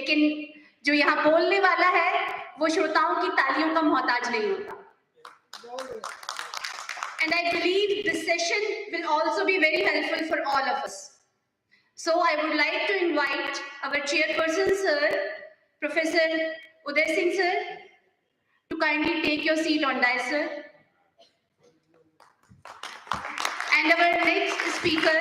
लेकिन जो यहाँ बोलने वाला है वो श्रोताओं की तालियों का मोहताज नहीं होता. And I believe this session will also be very helpful for all of us. So I would like to invite our chairperson, sir, Professor Singh, sir, to kindly take your seat on dais, sir. And our next speaker,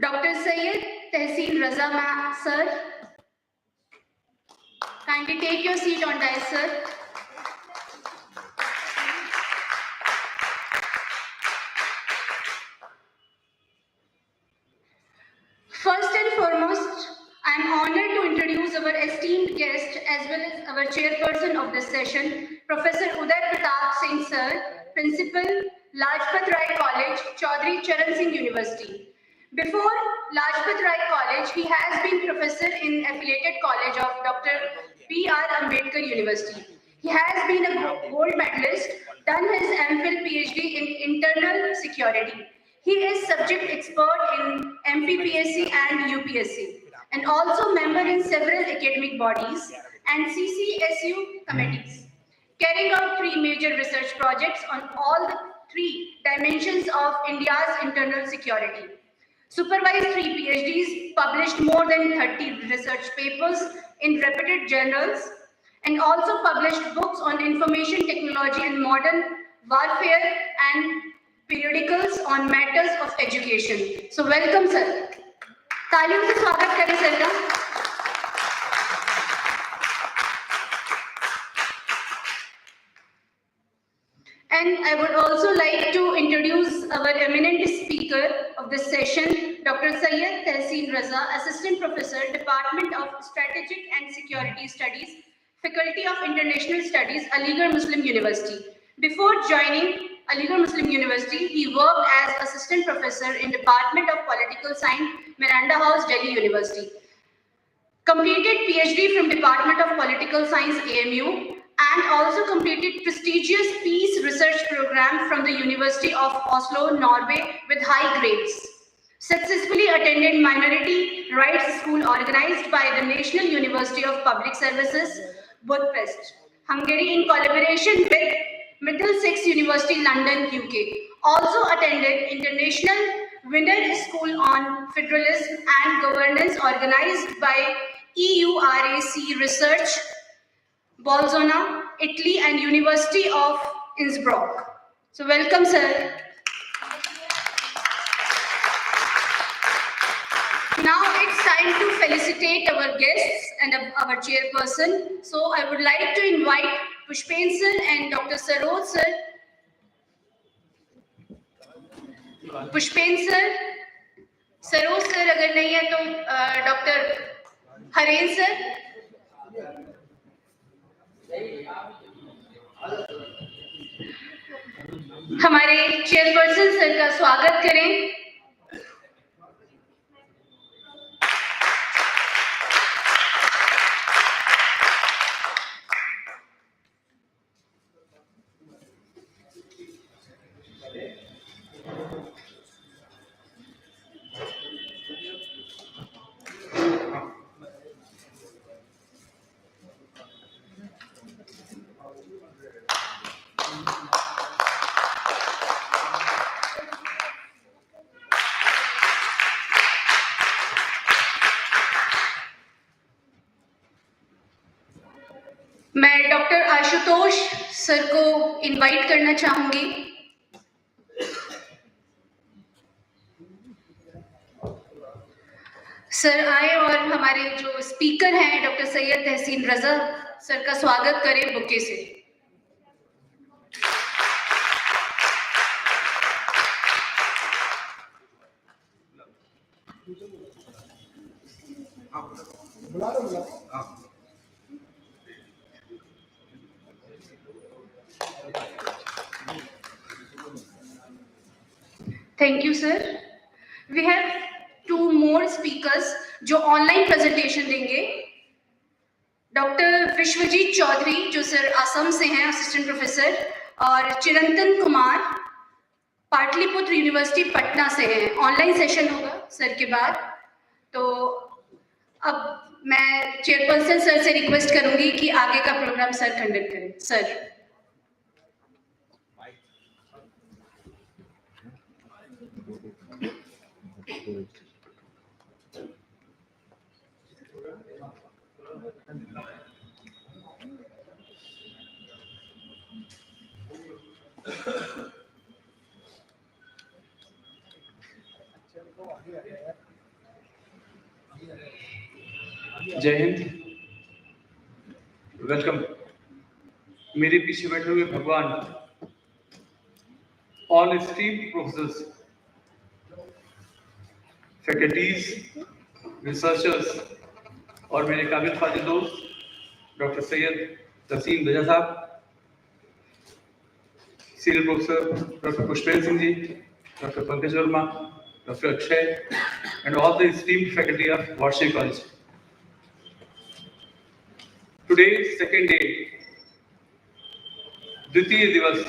Dr. Syed Tehseen Raza sir, kindly take your seat on dais, sir. First and foremost, I am honored to introduce our esteemed guest as well as our chairperson of this session, Professor Uday Pratap Singh sir, Principal, Lajpat Rai College, Chaudhry Charan Singh University. Before Lajpat Rai College, he has been professor in affiliated college of Dr. B.R. Ambedkar University. He has been a gold medalist, done his MPhil PhD in internal security. He is subject expert in MPPSC and UPSC, and also member in several academic bodies and CCSU committees, carrying out 3 major research projects on all the 3 dimensions of India's internal security. Supervised 3 PhDs, published more than 30 research papers in reputed journals, and also published books on information technology and modern warfare and periodicals on matters of education. So welcome, sir. तालियों से स्वागत करें sir का. And I would also like to introduce our eminent speaker of this session, Dr. Syed Tehseen Raza, Assistant Professor, Department of Strategic and Security Studies, Faculty of International Studies, Aligarh Muslim University. Before joining Aligarh Muslim University, he worked as Assistant Professor in Department of Political Science, Miranda House, Delhi University. Completed PhD from Department of Political Science, AMU, and also completed prestigious peace research program from the University of Oslo, Norway with high grades. Successfully attended Minority Rights School organized by the National University of Public Services, Budapest, Hungary in collaboration with Middlesex University, London, UK. Also attended International Winner School on Federalism and Governance organized by EURAC Research, Bolzano, Italy, and University of Innsbruck. So welcome, sir. Now it's time to felicitate our guests and our chairperson. So I would like to invite Pushpen sir and Dr. Saroj sir. Pushpen sir, Saroj sir अगर नहीं है तो Dr. Haren sir. हमारे chairperson sir का स्वागत करें. मैं doctor Ashutosh sir को इनवाइट करना चाहूंगी. सर आए और हमारे जो स्पीकर हैं डॉक्टर सैयद तहसीन रजा सर का स्वागत करें बुके से. Thank you, sir. We have 2 more speakers जो ऑनलाइन प्रेजेंटेशन देंगे. डॉक्टर विश्वजीत चौधरी जो सर असम से हैं, असिस्टेंट प्रोफेसर, और चिरंतन कुमार पाटलिपुत्र यूनिवर्सिटी पटना से हैं। ऑनलाइन सेशन होगा सर के बाद। तो अब मैं चेयरपर्सन सर से रिक्वेस्ट करूंगी कि आगे का प्रोग्राम सर कंडक्ट करें। सर। जय हिंद, वेलकम। मेरे पीछे बैठे हुए भगवान, all steamed professors, faculties, researchers और मेरे काबिल फाजिल दोस्त डॉक्टर सैयद तहसीन रजा साहब, senior professor doctor Pushpendra Singh ji, doctor Pankaj Verma, doctor Akshay, and all the esteemed faculty of Varshney College. Today, second day, Dvitiya Divas,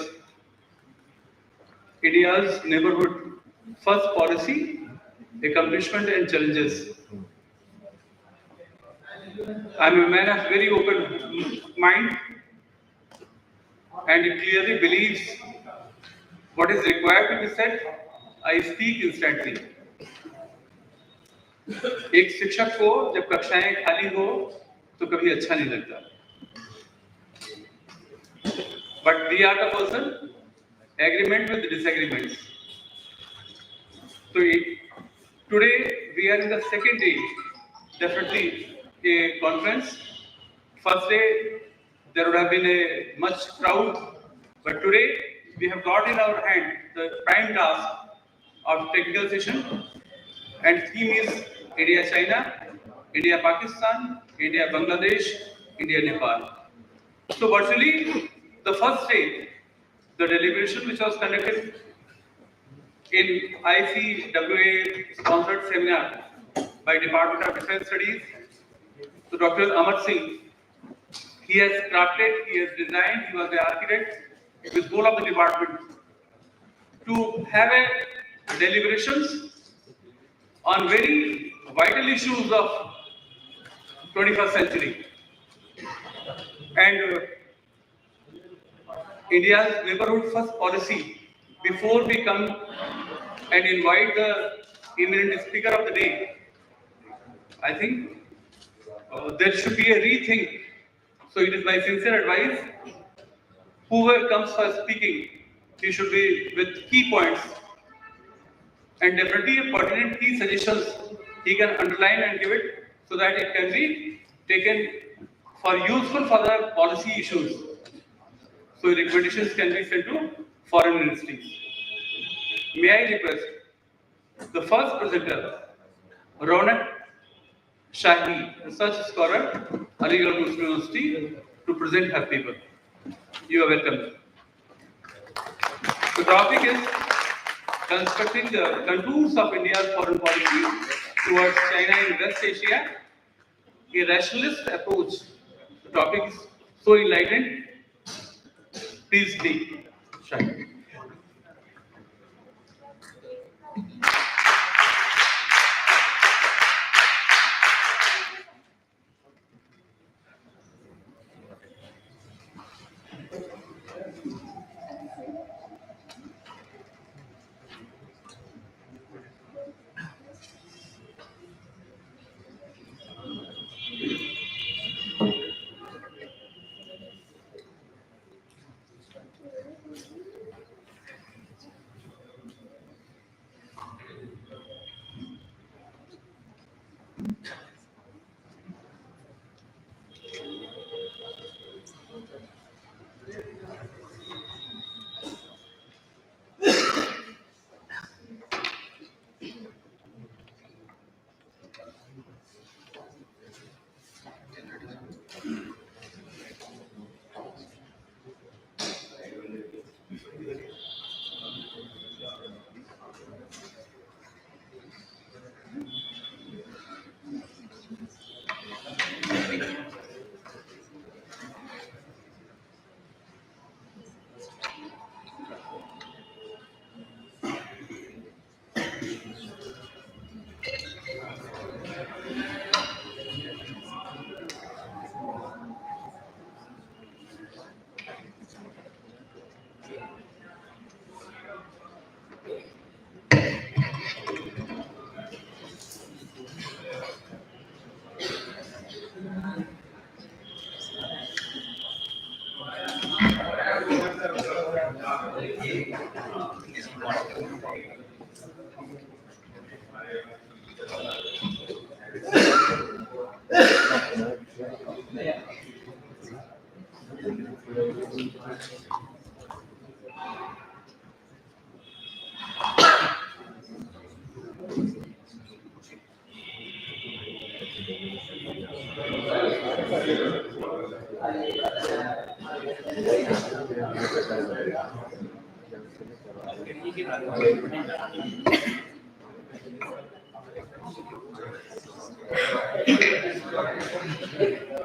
India's neighborhood, first policy, accomplishment and challenges. I am a man of very open mind and clearly believes what is required to be said, I speak instantly. एक शिक्षक को जब कक्षाएं खाली हो तो कभी अच्छा नहीं लगता, but we are the person agreement with disagreements. So today we are in the second day, definitely a conference. First day there would have been a much crowd, but today we have got in our hand the prime task of technical session, and theme is India-China, India-Pakistan, India-Bangladesh, India-Nepal. So virtually the first day, the deliberation which was conducted in ICWA sponsored seminar by Department of Defense Studies, so Dr. Amar Singh, he has crafted, he has designed, he was the architect with goal of the department to have a deliberations on very vital issues of 21st century. And India's neighborhood first policy, before we come and invite the eminent speaker of the day, I think there should be a rethink. So it is my sincere advice, whoever comes for speaking, he should be with key points and definitely pertinent key suggestions he can underline and give it so that it can be taken for useful for the policy issues. So recommendations can be sent to foreign ministries. May I request the first presenter, Ronak Shahi, research scholar, Aligarh Muslim University, to present her paper. You are welcome. The topic is constructing the contours of India's foreign policy towards China and West Asia, a rationalist approach. The topic is so enlightened. Please be shy.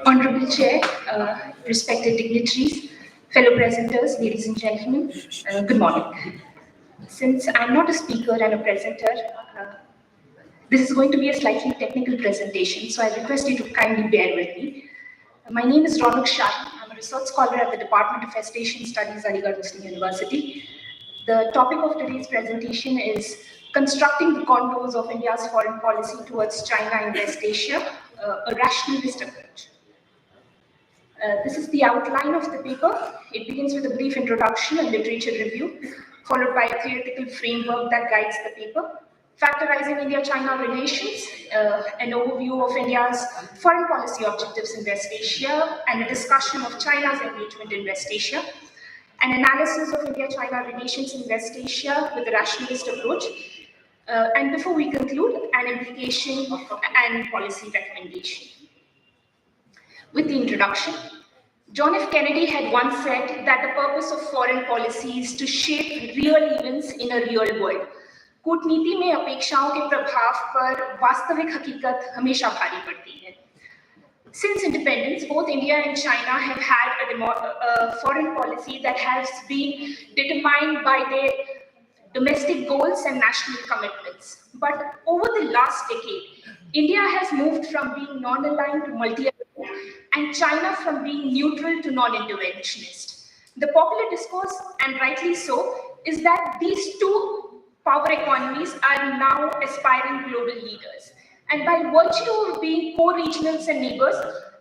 Honorable Chair, respected dignitaries, fellow presenters, ladies and gentlemen, good morning. Since I'm not a speaker and a presenter, this is going to be a slightly technical presentation, so I request you to kindly bear with me. My name is Ronak Shahi. I'm a research scholar at the Department of West Asian Studies, Aligarh Muslim University. The topic of today's presentation is constructing the contours of India's foreign policy towards China and West Asia, a rationalist approach. This is the outline of the paper. It begins with a brief introduction and literature review, followed by a theoretical framework that guides the paper, factorizing India-China relations, an overview of India's foreign policy objectives in West Asia, and a discussion of China's engagement in West Asia, an analysis of India-China relations in West Asia with a rationalist approach, and before we conclude, an implication and policy recommendation. With the introduction, John F. Kennedy had once said that the purpose of foreign policy is to shape real events in a real world. कूटनीति में अपेक्षाओं के प्रभाव पर वास्तविक हकीकत हमेशा भारी पड़ती है. Since independence, both India and China have had a foreign policy that has been determined by their domestic goals and national commitments. But over the last decade, India has moved from being non-aligned to multi-aligned, and China from being neutral to non-interventionist. The popular discourse, and rightly so, is that these two power economies are now aspiring global leaders. And by virtue of being co-regionals and neighbors,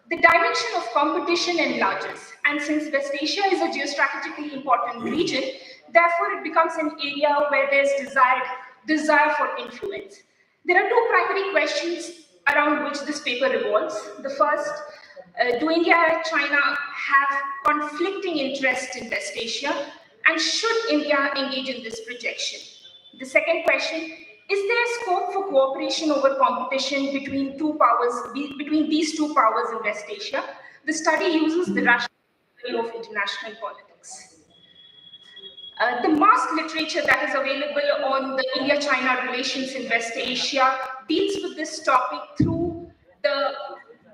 the dimension of competition enlarges. And since West Asia is a geostrategically important region, therefore it becomes an area where there's desire for influence. There are two primary questions around which this paper revolves. The first, do India and China have conflicting interests in West Asia? And should India engage in this projection? The second question, is there scope for cooperation over competition between these two powers in West Asia? The study uses the rational theory of international politics. The mass literature that is available on the India-China relations in West Asia deals with this topic through the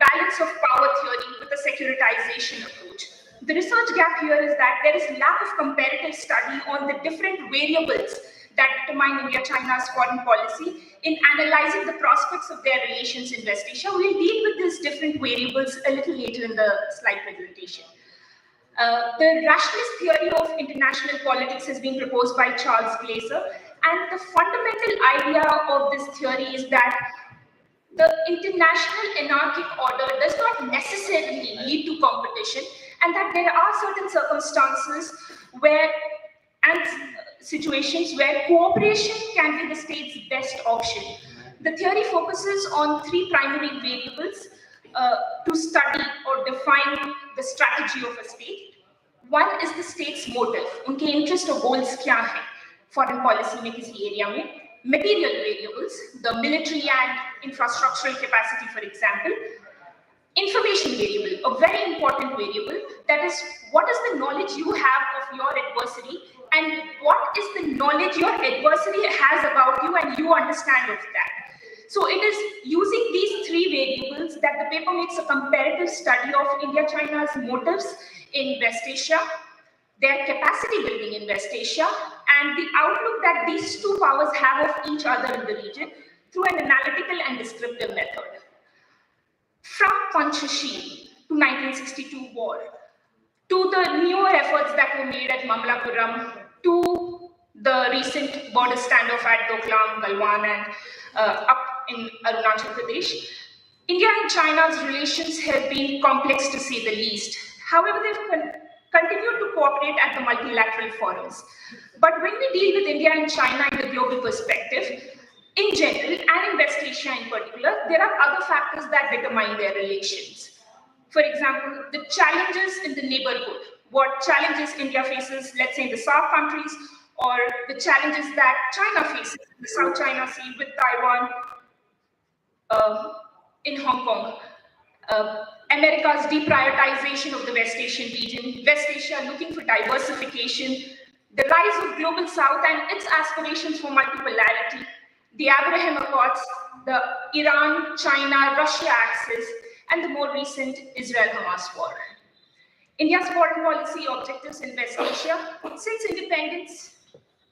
balance of power theory with a securitization approach. The research gap here is that there is lack of comparative study on the different variables that determine India-China's foreign policy in analyzing the prospects of their relations in West Asia. We'll deal with these different variables a little later in the slide presentation. The rationalist theory of international politics has been proposed by Charles Glaser, and the fundamental idea of this theory is that the international anarchic order does not necessarily lead to competition, and that there are certain circumstances and situations where cooperation can be the state's best option. The theory focuses on three primary variables to study or define the strategy of a state. One is the state's motive, उनके interest or goals क्या हैं foreign policy में किसी area में. Material variables, the military and infrastructural capacity, for example. Information variable, a very important variable, that is, what is the knowledge you have of your adversary and what is the knowledge your adversary has about you and you understand of that. So it is using these three variables that the paper makes a comparative study of India-China's motives in West Asia, their capacity building in West Asia, and the outlook that these two powers have of each other in the region through an analytical and descriptive method. From Panchashil to 1962 war, to the newer efforts that were made at Mamlapuram, to the recent border standoff at Doklam, Galwan, and up in Arunachal Pradesh, India and China's relations have been complex to say the least. However, they've continued to cooperate at the multilateral forums. But when we deal with India and China in the global perspective, in general and in West Asia in particular, there are other factors that determine their relations. For example, the challenges in the neighborhood, what challenges India faces, let's say in the South countries, or the challenges that China faces in the South China Sea with Taiwan, in Hong Kong. America's deprioritization of the West Asian region, West Asia looking for diversification, the rise of Global South and its aspirations for multipolarity, the Abraham Accords, the Iran-China-Russia axis, and the more recent Israel-Hamas war. India's foreign policy objectives in West Asia, since independence,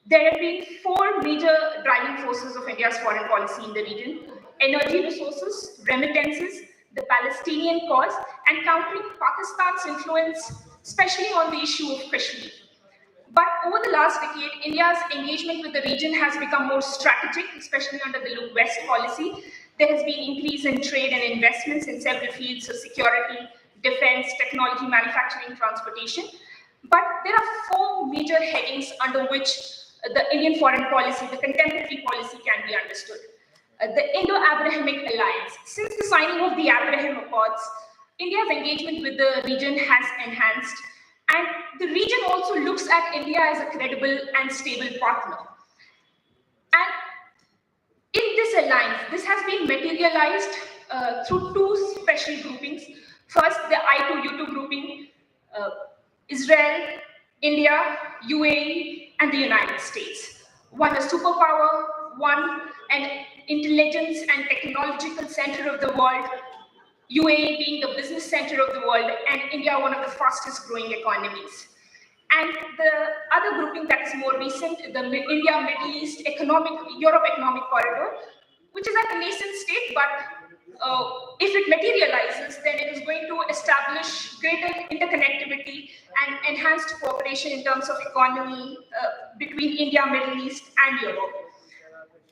there have been four major driving forces of India's foreign policy in the region: energy resources, remittances, the Palestinian cause, and countering Pakistan's influence, especially on the issue of Kashmir. But over the last decade, India's engagement with the region has become more strategic, especially under the Look West policy. There has been increase in trade and investments in several fields of security, defense, technology, manufacturing, transportation. But there are four major headings under which the Indian foreign policy, the contemporary policy, can be understood. The Indo-Abrahamic alliance. Since the signing of the Abraham Accords, India's engagement with the region has enhanced, and the region also looks at India as a credible and stable partner. And in this alliance, this has been materialized through two special groupings. First, the I2U2 grouping, Israel, India, UAE, and the United States. One a superpower, one an intelligence and technological center of the world, UAE being the business center of the world, and India one of the fastest growing economies. And the other grouping that is more recent, the India, Middle East, Europe Economic Corridor, which is at a nascent state, but if it materializes, then it is going to establish greater interconnectivity and enhanced cooperation in terms of economy between India, Middle East, and Europe.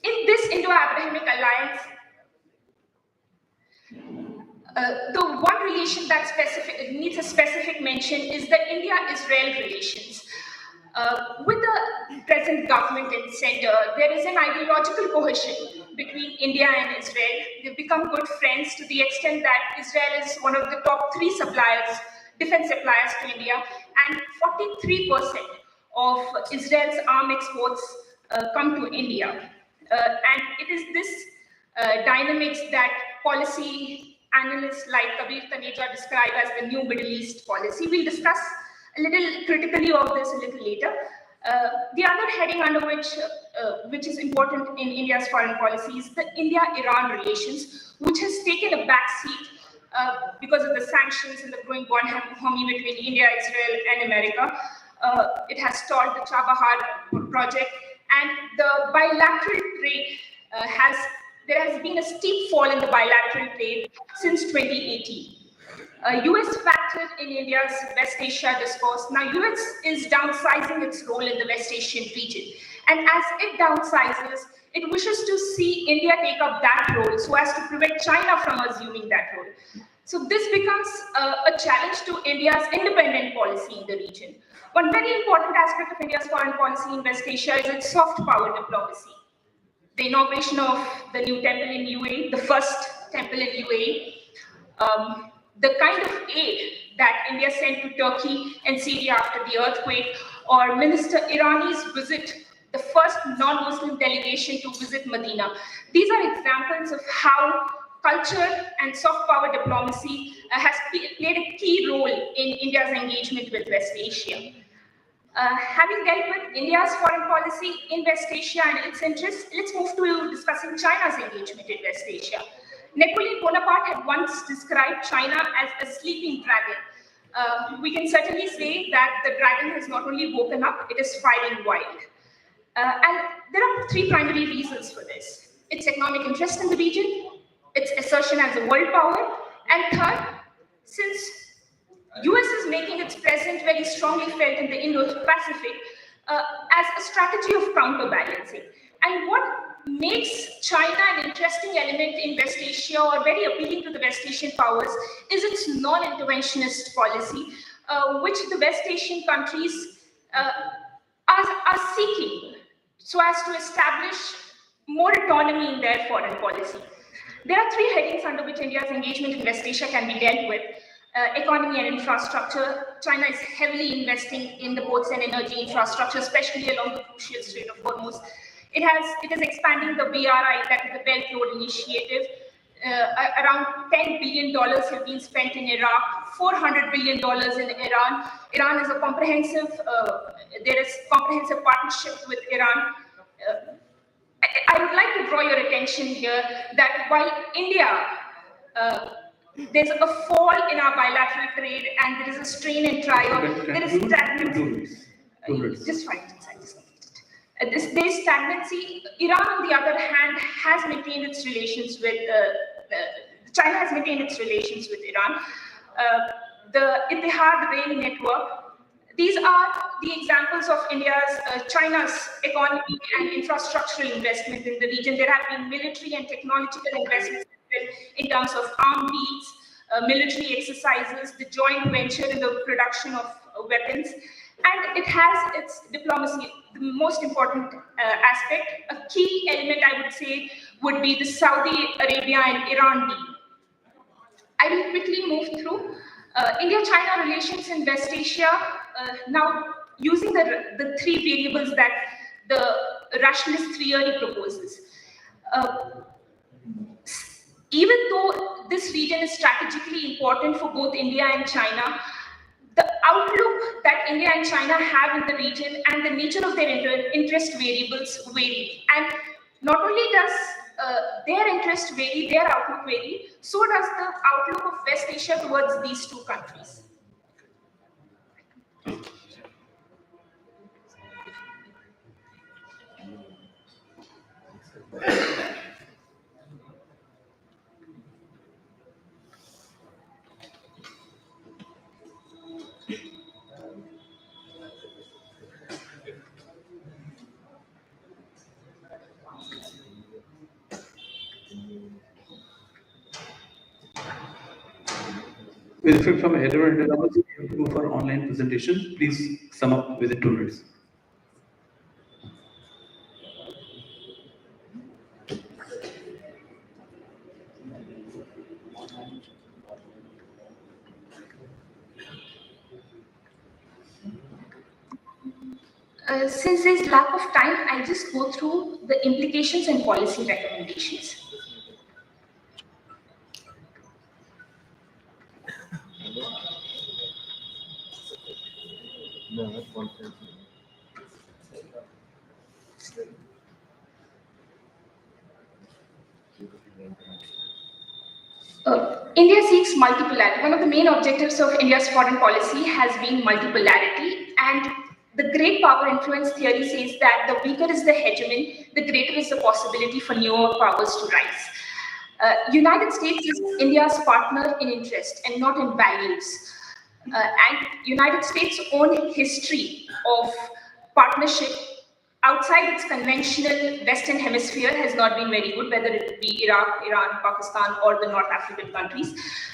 In this Indo-Abrahamic alliance, the one relation that needs a specific mention is the India-Israel relations. With the present government in center, there is an ideological cohesion between India and Israel. They've become good friends to the extent that Israel is one of the top three suppliers, defense suppliers to India, and 43% of Israel's arm exports come to India. And it is this dynamics that policy analysts like Kabir Taneja describe as the new Middle East policy. We'll discuss a little critically of this a little later. The other heading under which is important in India's foreign policy is the India-Iran relations, which has taken a backseat because of the sanctions and the growing bonhomie between India, Israel, and America. It has stalled the Chabahar project, and the bilateral trade there has been a steep fall in the bilateral trade since 2018. US factor in India's West Asia discourse. Now, US is downsizing its role in the West Asian region. And as it downsizes, it wishes to see India take up that role so as to prevent China from assuming that role. So this becomes a challenge to India's independent policy in the region. One very important aspect of India's foreign policy in West Asia is its soft power diplomacy. The inauguration of the new temple in UAE, the first temple in UAE, the kind of aid that India sent to Turkey and Syria after the earthquake, or Minister Irani's visit, the first non-Muslim delegation to visit Medina. These are examples of how culture and soft power diplomacy has played a key role in India's engagement with West Asia. Having dealt with India's foreign policy in West Asia and its interests, let's move to discussing China's engagement in West Asia. Napoleon Bonaparte had once described China as a sleeping dragon. We can certainly say that the dragon has not only woken up, it is firing wild. And there are three primary reasons for this. Its economic interest in the region, its assertion as a world power, and third, since US is making its presence very strongly felt in the Indo-Pacific as a strategy of counterbalancing. And what makes China an interesting element in West Asia, or very appealing to the West Asian powers, is its non-interventionist policy, which the West Asian countries are are seeking so as to establish more autonomy in their foreign policy. There are three headings under which India's engagement in West Asia can be dealt with. Economy and infrastructure. China is heavily investing in the ports and energy infrastructure, especially along the crucial Strait of Hormuz. It is expanding the BRI, that is the Belt Road Initiative. Around $10 billion have been spent in Iraq, $400 billion in Iran. Iran is a comprehensive, there is comprehensive partnership with Iran. I would like to draw your attention here that while India, there's a fall in our bilateral trade and there is a strain in triumph, there is stagnancy. Just 5 minutes, I just completed. There's stagnancy. Iran, on the other hand, has maintained its relations with, China has maintained its relations with Iran. The Ittihad rail network. These are the examples of China's economy and infrastructural investment in the region. There have been military and technological investments in terms of armed deeds, military exercises, the joint venture in the production of weapons, and it has its diplomacy. The most important aspect, a key element I would say, would be the Saudi Arabia and Iran deal. I will quickly move through. India-China relations in West Asia, now using the three variables that the rationalist theory proposes. Even though this region is strategically important for both India and China, the outlook that India and China have in the region and the nature of their interest variables vary. And not only does their interest vary, their outlook vary, so does the outlook of West Asia towards these two countries. With effect from error and analysis, we go for online presentation. Please sum up within 2 minutes. Since there's lack of time, I'll just go through the implications and policy recommendations. India seeks multipolarity. One of the main objectives of India's foreign policy has been multipolarity, and the great power influence theory says that the weaker is the hegemon, the greater is the possibility for newer powers to rise. United States is India's partner in interest and not in values. And United States' own history of partnership outside its conventional Western hemisphere has not been very good, whether it be Iraq, Iran, Pakistan, or the North African countries.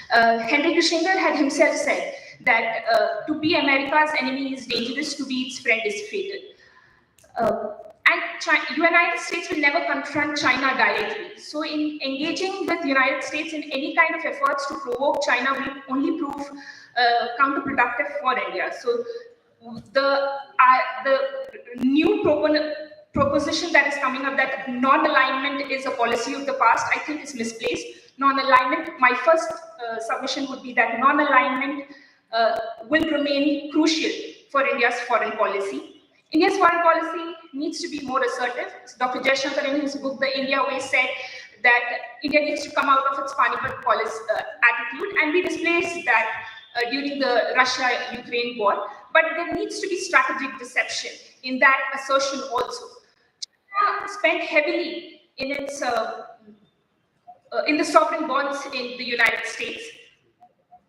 Henry Kissinger had himself said that to be America's enemy is dangerous, to be its friend is fatal. And United States will never confront China directly. So in engaging with the United States in any kind of efforts to provoke China will only prove counterproductive for India. So the new proposition that is coming up, that non-alignment is a policy of the past, I think is misplaced. Non-alignment, my first submission would be that non-alignment will remain crucial for India's foreign policy. India's foreign policy needs to be more assertive. Dr. Jaishankar in his book, The India Way, said that India needs to come out of its Panipat policy attitude, and we displaced that during the Russia-Ukraine war. But there needs to be strategic deception in that assertion also. China spent heavily in its in the sovereign bonds in the United States,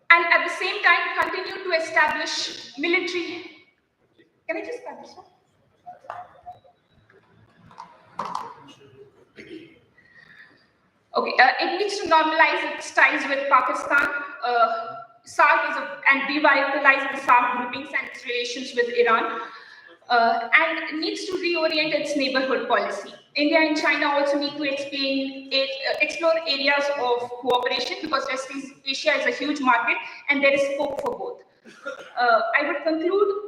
and at the same time continue to establish military. Can I just cut this one? Okay, it needs to normalize its ties with Pakistan. SARC and revitalize the SARC groupings and its relations with Iran. and needs to reorient its neighborhood policy. India and China also need to explore areas of cooperation because West Asia is a huge market and there is scope for both. I would conclude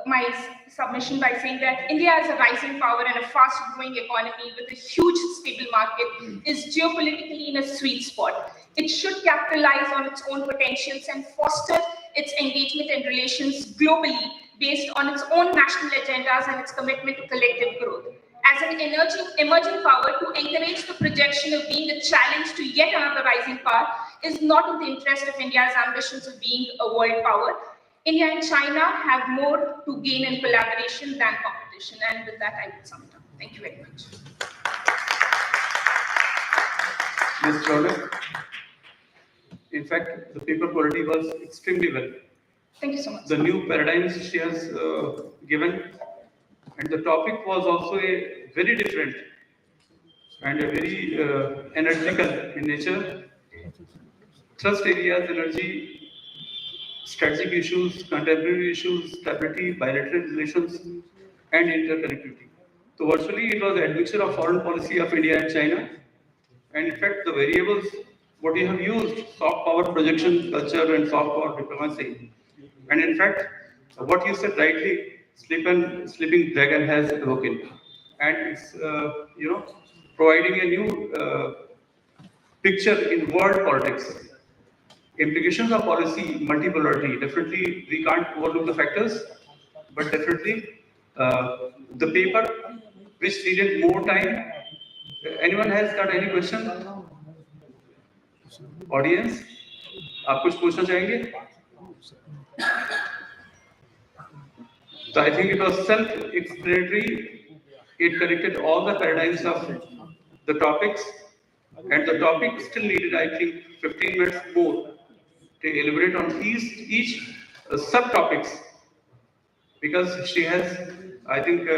my submission by saying that India as a rising power and a fast-growing economy with a huge stable market is geopolitically in a sweet spot. It should capitalize on its own potentials and foster its engagement and relations globally based on its own national agendas and its commitment to collective growth. As an emerging power, to encourage the projection of being a challenge to yet another rising power is not in the interest of India's ambitions of being a world power. India and China have more to gain in collaboration than competition. And with that, I will sum it up. Thank you very much. Ms. Ronak, in fact, the paper quality was extremely well. Thank you so much. The new paradigms she has given, and the topic was also a very different and a very energetical in nature. Thrust areas, energy, strategic issues, contemporary issues, stability, bilateral relations, and interconnectivity. So virtually it was an admixture of foreign policy of India and China. And in fact, the variables, what you have used, soft power projection, culture, and soft power diplomacy. And in fact, what you said rightly, sleeping dragon has awoken. And it's, providing a new picture in world politics. Implications of policy, multipolarity, definitely we can't overlook the factors, but definitely the paper which needed more time. Anyone has got any question? Audience, आप कुछ पूछना चाहेंगे? So I think it was self-explanatory. It connected all the paradigms of the topics, and the topic still needed, I think, 15 minutes more to elaborate on each subtopics, because she has, I think,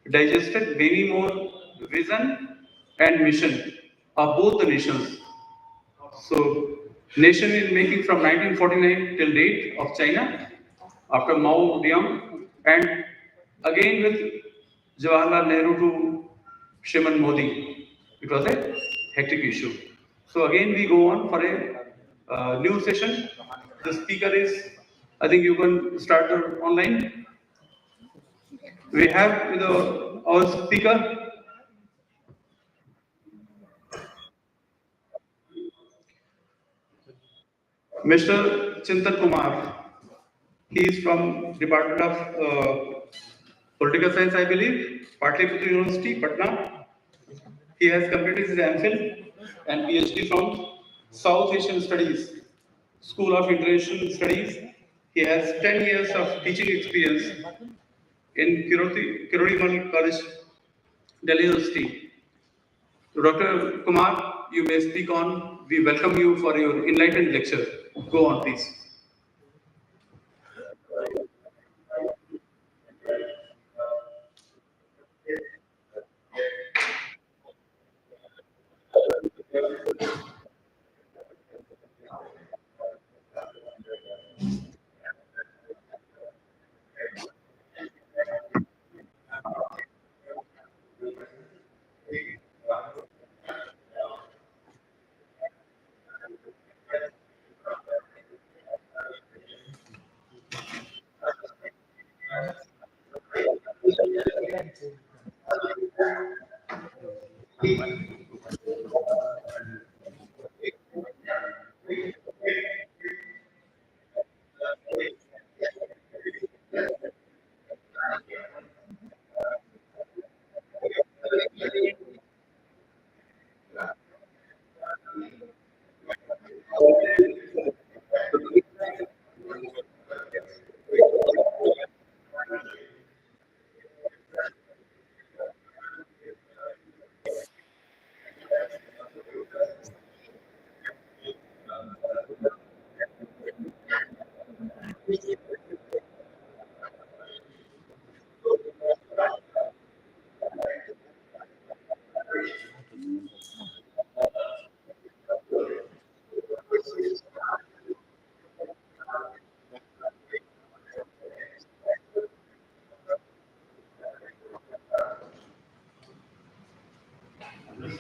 digested many more vision and mission of both the nations. So, nation in making from 1949 till date of China, after Mao Zedong, and again with Jawaharlal Nehru to Shriman Modi. It was a hectic issue. So again we go on for a new session. The speaker is, I think you can start the online. We have our speaker, Mr. Chintan Kumar. He is from Department of Political Science, I believe, Patliputra University, Patna. He has completed his MPhil and PhD from South Asian Studies, School of International Studies. He has 10 years of teaching experience in Kirodimal College, Delhi University. So Dr. Kumar, you may speak on. We welcome you for your enlightened lecture. Go on, please.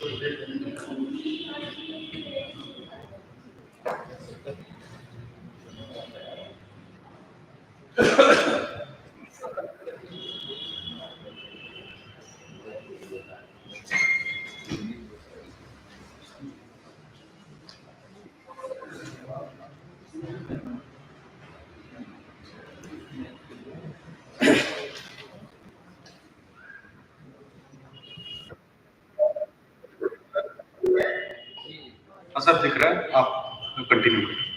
हाँ सब दिख रहा है, आप continue करें।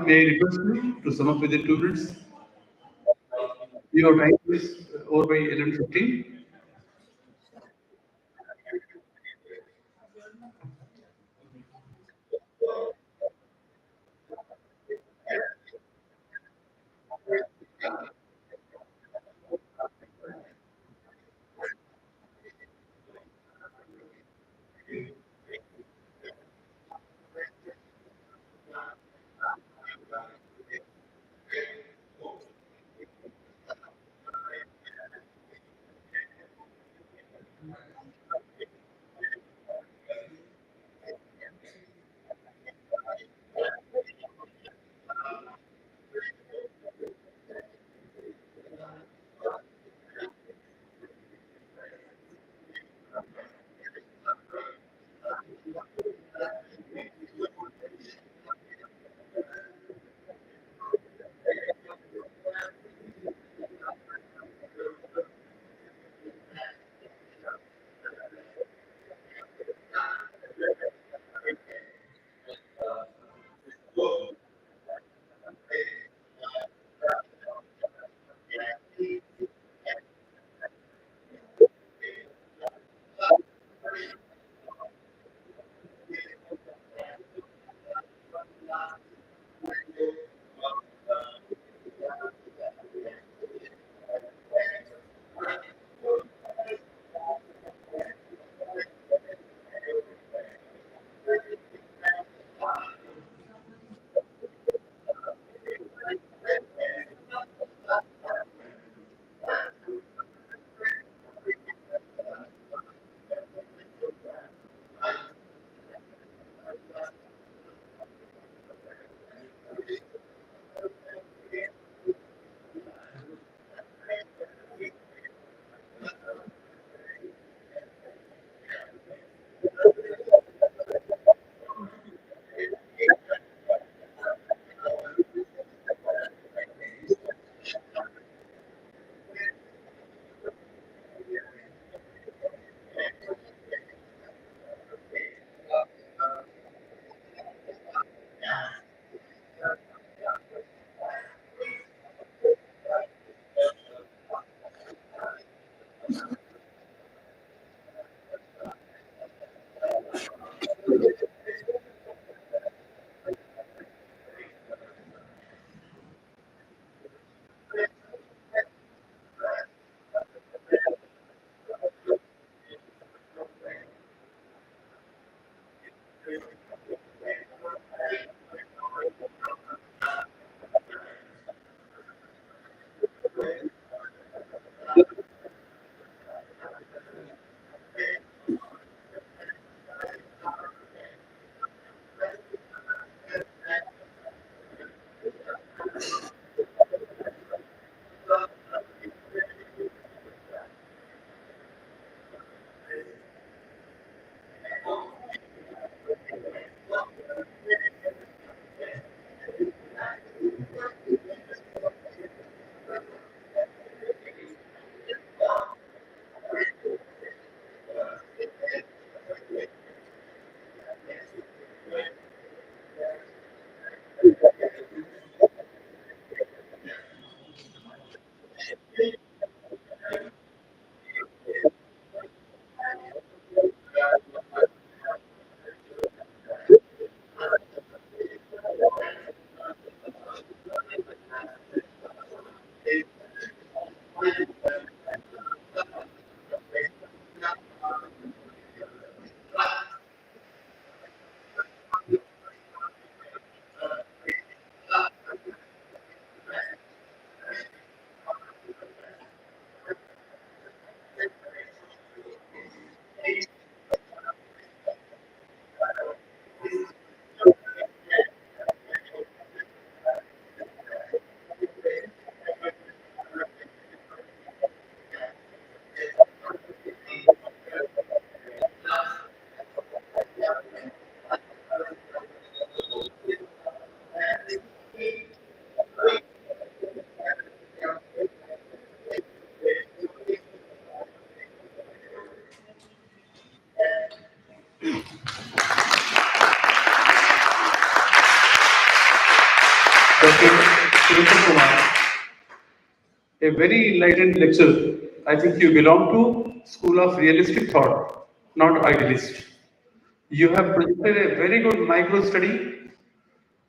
May I request you to sum up within 2 minutes? Your time is over by 11:15. Dr. Surendra Kumar, a very enlightened lecture. I think you belong to school of realistic thought, not idealist. You have presented a very good micro study,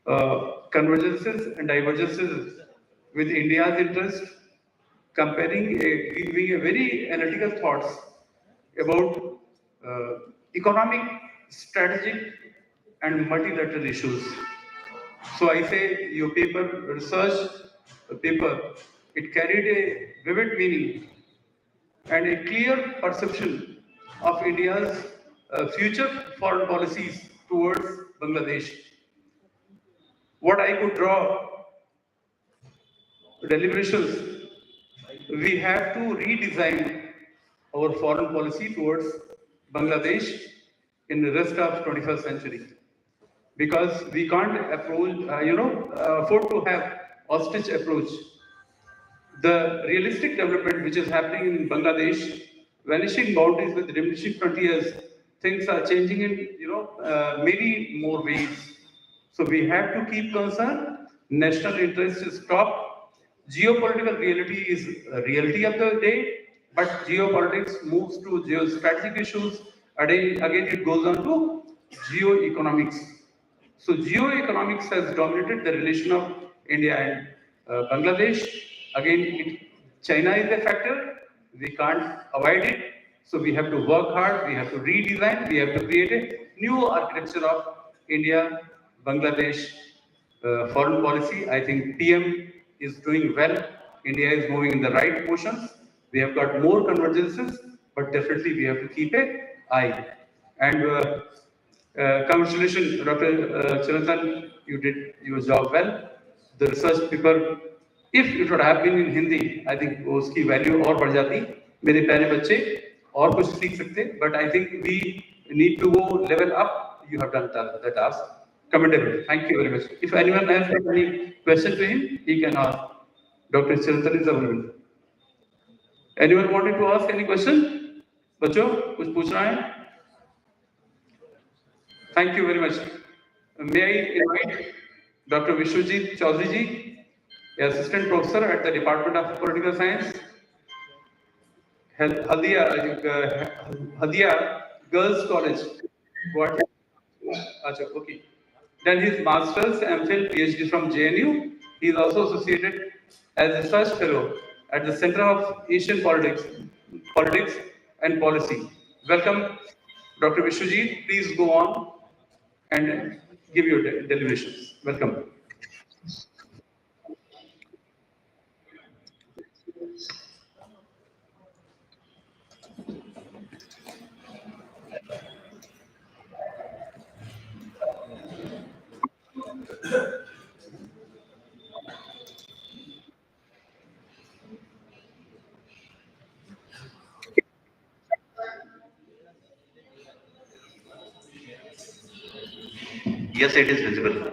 convergences and divergences with India's interest, giving a very analytical thoughts about economic, strategic, and multilateral issues. So I say your research paper, it carried a vivid meaning and a clear perception of India's future foreign policies towards Bangladesh. What I could draw deliberations, we have to redesign our foreign policy towards Bangladesh in the rest of 21st century. Because we can't afford to have ostrich approach. The realistic development which is happening in Bangladesh, vanishing boundaries with diminishing frontiers, things are changing in many more ways. So we have to keep concerned. National interest is top. Geopolitical reality is a reality of the day, but geopolitics moves to geostrategic issues. Again, it goes on to geoeconomics. So geoeconomics has dominated the relation of India and Bangladesh. Again, China is a factor. We can't avoid it. So we have to work hard. We have to redesign. We have to create a new architecture of India, Bangladesh foreign policy. I think PM is doing well. India is moving in the right motions. We have got more convergences, but definitely we have to keep an eye. And congratulations, Dr. Chirantan, you did your job well. The research paper, if it would have been in Hindi, I think उसकी value और बढ़ जाती. मेरे प्यारे बच्चे और कुछ सीख सकते. But I think we need to go level up. You have done the task. Commendable. Thank you very much. If anyone has any question to him, he can ask. Dr. Chirantan is available. Anyone wanted to ask any question? बच्चों कुछ पूछना है? Thank you very much. May I invite Dr. Vishwajit Chaudhary ji, Assistant Professor at the Department of Political Science, Hadia Girls College. What? Achha, okay. Then his Masters, MPhil, PhD from JNU. He is also associated as Research Fellow at the Center of Asian Politics and Policy. Welcome, Dr. Vishwajit. Please go on. and give your deliberations. Welcome. Yes, it is visible.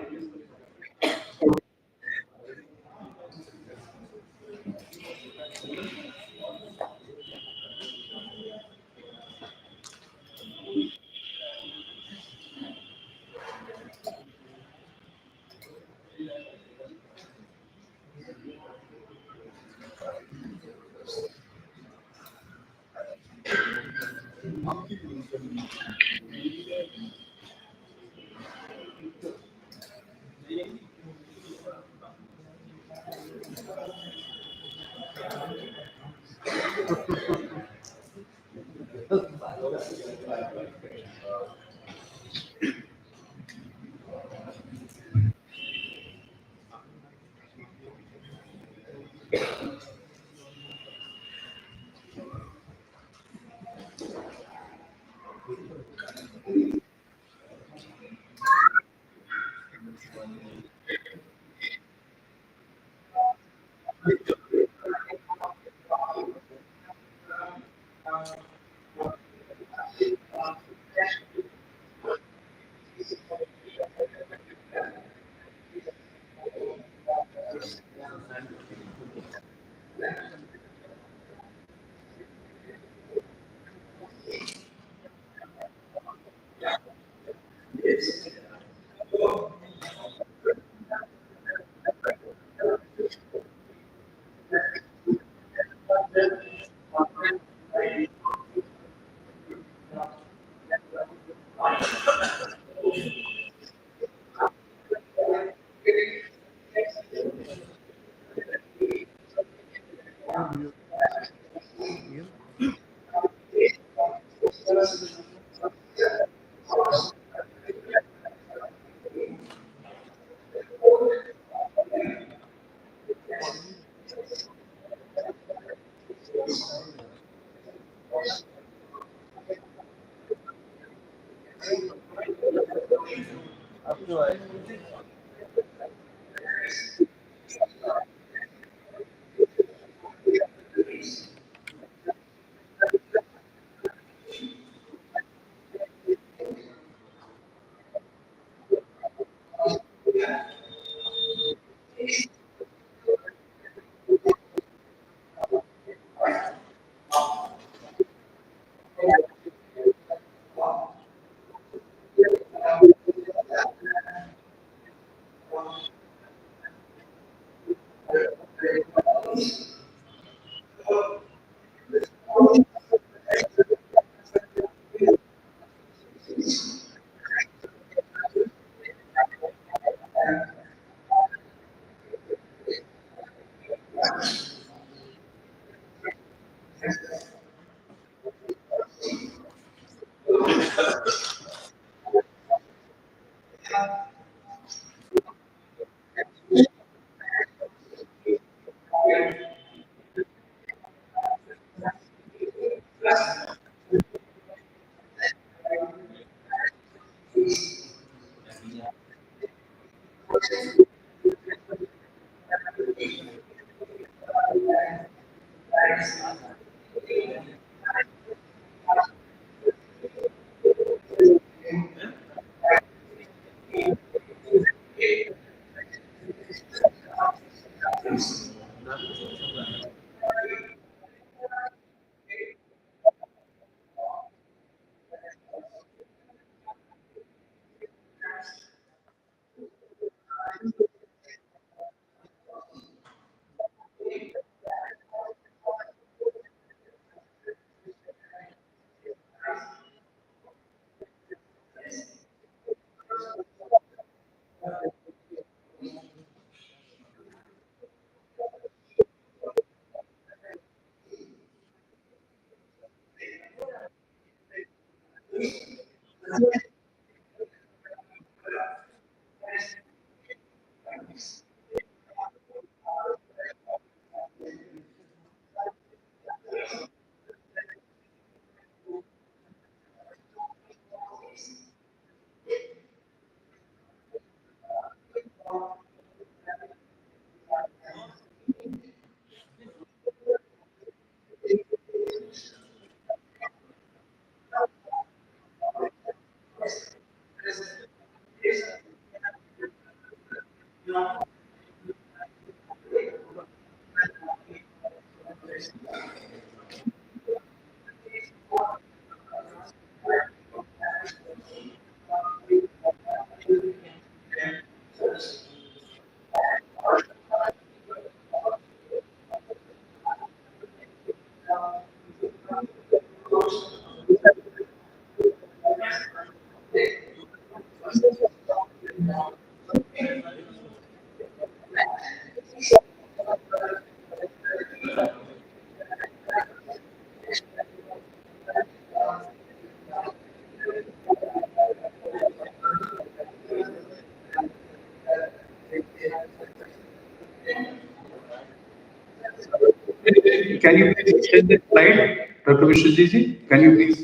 Can you please share the slide, Dr. Vishwajit ji? Can you please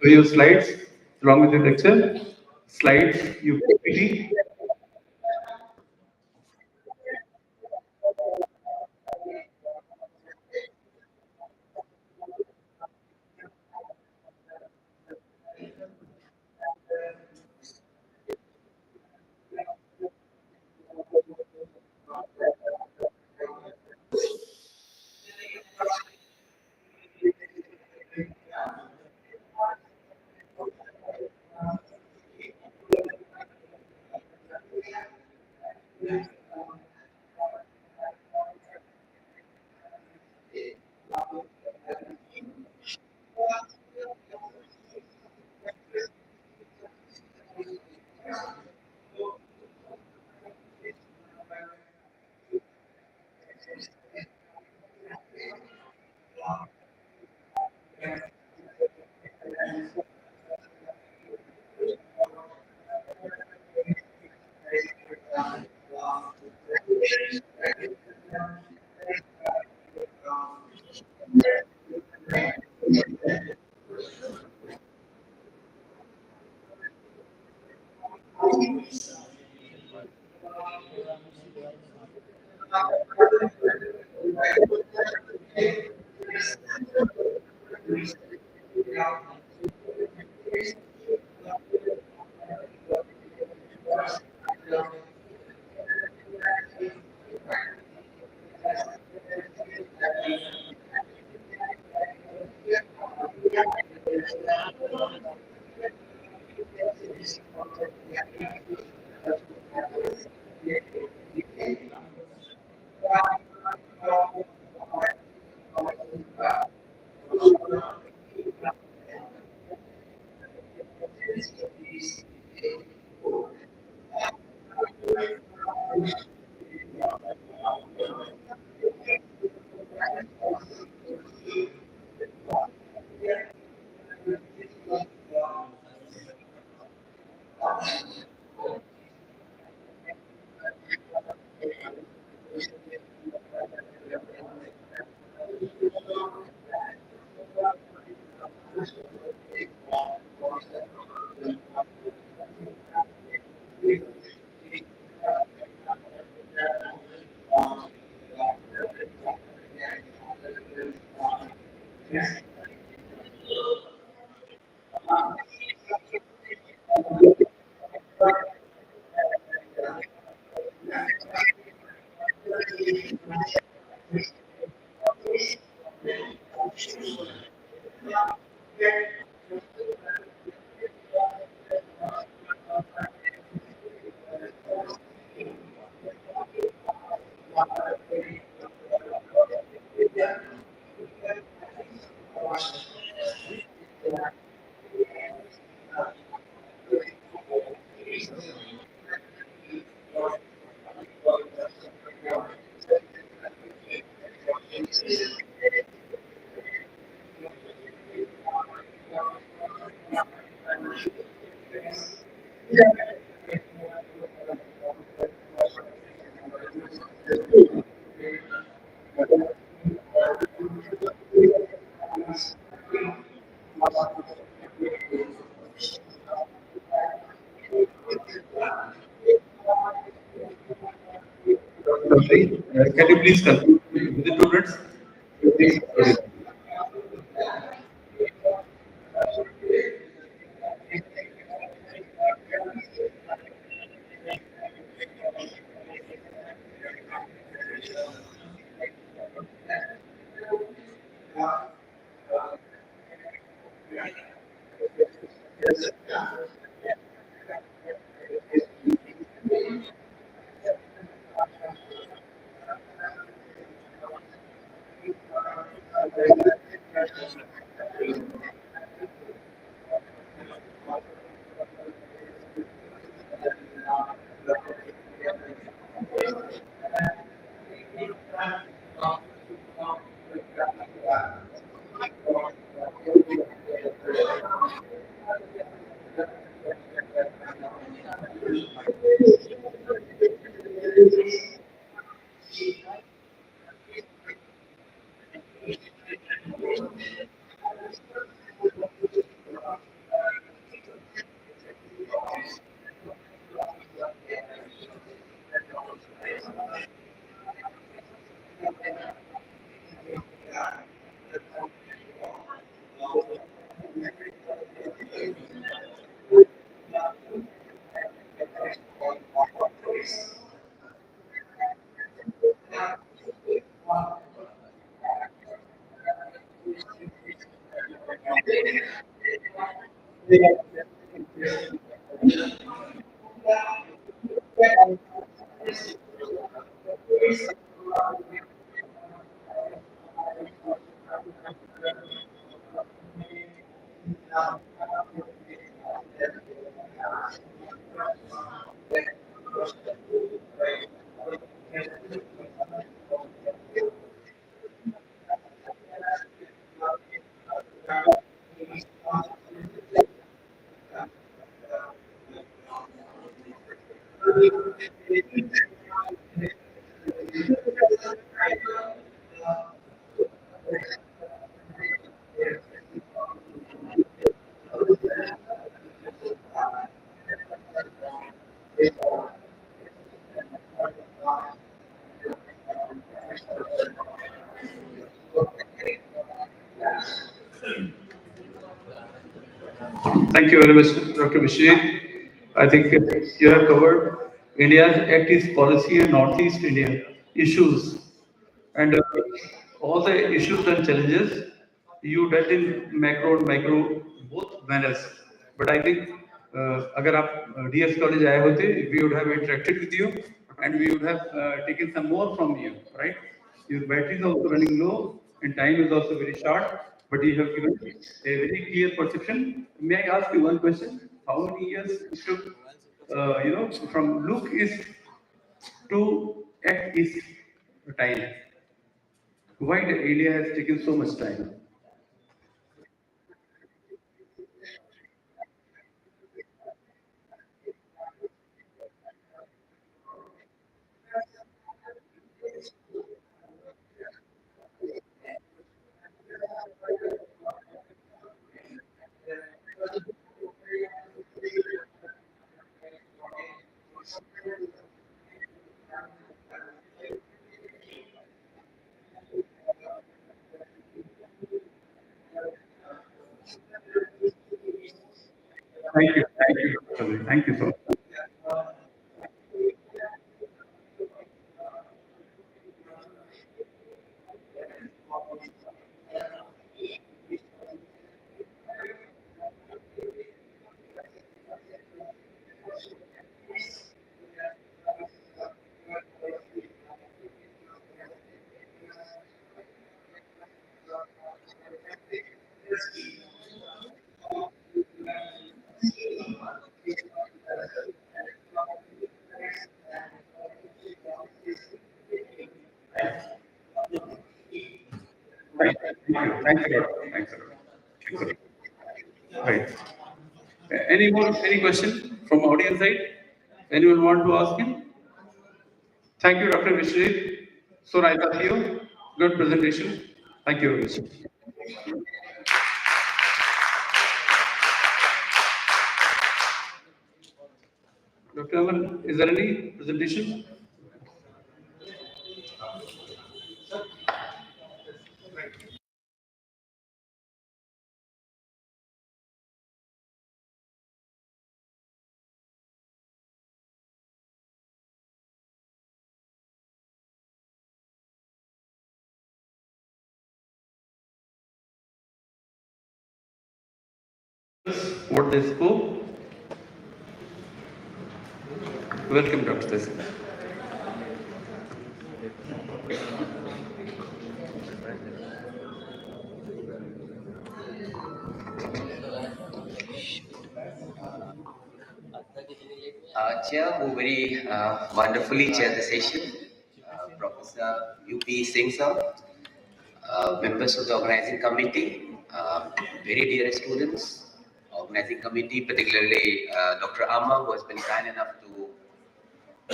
show your slides along with the lecture? Slides, you PPT. Can you please conclude within 2 minutes? Please. Thank you very much, Dr. Bashir. I think you have covered India's Act East policy and Northeast India issues and all the issues and challenges you dealt in macro and micro both manners. But I think अगर आप DS college आए होते, we would have interacted with you and we would have taken some more from you, right? Your battery is also running low and time is also very short, but you have given a very clear perception. May I ask you one question? How many years should from look east to act east time? Why the India has taken so much time? Thank you, Dr. Ali. Thank you so much. Thank you. Thanks a lot. Thanks a lot. Thanks a lot. Right. Any question from audience side? Anyone want to ask him? Thank you, Dr. Vishnu. So nice of you. Good presentation. Thank you very much. Dr. Amar, is there any presentation? What they spoke? Welcome, Dr. Tesi. Chair, who very wonderfully chaired the session, Professor UP Singh sir, members of the organizing committee, very dear students, organizers. organizing committee, particularly Dr. Amar, who has been kind enough to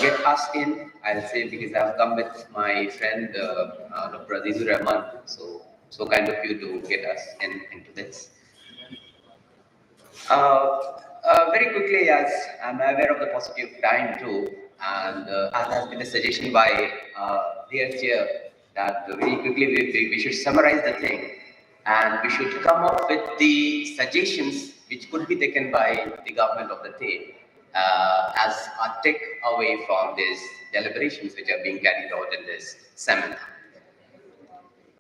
get us in. I'll say because I've come with my friend Dr. Azizur Rahman, so kind of you to get us into this. Very quickly, as I'm aware of the paucity of time too, and as has been a suggestion by dear chair that very quickly we should summarize the thing and we should come up with the suggestions which could be taken by the government of the day as a take away from these deliberations which are being carried out in this seminar.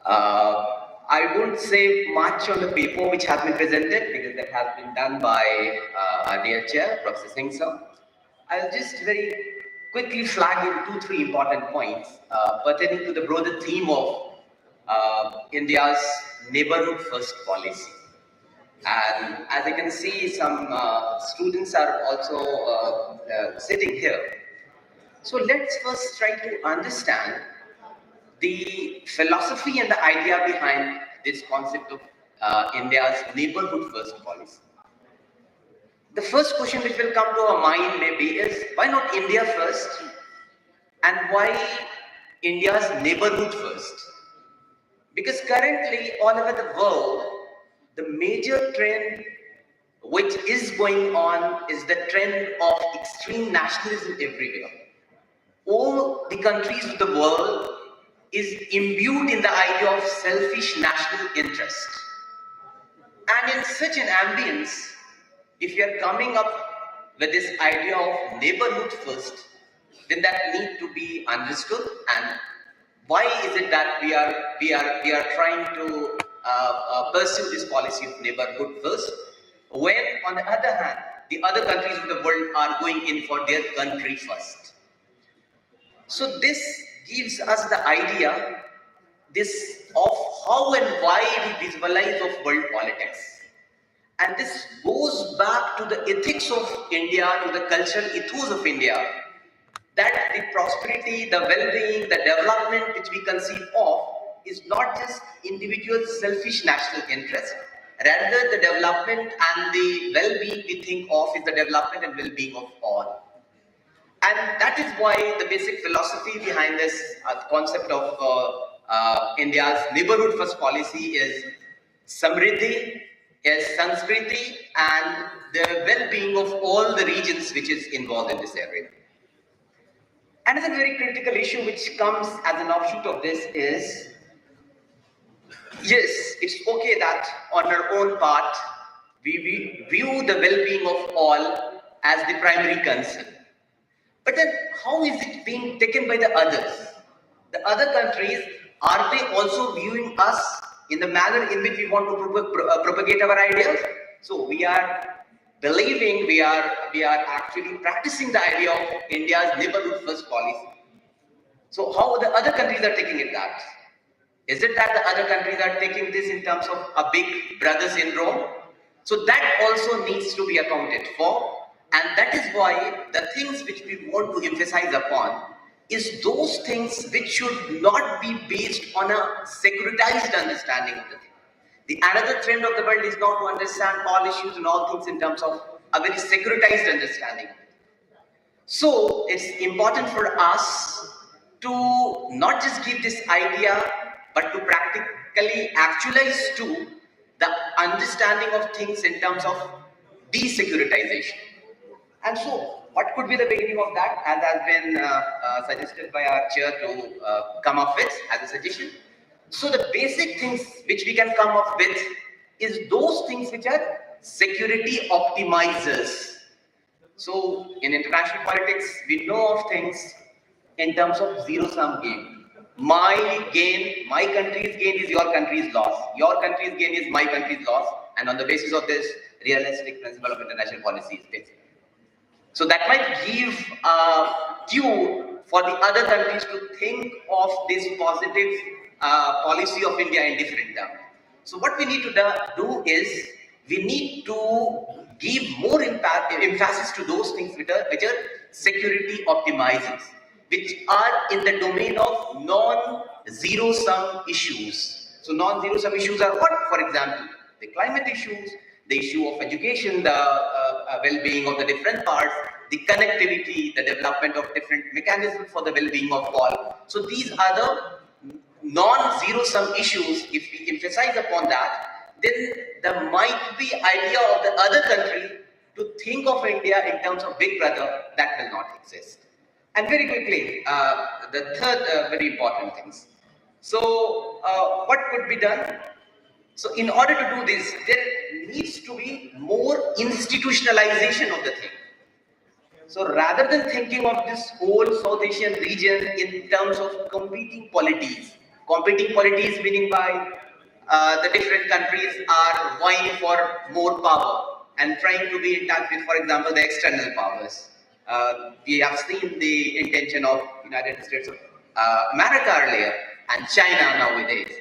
I won't say much on the paper which has been presented because that has been done by our dear chair, Professor Singh sir. I'll just very quickly flag in 2-3 important points pertaining to the broader theme of India's neighborhood first policy. And as you can see, some students are also sitting here. So let's first try to understand the philosophy and the idea behind this concept of India's neighborhood first policy. The first question which will come to our mind maybe is, why not India first? And why India's neighborhood first? Because currently all over the world, the major trend which is going on is the trend of extreme nationalism everywhere. All the countries of the world is imbued in the idea of selfish national interest. And in such an ambience, if you are coming up with this idea of neighborhood first, then that need to be understood. And why is it that we are trying to pursue this policy of neighborhood first, when on the other hand, the other countries of the world are going in for their country first? So this gives us the idea of how and why we visualize of world politics. And this goes back to the ethics of India, to the cultural ethos of India, that the prosperity, the well-being, the development which we conceive of is not just individual selfish national interest. Rather, the development and the well-being we think of is the development and well-being of all. And that is why the basic philosophy behind this concept of India's neighborhood first policy is Samriddhi, is Sanskriti, and the well-being of all the regions which is involved in this area. Another very critical issue which comes as an offshoot of this is, yes, it's okay that on our own part, we view the well-being of all as the primary concern. But then how is it being taken by the others? The other countries, are they also viewing us in the manner in which we want to propagate our ideas? So we are believing, we are actually practicing the idea of India's neighborhood first policy. So how the other countries are taking it that? Is it that the other countries are taking this in terms of a big brother syndrome? So that also needs to be accounted for. And that is why the things which we want to emphasize upon is those things which should not be based on a securitized understanding of the thing. The another trend of the world is now to understand all issues and all things in terms of a very securitized understanding. So it's important for us to not just give this idea, but to practically actualize to the understanding of things in terms of desecuritization. And so, what could be the beginning of that, as has been suggested by our chair to come up with as a suggestion? So, the basic things which we can come up with is those things which are security optimizers. So, in international politics, we know of things in terms of zero-sum game. My gain, my country's gain is your country's loss. Your country's gain is my country's loss. And on the basis of this, realistic principle of international policy is based. So that might give a cue for the other countries to think of this positive policy of India in different terms. So what we need to do is, we need to give more emphasis to those things which are security optimizers, which are in the domain of non-zero-sum issues. So non-zero-sum issues are what? For example, the climate issues, the issue of education, the well-being of the different parts, the connectivity, the development of different mechanisms for the well-being of all. So these are the non-zero-sum issues. If we emphasize upon that, then there might be idea of the other country to think of India in terms of big brother, that will not exist. And very quickly, the third very important things. So what could be done? So in order to do this, there needs to be more institutionalization of the thing. So rather than thinking of this whole South Asian region in terms of competing polities meaning by the different countries are vying for more power and trying to be in touch with, for example, the external powers. We have seen the intention of United States of America earlier and China nowadays.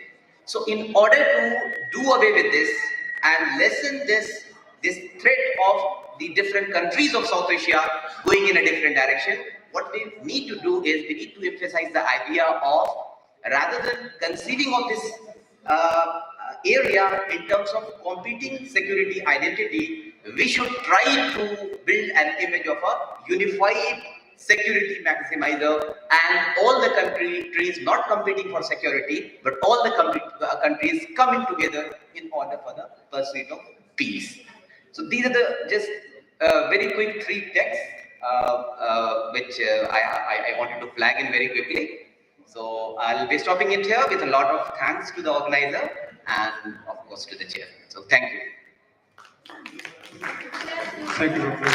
So in order to do away with this and lessen this threat of the different countries of South Asia going in a different direction, what we need to do is we need to emphasize the idea of, rather than conceiving of this area in terms of competing security identity, we should try to build an image of a unified security maximizer, and all the countries not competing for security, but all the countries coming together in order for the pursuit of peace. So these are the just very quick three texts which I wanted to flag in very quickly. So I'll be stopping it here with a lot of thanks to the organizer and of course to the chair. So thank you. Thank you, Dr.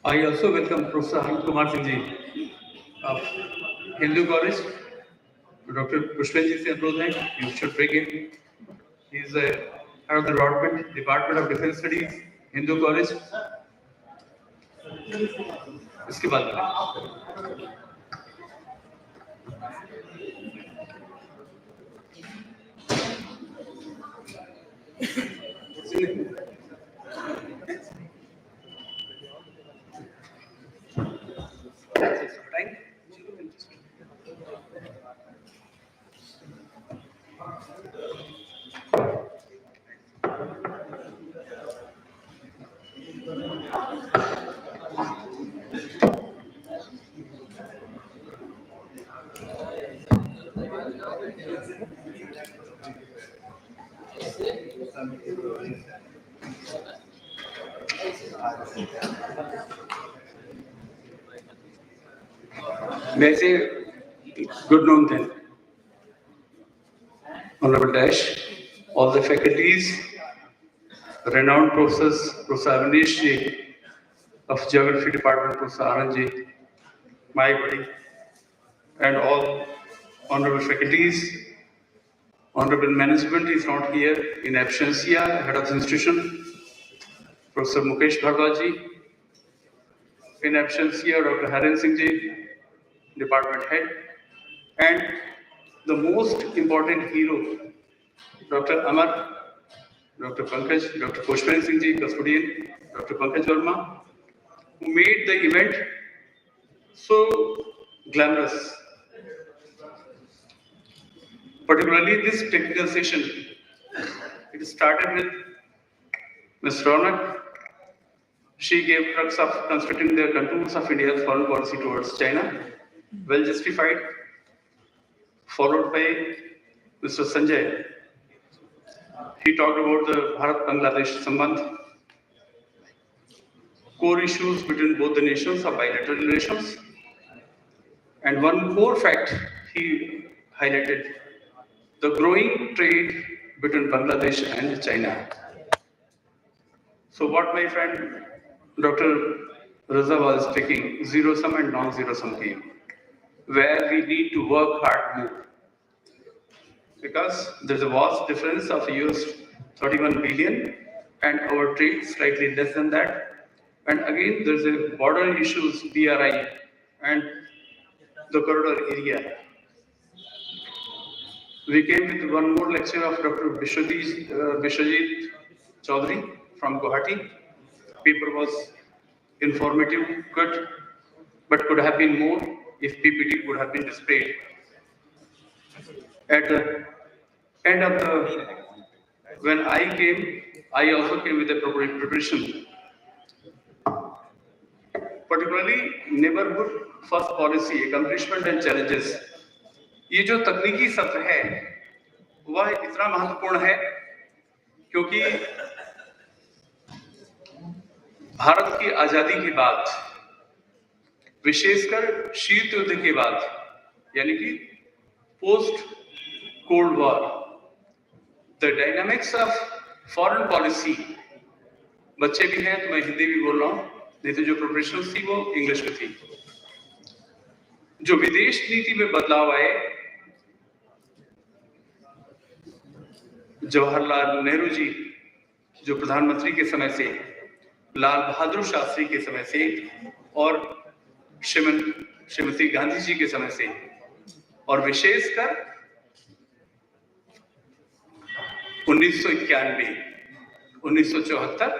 I also welcome Professor Amar Singh of Hindu College. Dr. Pushpenji is present. You should bring him. He is head of the Department of Defense Studies, Hindu College. इसके बाद May I say good noon then. Honorable Dash, all the faculties, renowned professors, Professor Avnish ji of Geography Department, Professor Anand ji, my buddy, and all honorable faculties. Honorable management is not here in absentia, head of the institution, Professor Mukesh Bhardwaj ji, in absentia, Dr. Haran Singh ji, department head, and the most important hero, Dr. Amar, Dr. Pankaj, Dr. Pushpenji Singh ji, custodian, Dr. Pankaj Verma, who made the event so glamorous. Particularly this technical session, it started with Ms. Ronak. She gave crux of constructing the contours of India's foreign policy towards China, well justified, followed by Mr. Sanjay. He talked about the Bharat-Bangladesh Sambandh, core issues between both the nations of bilateral relations. And one core fact he highlighted, the growing trade between Bangladesh and China. So what my friend Dr. Raza was taking, zero-sum and non-zero-sum game, where we need to work hard more. Because there's a vast difference of US 31 billion and our trade slightly less than that. And again, there's a border issues, BRI, and the corridor area. We came with one more lecture of Dr. Bishwajit Chaudhary from Guwahati. Paper was informative, good, but could have been more if PPT could have been displayed. at the end of the, when I came, I also came with a preparation, particularly neighborhood first policy, accomplishment and challenges. ये जो तकनीकी सत्र है वह इतना महत्वपूर्ण है क्योंकि भारत की आजादी के बाद, विशेषकर शीत युद्ध के बाद, यानी कि post cold war, the dynamics of foreign policy, बच्चे भी हैं तो मैं हिंदी भी बोल रहा हूं, नहीं तो जो प्रोफेशनल थी वो इंग्लिश में थी। जो विदेश नीति में बदलाव आए, जवाहरलाल नेहरू जी जो प्रधानमंत्री के समय से, लाल बहादुर शास्त्री के समय से और श्रीमती गांधी जी के समय से, और विशेषकर 1991, 1974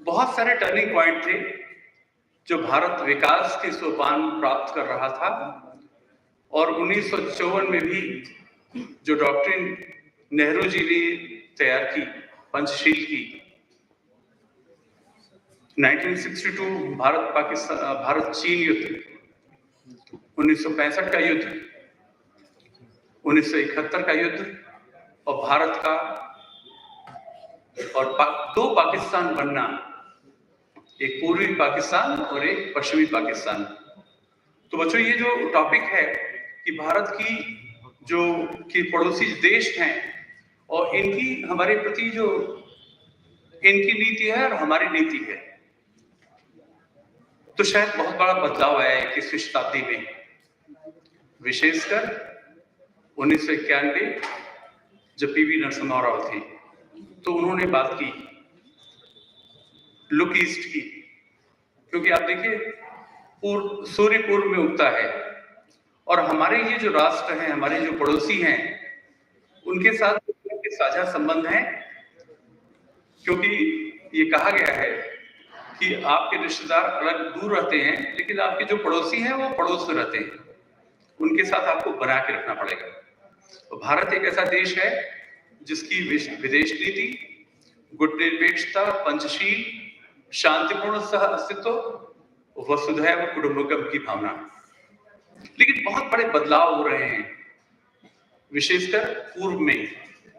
बहुत सारे टर्निंग पॉइंट थे जो भारत विकास के सोपान प्राप्त कर रहा था। और 1954 में भी जो डॉक्ट्रिन नेहरू जी ने तैयार की, पंचशील की, 1962 भारत चीन युद्ध, 1965 का युद्ध, 1971 का युद्ध, और भारत का और दो पाकिस्तान बनना, एक पूर्वी पाकिस्तान और एक पश्चिमी पाकिस्तान। तो बच्चों ये जो टॉपिक है कि भारत की पड़ोसी देश हैं और इनकी हमारे प्रति जो इनकी नीति है और हमारी नीति है, तो शायद बहुत बड़ा बदलाव आया है 21वीं शताब्दी में, विशेषकर 1991 जब पीवी नरसिम्हा राव थे तो उन्होंने बात की लुक ईस्ट की, क्योंकि आप देखिए सूर्य पूर्व में उगता है और हमारे ये जो राष्ट्र हैं, हमारे जो पड़ोसी हैं, उनके साथ साझा संबंध हैं, क्योंकि ये कहा गया है कि आपके रिश्तेदार अलग दूर रहते हैं लेकिन आपके जो पड़ोसी हैं वो पड़ोस में रहते हैं, उनके साथ आपको बना के रखना पड़ेगा। तो भारत एक ऐसा देश है जिसकी विदेश नीति गुटनिरपेक्षता, पंचशील, शांतिपूर्ण सह अस्तित्व, वसुधैव कुटुंबकम की भावना। लेकिन बहुत बड़े बदलाव हो रहे हैं विशेषकर पूर्व में,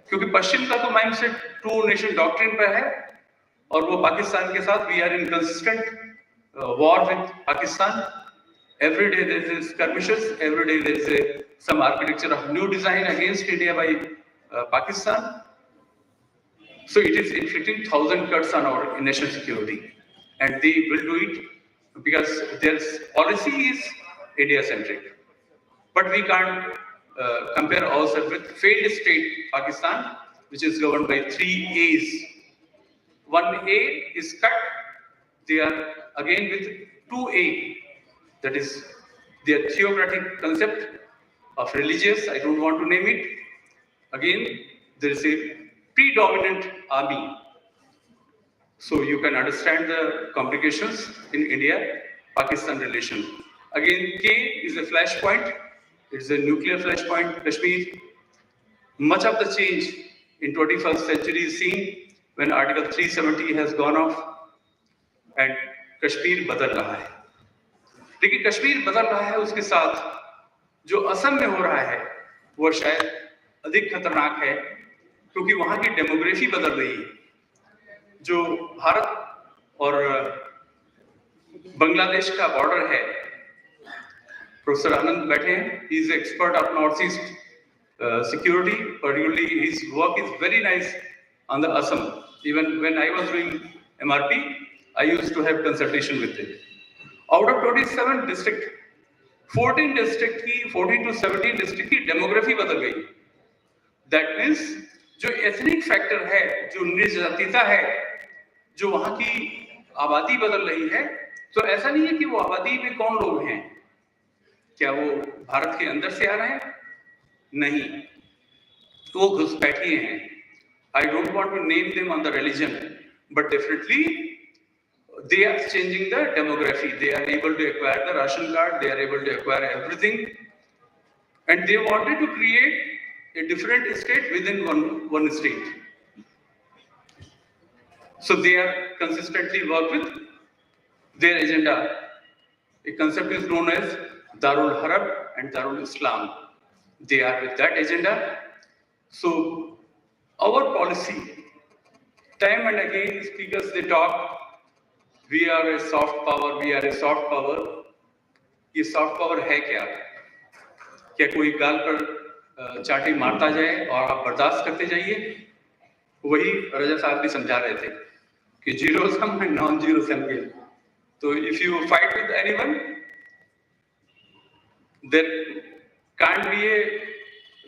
क्योंकि पश्चिम का तो माइंडसेट टू नेशन डॉक्ट्रिन पर है और वो पाकिस्तान के साथ we are in consistent war with Pakistan. Every day there is skirmishes, every day there is some architecture of new design against India by Pakistan. So it is inflicting 1,000 cuts on our national security, and they will do it because their policy is India-centric. But we can't compare ourselves with failed state Pakistan, which is governed by 3 A's. 1A is cut, they are again with 2A. That is their theocratic concept of religious, I don't want to name it. Again, there is a predominant army. So you can understand the complications in India-Pakistan relation. Again, K is a flashpoint. It's a nuclear flashpoint, Kashmir. Much of the change in 21st century is seen when Article 370 has gone off and Kashmir बदल रहा है। लेकिन कश्मीर बदल रहा है, उसके साथ जो असम में हो रहा है वह शायद अधिक खतरनाक है, क्योंकि वहां की डेमोग्राफी बदल रही है। जो भारत और बांग्लादेश का बॉर्डर है, प्रोफेसर आनंद बैठे हैं, he is expert of north east security, particularly his work is very nice on the Assam. Even when I was doing MRP, I used to have consultation with them. Out of 27 district, 14 district की 14 to 17 district की demography बदल गई। That means जो ethnic factor है, जो निर्जातीयता है, जो वहां की आबादी बदल रही है, तो ऐसा नहीं है कि वो आबादी में कौन लोग हैं, क्या वो भारत के अंदर से आ रहे हैं? नहीं, तो वो घुसपैठिए हैं। I don't want to name them on the religion, but definitely they are changing the demography. They are able to acquire the ration card, they are able to acquire everything, and they wanted to create a different state within one state. So they are consistently work with their agenda. A concept is known as Darul Harab and Darul Islam. They are with that agenda. So our policy, time and again, speakers they talk, we are a soft power, we are a soft power. ये soft power है क्या? क्या कोई गाल पर चाटी मारता जाए और आप बर्दाश्त करते जाइए? वही रजा साहब भी समझा रहे थे कि zero sum and non zero sum game. तो if you fight with anyone there can't be a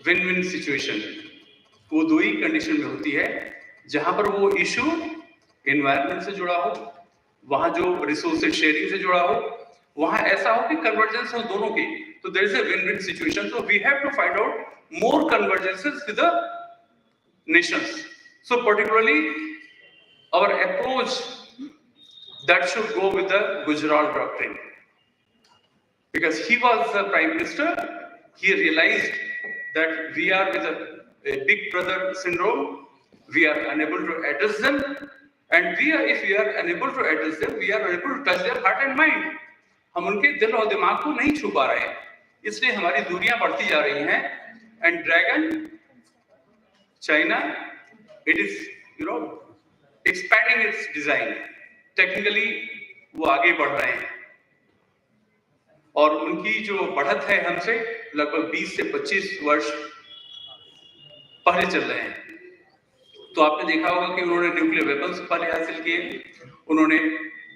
win win situation. वो दो ही कंडीशन में होती है जहां पर वो इशू एनवायरनमेंट से जुड़ा हो, वहां जो रिसोर्सेज शेयरिंग से जुड़ा हो, वहां ऐसा हो कि कन्वर्जेंस हो दोनों की. तो there is a win win situation. So we have to find out more convergences with the nations. So particularly our approach that should go with the Gujarat doctrine, because he was the prime minister. He realized that we are with a big brother syndrome. We are unable to address them, and if we are unable to address them, we are unable to touch their heart and mind. हम उनके दिल और दिमाग को नहीं छू पा रहे हैं, इसलिए हमारी दूरियां बढ़ती जा रही हैं. And dragon China, it is, expanding its design. Technically, वो आगे बढ़ रहे हैं और उनकी जो बढ़त है हमसे लगभग 20 से 25 वर्ष पहले चल रहे हैं. तो आपने देखा होगा कि उन्होंने न्यूक्लियर वेपन्स पहले हासिल किए, उन्होंने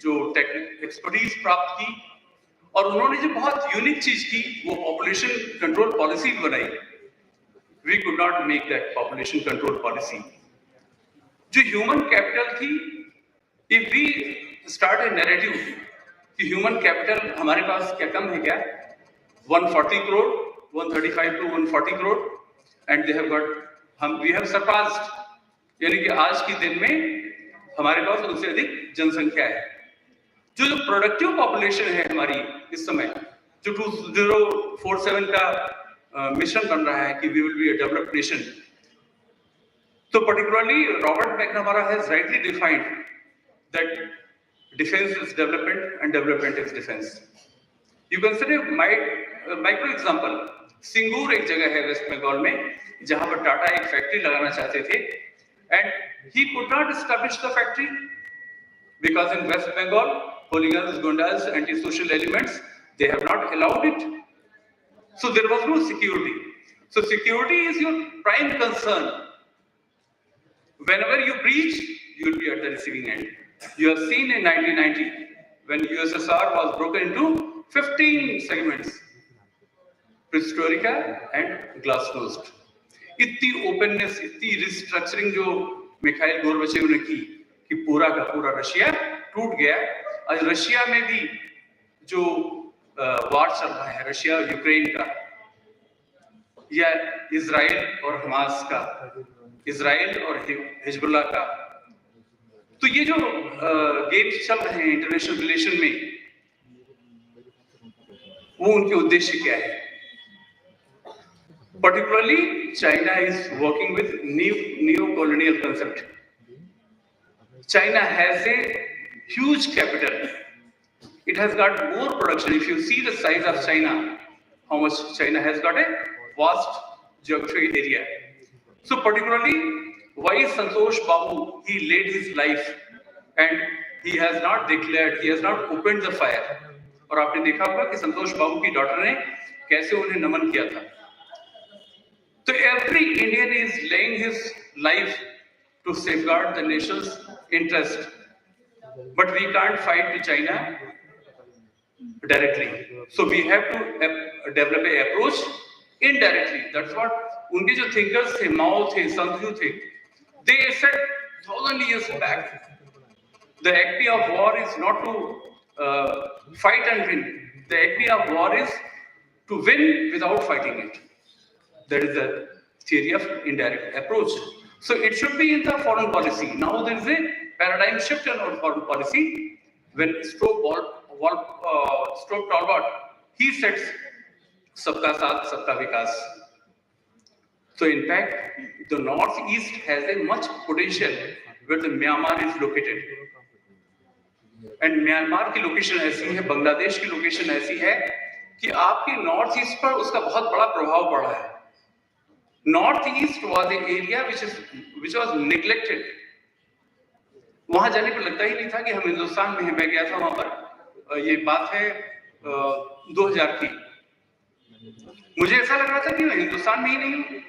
जो टेक्निकल एक्सपर्टीज प्राप्त की और उन्होंने जो बहुत यूनिक चीज की वो पॉपुलेशन कंट्रोल पॉलिसी बनाई. We could not make that population control policy. जो human capital थी, if we start a narrative कि human capital हमारे पास क्या कम है क्या? 140 crore, 135 to 140 crore, and they have got we have surpassed. यानी कि आज के दिन में हमारे पास उनसे अधिक जनसंख्या है. जो प्रोडक्टिव पॉपुलेशन है हमारी इस समय, जो 2047 का मिशन बन रहा है कि we will be a developed nation. तो particularly Robert McNamara has rightly defined that defence is development and development is defence. You consider micro example. Singur एक जगह है वेस्ट बंगाल में जहां पर टाटा एक फैक्ट्री लगाना चाहते थे and he could not establish the factory because in West Bengal hooligans, gundas, anti-social elements, they have not allowed it. So there was no security. So security is your prime concern. Whenever you breach, you will be at the receiving end. You have seen in 1990 when USSR was broken into 15 segments, perestroika and glasnost. इतनी openness, इतनी restructuring जो Mikhail Gorbachev ने की कि पूरा का पूरा Russia टूट गया. आज रशिया में भी जो वार चल रहा है, रशिया और यूक्रेन का या इजराइल और हमास का, इजराइल और हिजबुल्लाह का, तो ये जो गेम्स चल रहे हैं इंटरनेशनल रिलेशन में, वो उनके उद्देश्य क्या है? Particularly, China is working with neo-colonial concept. China has a huge capital. It has got more production. If you see the size of China, how much China has got a vast geographic area. So particularly, why Santosh Babu, he laid his life and he has not declared, he has not opened the fire. और आपने देखा होगा कि संतोष बाबू की daughter ने कैसे उन्हें नमन किया था. So every Indian is laying his life to safeguard the nation's interest. But we can't fight with China directly. So we have to develop an approach indirectly. That's what उनके जो thinkers थे, Mao थे, Sun Tzu थे, they said 1,000 years back, the acme of war is not to fight and win. The acme of war is to win without fighting it. That is the theory of indirect approach. So it should be in the foreign policy. Now there is a paradigm shift in our foreign policy. When Talbot, he sets सबका साथ सबका विकास. So in fact, the northeast has a much potential where the Myanmar is located. And Myanmar की location ऐसी है, बांग्लादेश की location ऐसी है कि आपके नॉर्थ ईस्ट पर उसका बहुत बड़ा प्रभाव पड़ा है. North east was a area which was neglected. वहां जाने पर लगता ही नहीं था कि हम हिंदुस्तान में हैं. मैं गया था वहां पर, ये बात है 2000 की. मुझे ऐसा लग रहा था कि मैं हिंदुस्तान में ही नहीं हूं,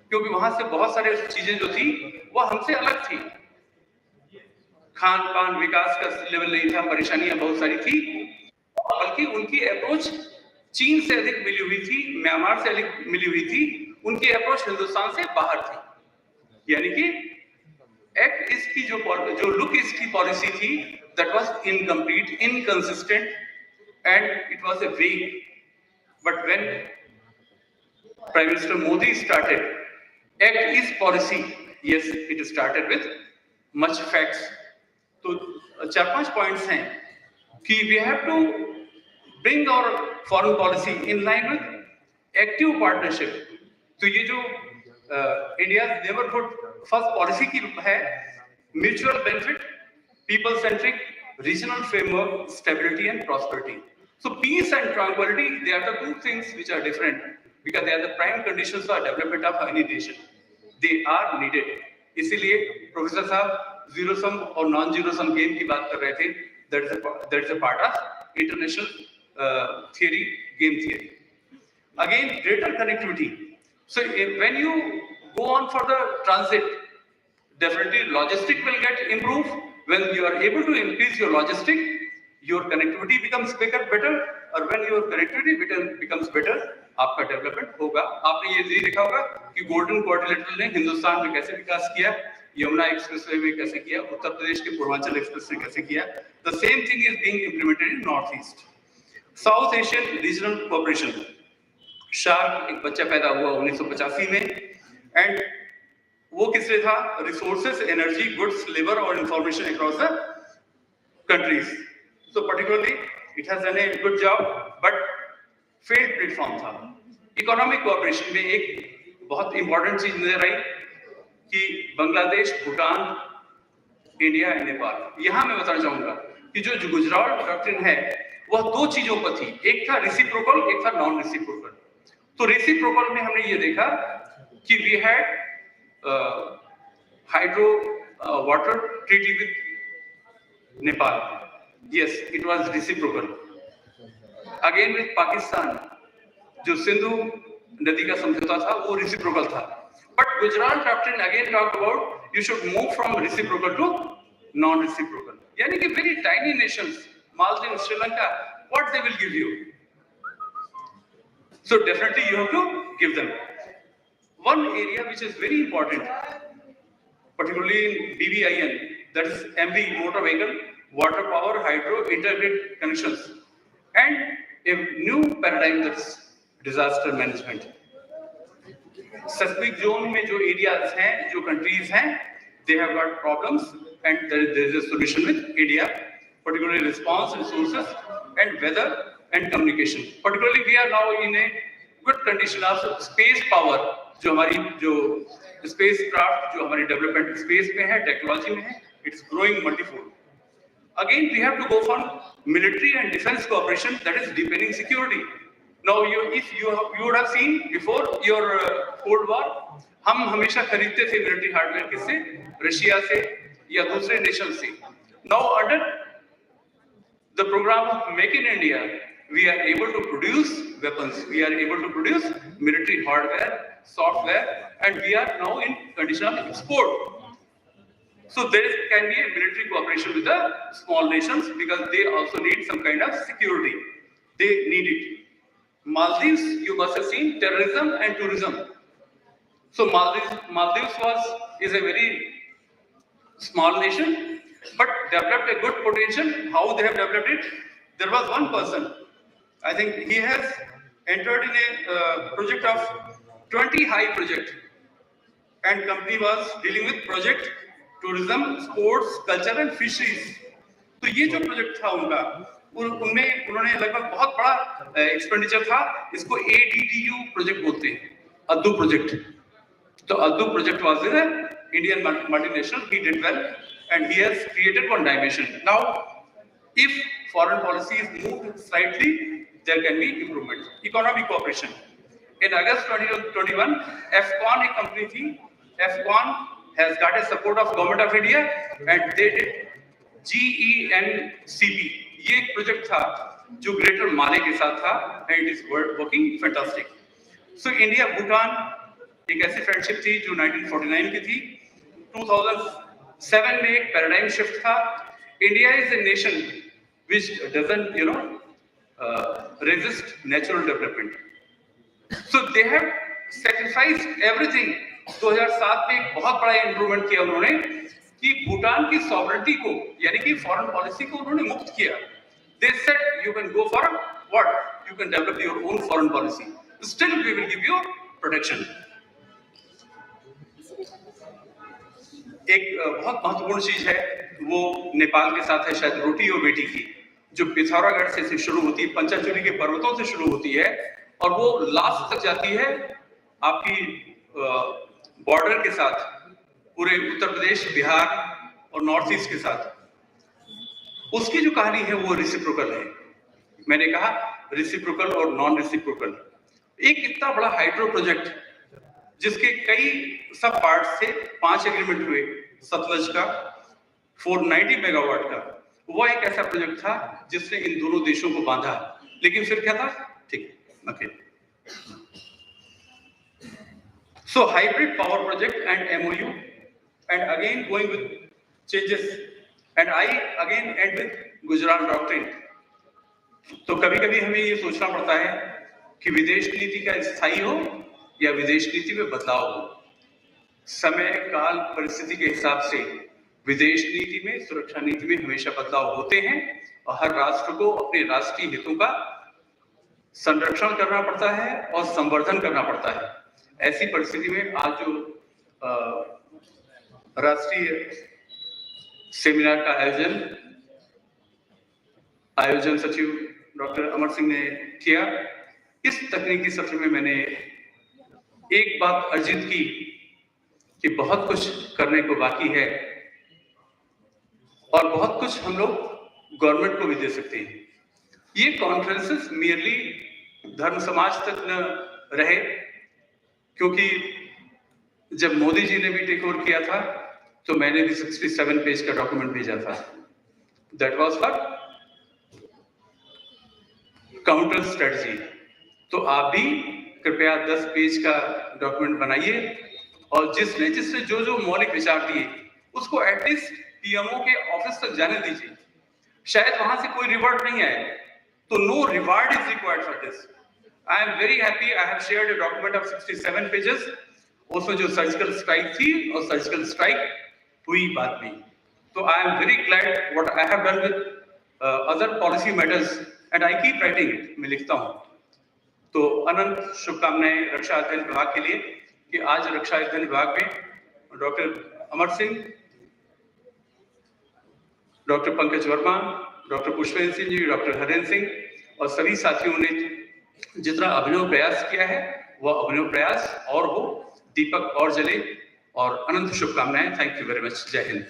क्योंकि वहां से बहुत सारे चीजें जो थी वो हमसे अलग थी. खान पान विकास का लेवल नहीं था, परेशानियां बहुत सारी थी, बल्कि उनकी अप्रोच चीन से अधिक मिली हुई थी, म्यांमार से अधिक मिली हुई थी. उनकी अप्रोच हिंदुस्तान से बाहर थी. यानी कि एक्ट ईस्ट की जो लुक ईस्ट की पॉलिसी थी, that was incomplete, inconsistent and it was a vague. But when prime minister Modi started act east policy, yes, it started with much facts. तो 4-5 पॉइंट्स हैं कि we have to bring our foreign policy in line with active partnership. तो ये जो India neighbourhood first policy की है, mutual benefit, people centric, regional framework, stability and prosperity. So peace and tranquility, they are the two things which are different because they are the prime conditions for development of any nation. They are needed. इसीलिए professor साहब zero sum और non zero sum game की बात कर रहे थे. That is a part of international theory, game theory. Again, greater connectivity. So when you go on for the transit, definitely logistic will get improved. When you are able to increase your logistic, your connectivity becomes better, और when your connectivity becomes better, आपका development होगा. आपने ये देखा होगा कि golden quadrilateral ने हिंदुस्तान में कैसे विकास किया, यमुना एक्सप्रेसवे में कैसे किया, उत्तर प्रदेश के पूर्वांचल एक्सप्रेस में कैसे किया. The same thing is being implemented in north east. South Asian regional cooperation, shark एक बच्चा पैदा हुआ 1985 में, एंड वो किससे था? रिसोर्सेज, एनर्जी, गुड्स, लेबर और information across the countries. So particularly, it has done a good job, but failed platform था. Economic cooperation में एक बहुत important चीज नजर आई कि बांग्लादेश, भूटान, इंडिया एंड नेपाल. यहाँ मैं बताना चाहूंगा कि जो गुजरात डॉक्ट्रिन है वह दो चीजों पर थी. एक था रेसिप्रोकल, एक था नॉन रेसिप्रोकल. तो रेसिप्रोकल में हमने ये देखा कि we had hydro water treaty with Nepal. Yes, it was reciprocal. Again with Pakistan, जो सिंधु नदी का समझौता था वो reciprocal था. But Gujarat doctrine again talked about you should move from reciprocal to non-reciprocal. यानी कि very tiny nations, Maldives, Sri Lanka, what they will give you. So definitely you have to give them. One area which is very important, particularly in BVIN, that is MV, motor vehicle, water power, hydro, integrated connections, and a new paradigm, that's disaster management. Specific zone में जो areas हैं, जो countries हैं, they have got problems, and there is a solution with India, particularly response, resources, and weather and communication. Particularly we are now in a good condition of space power. जो हमारी जो space craft, जो हमारी development space में है, technology में है, it's growing multifold. Again, we have to go for military and defense cooperation, that is deepening security. Now, if you would have seen before your Cold War, हम हमेशा खरीदते थे military hardware किससे? Russia से या दूसरे नेशन से. Now, under the program of Make in India, we are able to produce weapons, we are able to produce military hardware, software, and we are now in condition of export. So there can be a military cooperation with the small nations because they also need some kind of security. They need it. Maldives, you must have seen terrorism and tourism. So Maldives is a very small nation, but developed a good potential. How they have developed it? There was one person, I think he has entered in a project of 20 high project, and company was dealing with project tourism, sports, culture and fisheries. तो ये जो project था उनका, उनमें उन्होंने लगभग बहुत बड़ा एक्सपेंडिचर था. इसको ADDU प्रोजेक्ट बोलते हैं, अद्दू project. The Aldu project was in an Indian multinational. He did well, and he has created one dimension. Now, if foreign policy is moved slightly, there can be improvement. Economic cooperation. In August 2021, FCON एक company थी. FCON has got a support of Government of India, and they did GENCP. ये एक project था जो Greater Male के साथ था, and it is working fantastic. So India Bhutan एक ऐसी फ्रेंडशिप थी जो 1949 की थी. 2007 में एक पैराडाइम शिफ्ट था. India is a nation which doesn't, resist natural development. So they have sacrificed everything. 2007 में एक बहुत बड़ा इम्प्रूवमेंट किया उन्होंने कि भूटान की सॉवरेनिटी को, यानी कि फॉरेन पॉलिसी को उन्होंने मुक्त किया. They said you can go for what? You can develop your own foreign policy. Still we will give you protection. एक बहुत महत्वपूर्ण चीज है, वो नेपाल के साथ है शायद रोटी और बेटी की, जो पिथौरागढ़ से शुरू होती है, पंचाचूली के पर्वतों से शुरू होती है और वो लास्ट तक जाती है आपकी बॉर्डर के साथ पूरे उत्तर प्रदेश, बिहार और नॉर्थ ईस्ट के साथ. उसकी जो कहानी है वो रेसिप्रोकल है. मैंने कहा रेसिप्रोकल और नॉन रेसिप्रोकल. एक इतना बड़ा हाइड्रो प्रोजेक्ट जिसके कई सब पार्ट से 5 एग्रीमेंट हुए, सतलज का 490 मेगावाट का, वो एक ऐसा प्रोजेक्ट था जिसने इन दोनों देशों को बांधा. लेकिन फिर क्या था? ठीक, okay. So hybrid power project and MOU, and again going with changes, and I again end with Gujarat doctrine. तो कभी-कभी हमें ये सोचना पड़ता है कि विदेश नीति का स्थायी हो या विदेश नीति में बदलाव हो. समय, काल, परिस्थिति के हिसाब से विदेश नीति में, सुरक्षा नीति में हमेशा बदलाव होते हैं और हर राष्ट्र को अपने राष्ट्रीय हितों का संरक्षण करना पड़ता है और संवर्धन करना पड़ता है. ऐसी परिस्थिति में आज जो राष्ट्रीय सेमिनार का आयोजन सचिव डॉक्टर अमर सिंह ने किया, इस तकनीकी सत्र में मैंने एक बात अर्जित की कि बहुत कुछ करने को बाकी है और बहुत कुछ हम लोग गवर्नमेंट को भी दे सकते हैं. ये कॉन्फ्रेंसेस मेरली धर्म समाज तक न रहे, क्योंकि जब मोदी जी ने भी टेक ओवर किया था तो मैंने भी 67 पेज का डॉक्यूमेंट भेजा था. That was for counter strategy. तो आप भी कृपया 10 पेज का डॉक्यूमेंट बनाइए और जिसने जो मौलिक विचार दिए उसको एटलीस्ट पीएमओ के ऑफिस तक जाने दीजिए. शायद वहां से कोई रिवॉर्ड नहीं आए, तो no reward is required for this. I am very happy I have shared a document of 67 pages. उसमें जो सर्जिकल स्ट्राइक थी और सर्जिकल स्ट्राइक हुई बाद में. तो I am very glad what I have done with other policy matters and I keep writing it. मैं लिखता हूँ. तो अनंत शुभकामनाएं रक्षा अध्ययन विभाग के लिए कि आज रक्षा अध्ययन विभाग में doctor Amar Singh, doctor Pankaj Verma, doctor Pushpendra Singh ji, doctor Harendra Singh और सभी साथियों ने जितना अभिनव प्रयास किया है वह अभिनव प्रयास और हो, दीपक और जले, और अनंत शुभकामनाएं. Thank you very much. जय हिंद.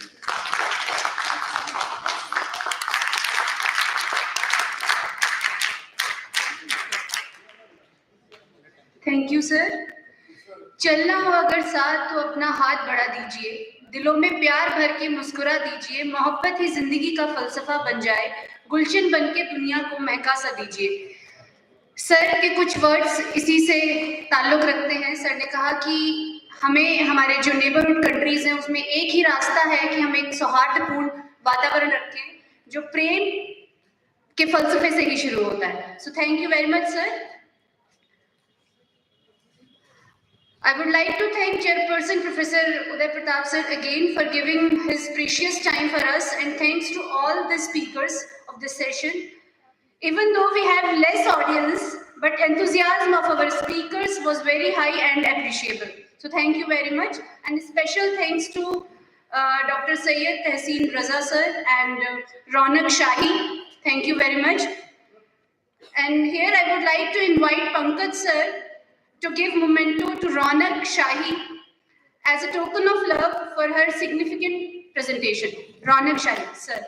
Thank you sir. चलना हो अगर साथ तो अपना हाथ बढ़ा दीजिए, दिलों में प्यार भर के मुस्कुरा दीजिए, मोहब्बत ही जिंदगी का फलसफा बन जाए, गुलशन बन के दुनिया को महका सा दीजिए. सर के कुछ वर्ड्स इसी से ताल्लुक रखते हैं. सर ने कहा कि हमें हमारे जो नेबरहुड कंट्रीज हैं उसमें एक ही रास्ता है कि हम एक सौहार्दपूर्ण वातावरण रखें जो प्रेम के फलसफे से ही शुरू होता है. So thank you very much sir. I would like to thank Chairperson Professor Uday Pratap sir again for giving his precious time for us, and thanks to all the speakers of this session. Even though we have less audience, but enthusiasm of our speakers was very high and appreciable. So thank you very much, and special thanks to Dr. Sayyid Tehseen Raza sir and Ronak Shahi. Thank you very much. And here I would like to invite Pankaj sir to give memento to Ronak Shahi as a token of love for her significant presentation. Ronak Shahid, sir.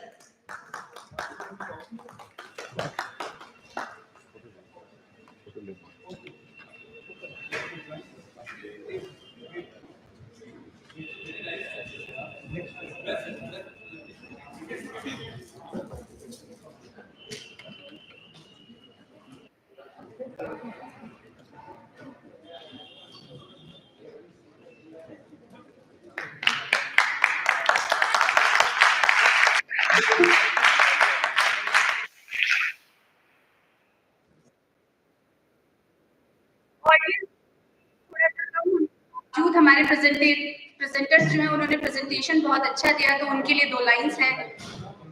मौजूद हमारे presenters जो हैं उन्होंने presentation बहुत अच्छा दिया, तो उनके लिए 2 लाइंस हैं।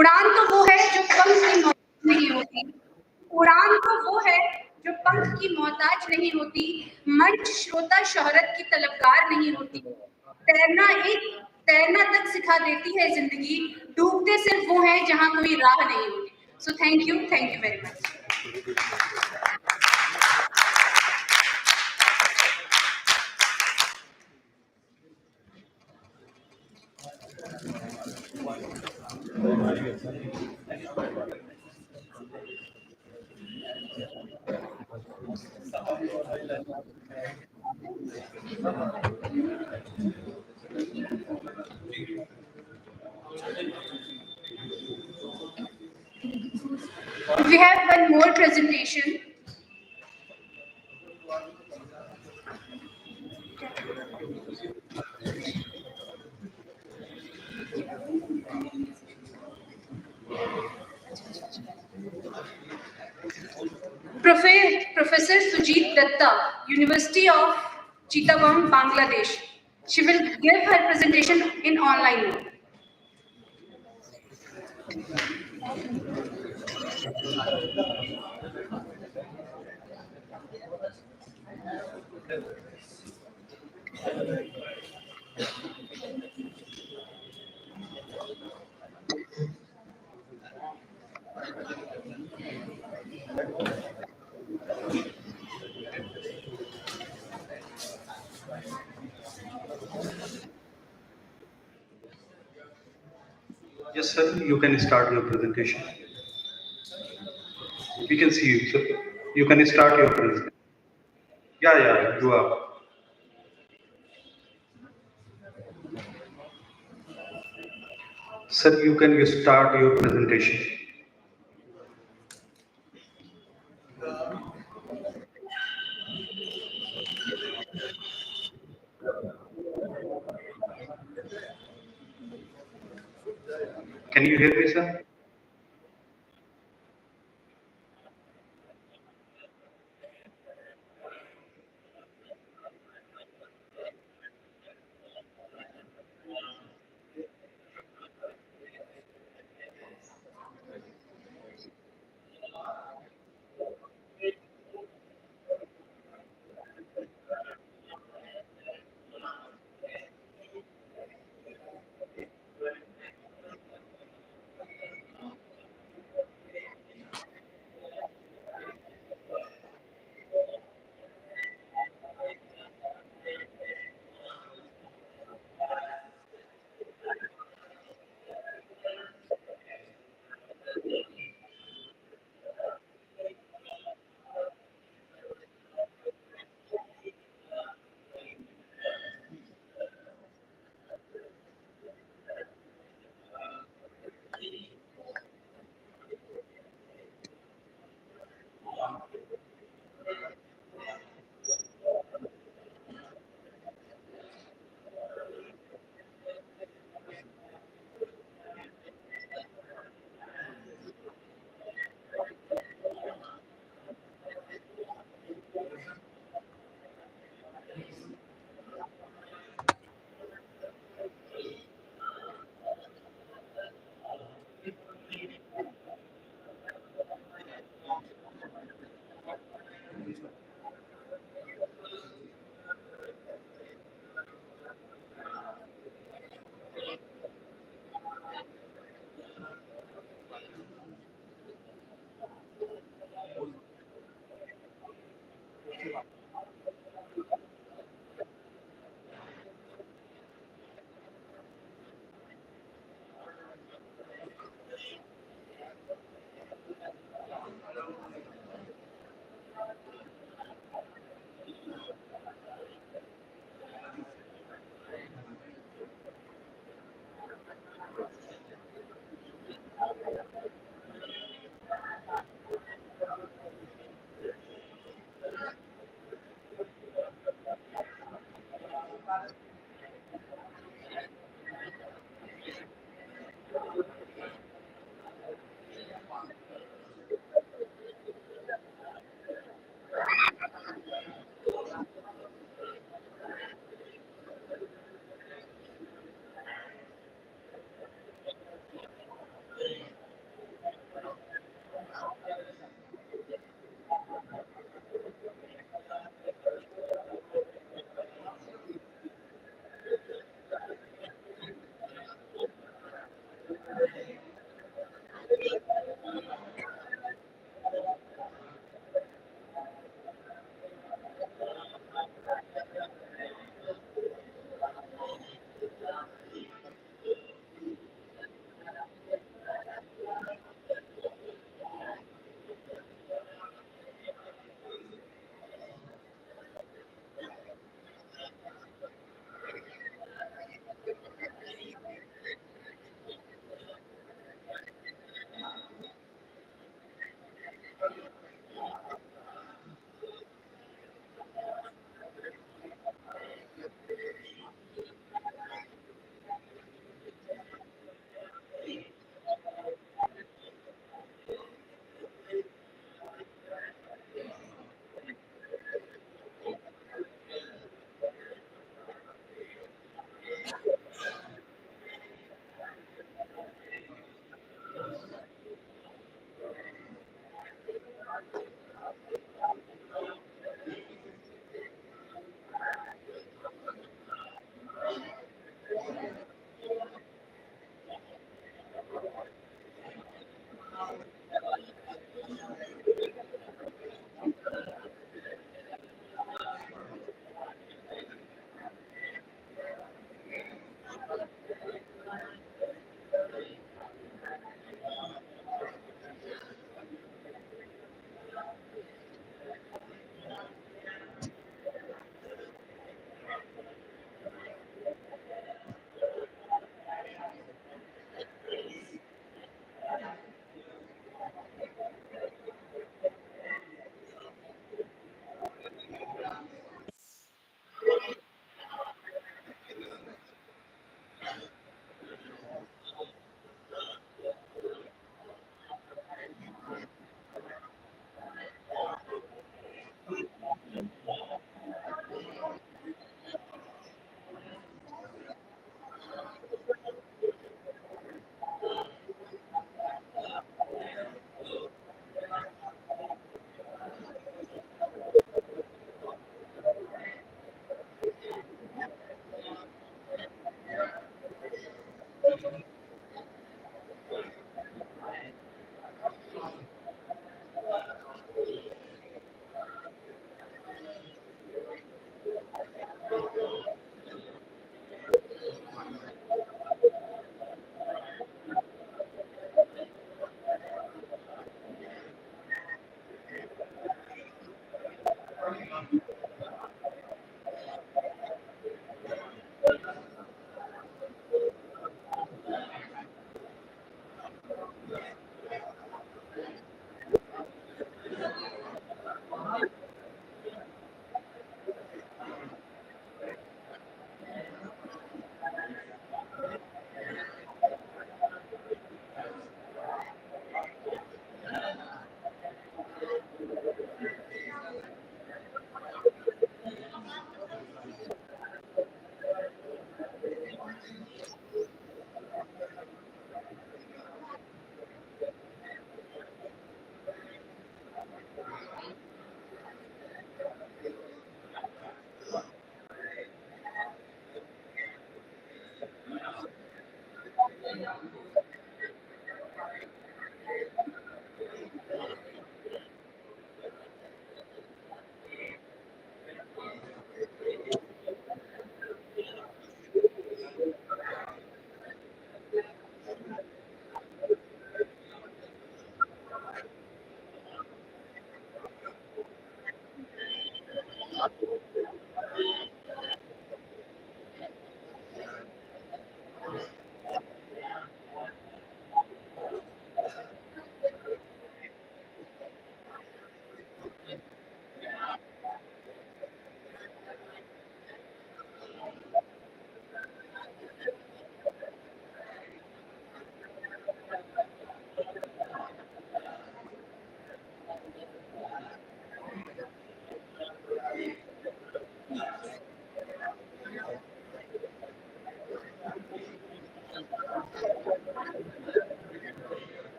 उड़ान तो वो है जो पंख की मोहताज नहीं होती, उड़ान तो वो है जो पंख की मोहताज नहीं होती, मंच श्रोता शोहरत की तलबगार नहीं होती, तैरना तक सिखा देती है जिंदगी, डूबते सिर्फ वो है जहां कोई राह नहीं होती। So thank you very much. We have one more presentation. Professor Sujit Datta, University of Chittagong, Bangladesh. She will give her presentation in online mode. Yes, sir, you can start your presentation. We can see you, sir. You can start your presentation. Yeah, you are. Sir, you can start your presentation. Can you hear me, sir?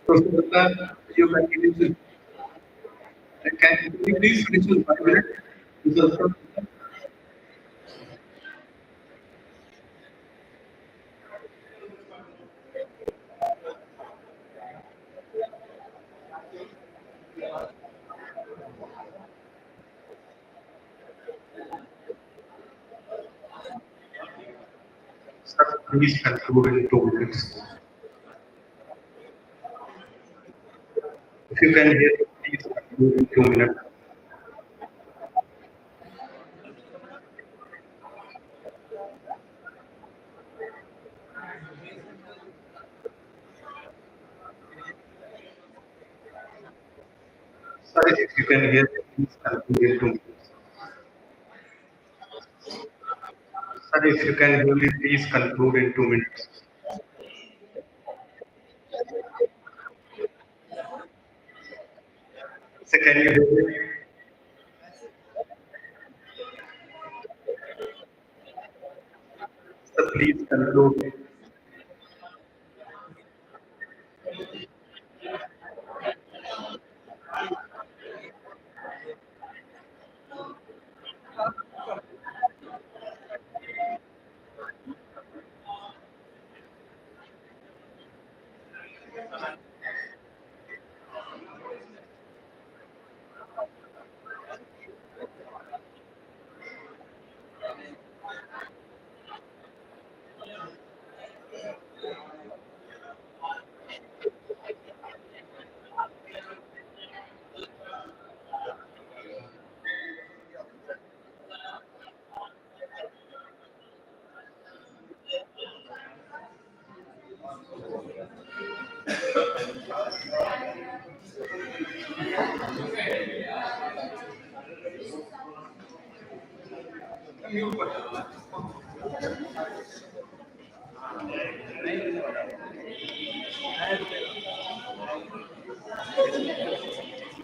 Professor Dutta, You can finish it. Can you please finish in 5 minutes? Sir, please conclude in 2 minutes. If you can hear, please conclude in 2 minutes. Sorry, if you can hear, please conclude in 2 minutes. Sorry, if you can hear me, please conclude in 2 minutes. So can you hear me? So please conclude.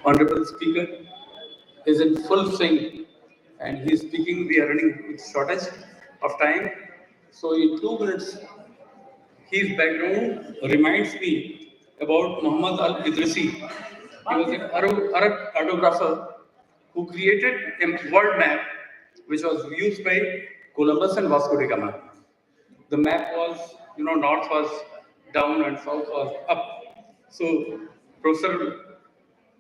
Honorable Speaker is in full swing and he is speaking. We are running with shortage of time. So in 2 minutes, his background reminds me about Muhammad al-Idrisi. He was an Arab cartographer who created a world map which was used by Columbus and Vasco da Gama. The map was, north was down and south was up. So Professor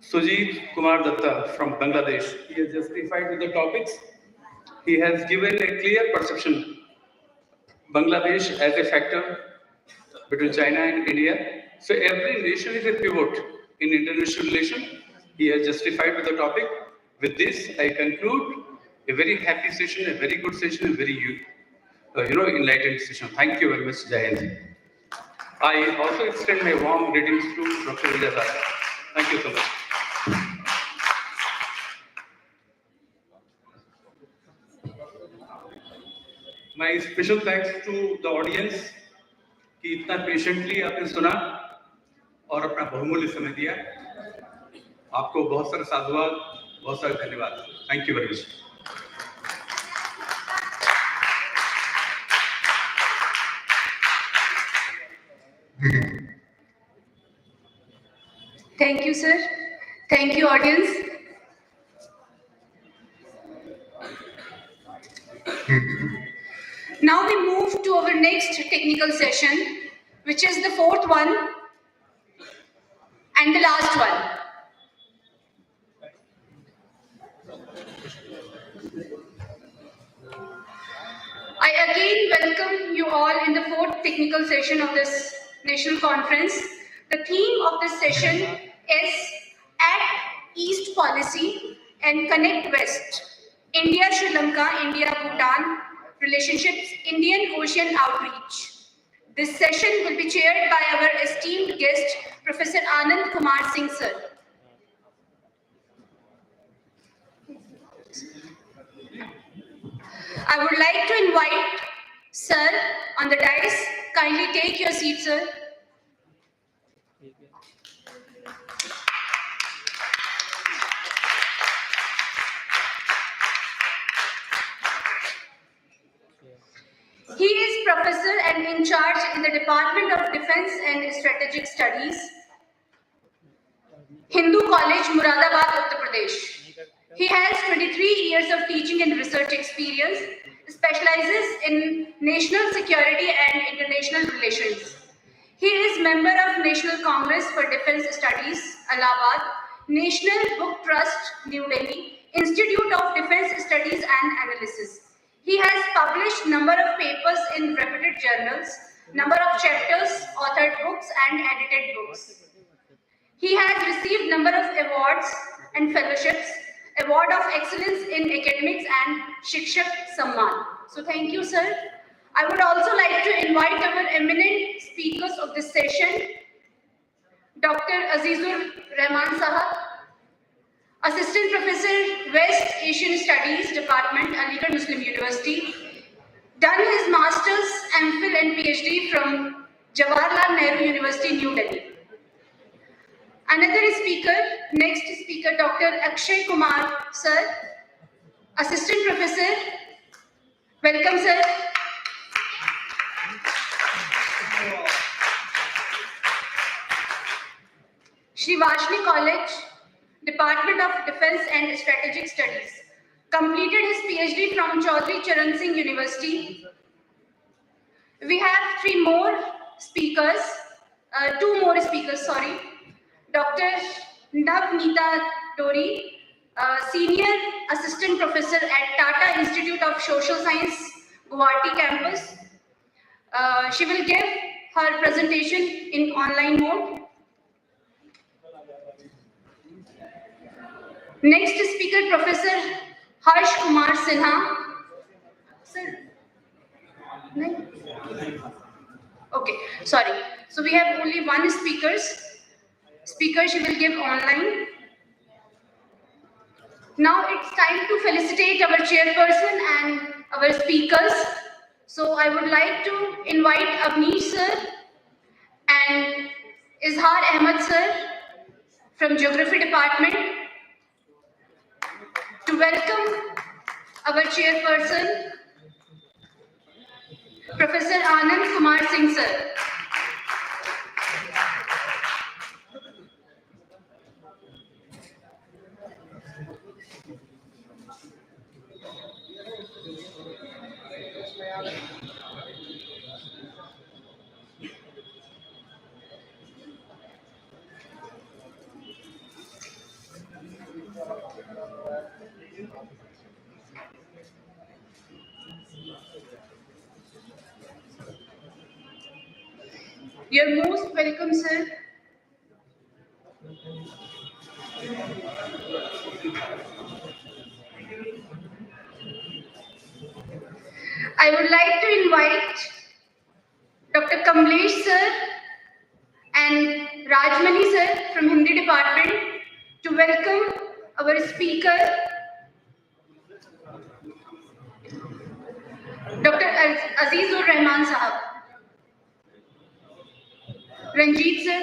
Sujit Kumar Datta from Bangladesh, he has justified with the topics. He has given a clear perception Bangladesh as a factor between China and India. So every nation is a pivot in international relations. He has justified with the topic. With this, I conclude a very happy session, a very good session, a very enlightened session. Thank you very much, Jai Hind. I also extend my warm greetings to Dr. Vijay. Thank you so much. My special thanks to the audience कि इतना patiently आपने सुना और अपना बहुमूल्य समय दिया. आपको बहुत सारा साधुवाद, बहुत सारा धन्यवाद. Thank you very much. Thank you, sir. Thank you, audience. Now we move to our next technical session, which is the fourth one and the last one. I again welcome you all in the fourth technical session of this national conference. The theme of this session is Act East Policy and Connect West. India, Sri Lanka, India, Bhutan, relationships, Indian Ocean outreach. This session will be chaired by our esteemed guest, Professor Anand Kumar Singh, sir. I would like to invite sir on the dais. Kindly take your seat, sir. He is professor and in charge in the Department of Defense and Strategic Studies. College, Muradabad, Uttar Pradesh. He has 23 years of teaching and research experience, specializes in national security and international relations. He is member of National Congress for Defence Studies, Allahabad, National Book Trust, New Delhi, Institute of Defence Studies and Analysis. He has published number of papers in reputed journals, number of chapters, authored books and edited books. He has received number of awards and fellowships, Award of Excellence in Academics and Shikshak Samman. So thank you, sir. I would also like to invite our eminent speakers of this session, Dr. Azizur Rahman Sahab, Assistant Professor, West Asian Studies Department, Aligarh Muslim University, done his Masters, MPhil and PhD from Jawaharlal Nehru University, New Delhi. Another speaker, next speaker, Dr. Akshay Kumar, sir, Assistant Professor. Welcome, sir. Shri Vashni College, Department of Defence and Strategic Studies. Completed his PhD from Chaudhry Charan Singh University. We have two more speakers, sorry. Dr. Navneeta Dori, Senior Assistant Professor at Tata Institute of Social Science, Guwahati campus. She will give her presentation in online mode. Next speaker, Professor Harsh Kumar Sinha. Sir, no? Okay, sorry. So we have only one speaker she will give online. Now it's time to felicitate our chairperson and our speakers. So I would like to invite Avnish sir and Izhar Ahmed sir from Geography Department to welcome our chairperson, Professor Anand Kumar Singh sir. You're most welcome, sir. I would like to invite Dr. Kamlesh sir and Rajmani sir from Hindi department to welcome our speaker, Dr. Azizur Rahman Sahab. Ranjit sir.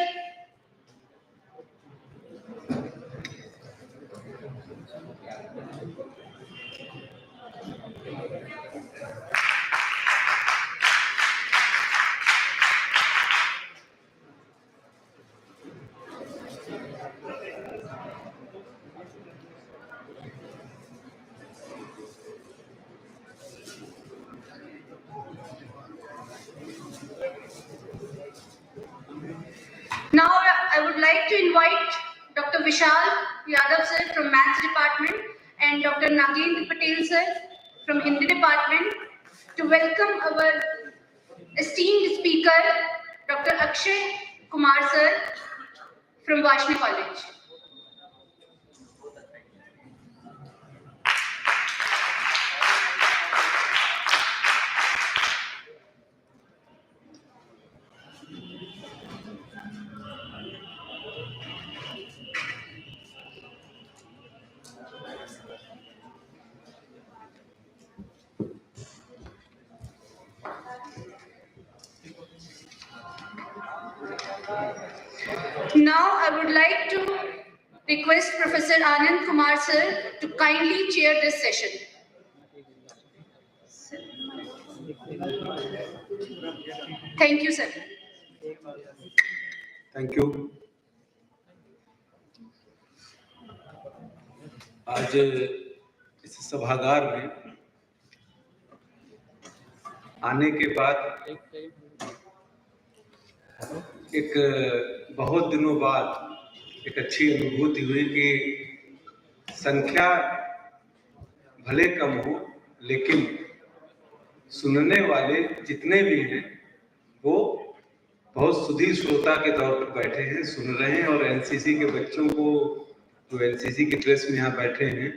Now I would like to invite Dr. Vishal Yadav sir from Maths department and Dr. Nagendra Patel sir from Hindi department to welcome our esteemed speaker, Dr. Akshay Kumar sir from Vashni College. Now I would like to request Professor Anand Kumar sir to kindly chair this session. Thank you, sir. Thank you. आज इस सभागार में आने के बाद एक बहुत दिनों बाद एक अच्छी अनुभूति हुई कि संख्या भले कम हो लेकिन सुनने वाले जितने भी हैं वो बहुत सुधीर श्रोता के तौर पर बैठे हैं, सुन रहे हैं। और एनसीसी के बच्चों को जो एनसीसी की ड्रेस में यहाँ बैठे हैं,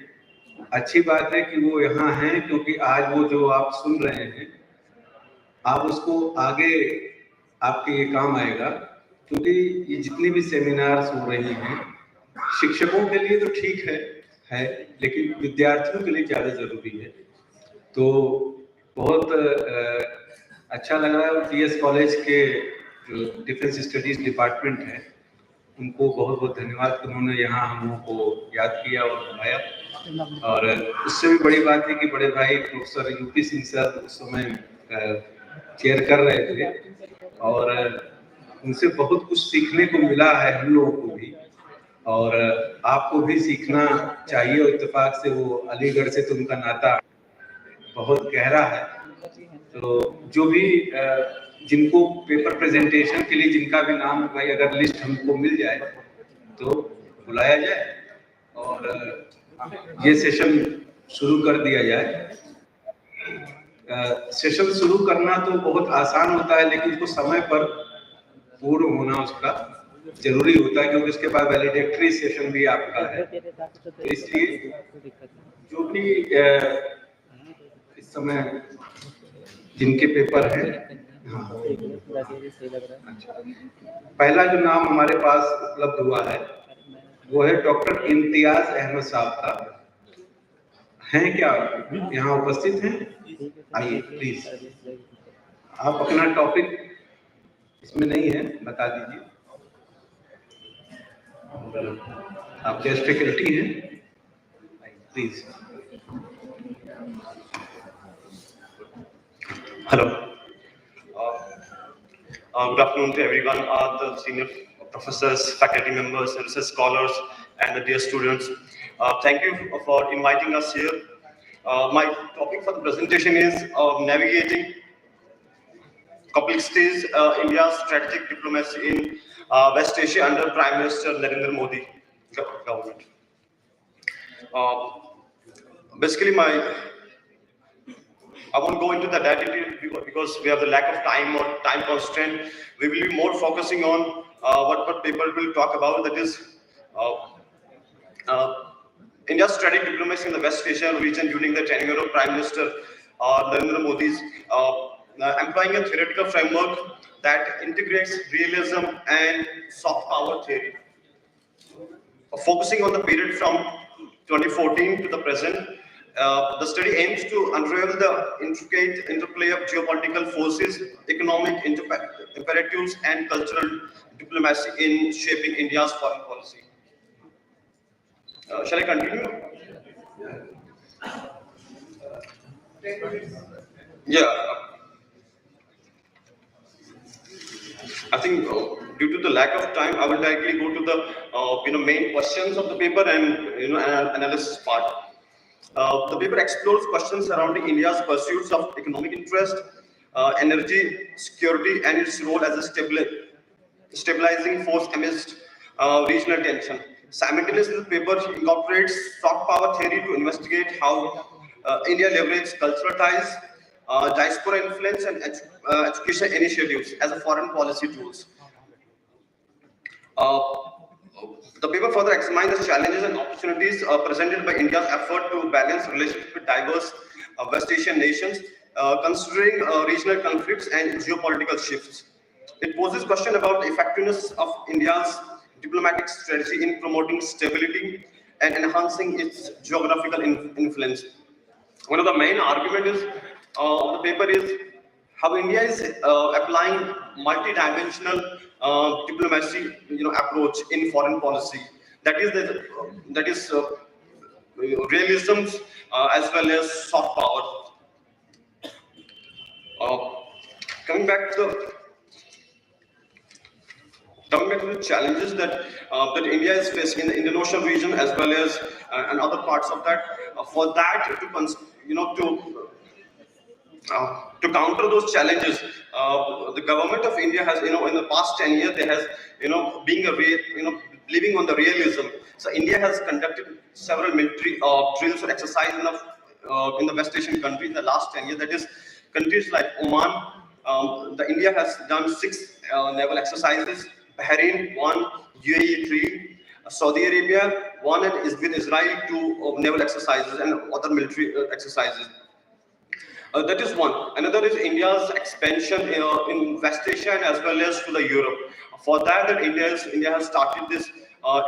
अच्छी बात है कि वो यहाँ हैं, क्योंकि आज वो जो आप सुन रहे हैं आप उसको आगे आपके ये काम आएगा। क्योंकि ये जितनी भी सेमिनार्स हो रही हैं शिक्षकों के लिए तो ठीक है लेकिन विद्यार्थियों के लिए ज़्यादा जरूरी है। तो बहुत अच्छा लग रहा है। पीएस कॉलेज के जो डिफेंस स्टडीज डिपार्टमेंट है उनको बहुत बहुत धन्यवाद कि उन्होंने यहाँ हम लोगों को याद किया और बुलाया। और उससे भी बड़ी बात है कि बड़े भाई प्रोफेसर यूपी सिंह सर उस समय चेयर कर रहे थे और उनसे बहुत कुछ सीखने को मिला है हम लोगों को भी, और आपको भी सीखना चाहिए। और इत्तेफाक से वो अलीगढ़ से तो उनका नाता बहुत गहरा है। तो जो भी जिनको पेपर प्रेजेंटेशन के लिए जिनका भी नाम भाई अगर लिस्ट हमको मिल जाए तो बुलाया जाए और ये सेशन शुरू कर दिया जाए। सेशन शुरू करना तो बहुत आसान होता है लेकिन उसको समय पर पूर्ण होना उसका जरूरी होता है, क्योंकि उसके बाद वैलिडेटरी सेशन भी आपका है। तो इसलिए जो भी इस समय जिनके पेपर हैं, हाँ, अच्छा, पहला जो नाम हमारे पास उपलब्ध हुआ है वो है डॉक्टर इम्तियाज अहमद साहब का। हैं क्या यहाँ उपस्थित हैं? आइए प्लीज। आप अपना टॉपिक इसमें नहीं है बता दीजिए। आप गेस्ट फैकल्टी हैं, please. Hello. Good afternoon to everyone, the senior professors, faculty members, research scholars, and the dear students. Thank you for inviting us here. My topic for the presentation is navigating complexities India's strategic diplomacy in West Asia under Prime Minister Narendra Modi government. Basically, I won't go into the detail because we have the lack of time or time constraint. We will be more focusing on what people will talk about, that is India's strategic diplomacy in the West Asia region during the tenure of Prime Minister Narendra Modi's employing a theoretical framework that integrates realism and soft power theory. Focusing on the period from 2014 to the present, the study aims to unravel the intricate interplay of geopolitical forces, economic imperatives, and cultural diplomacy in shaping India's foreign policy. Shall I continue? Yeah. I think due to the lack of time, I will directly go to the main questions of the paper and analysis part. The paper explores questions surrounding India's pursuits of economic interest, energy security, and its role as a stabilizing force amidst regional tension. Simultaneously, the paper incorporates soft power theory to investigate how India leverages cultural ties, diaspora influence, and education initiatives as a foreign policy tools. The paper further examines the challenges and opportunities presented by India's effort to balance relationships with diverse West Asian nations, considering regional conflicts and geopolitical shifts. It poses question about the effectiveness of India's diplomatic strategy in promoting stability and enhancing its geographical influence. One of the main arguments of the paper is how India is applying multi-dimensional diplomacy, approach in foreign policy. That is realism as well as soft power. Coming back to coming back to the challenges that India is facing in the Indian Ocean region as well as and other parts of that. For that to counter those challenges, the government of India has, in the past 10 years, they has, being living on the realism. So India has conducted several military drills or exercises in the West Asian countries in the last 10 years. That is, countries like Oman. The India has done 6 naval exercises. Bahrain 1, UAE 3, Saudi Arabia 1, and is with Israel 2 naval exercises and other military exercises. That is one. Another is India's expansion in West Asia and as well as to the Europe. For that, India has started this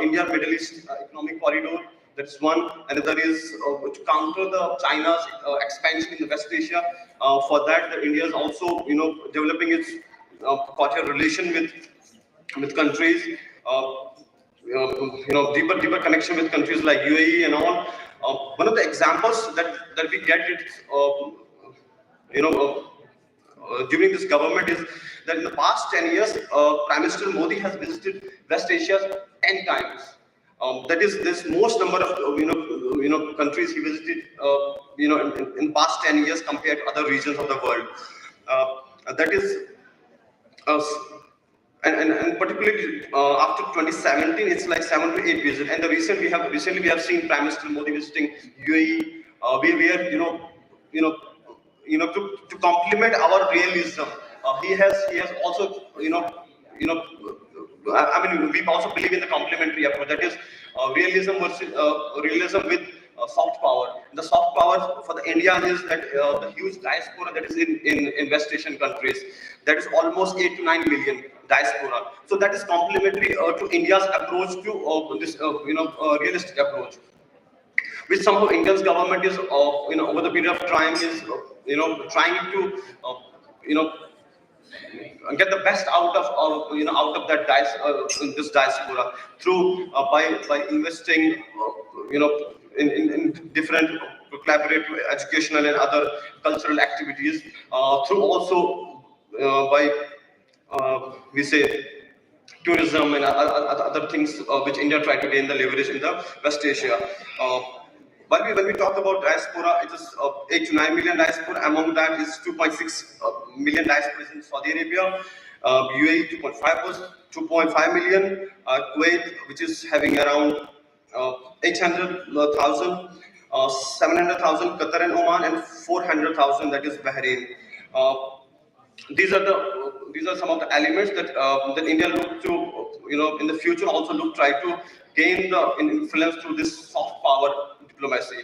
India Middle East economic corridor. That's one. Another is to counter the China's expansion in the West Asia. For that, India is also developing its cordial relation with countries. Deeper connection with countries like UAE and all. One of the examples that we get it. During this government is that in the past 10 years, Prime Minister Modi has visited West Asia 10 times. That is this most number of countries he visited in past 10 years compared to other regions of the world. That is and particularly after 2017, it's like 7 to 8 visits. And recently we have seen Prime Minister Modi visiting UAE. To complement our realism, he has also I mean, we also believe in the complementary approach. That is realism versus realism with soft power. The soft power for the India is that the huge diaspora that is in West Asian countries. That is almost 8 to 9 million diaspora. So that is complementary to India's approach to this realistic approach, which somehow India's government is over the period of time is trying to get the best out of that this diaspora through by investing in different collaborative educational and other cultural activities, through also by we say tourism and other things which India tried to gain the leverage in the West Asia. When we talk about diaspora, it is 8 to 9 million diaspora. Among that is 2.6 million diaspora in Saudi Arabia, UAE 2.5 million, Kuwait, which is having around 800,000, 700,000 Qatar and Oman, and 400,000 that is Bahrain. These are some of the elements that India look to in the future also try to gain the influence through this soft power diplomacy.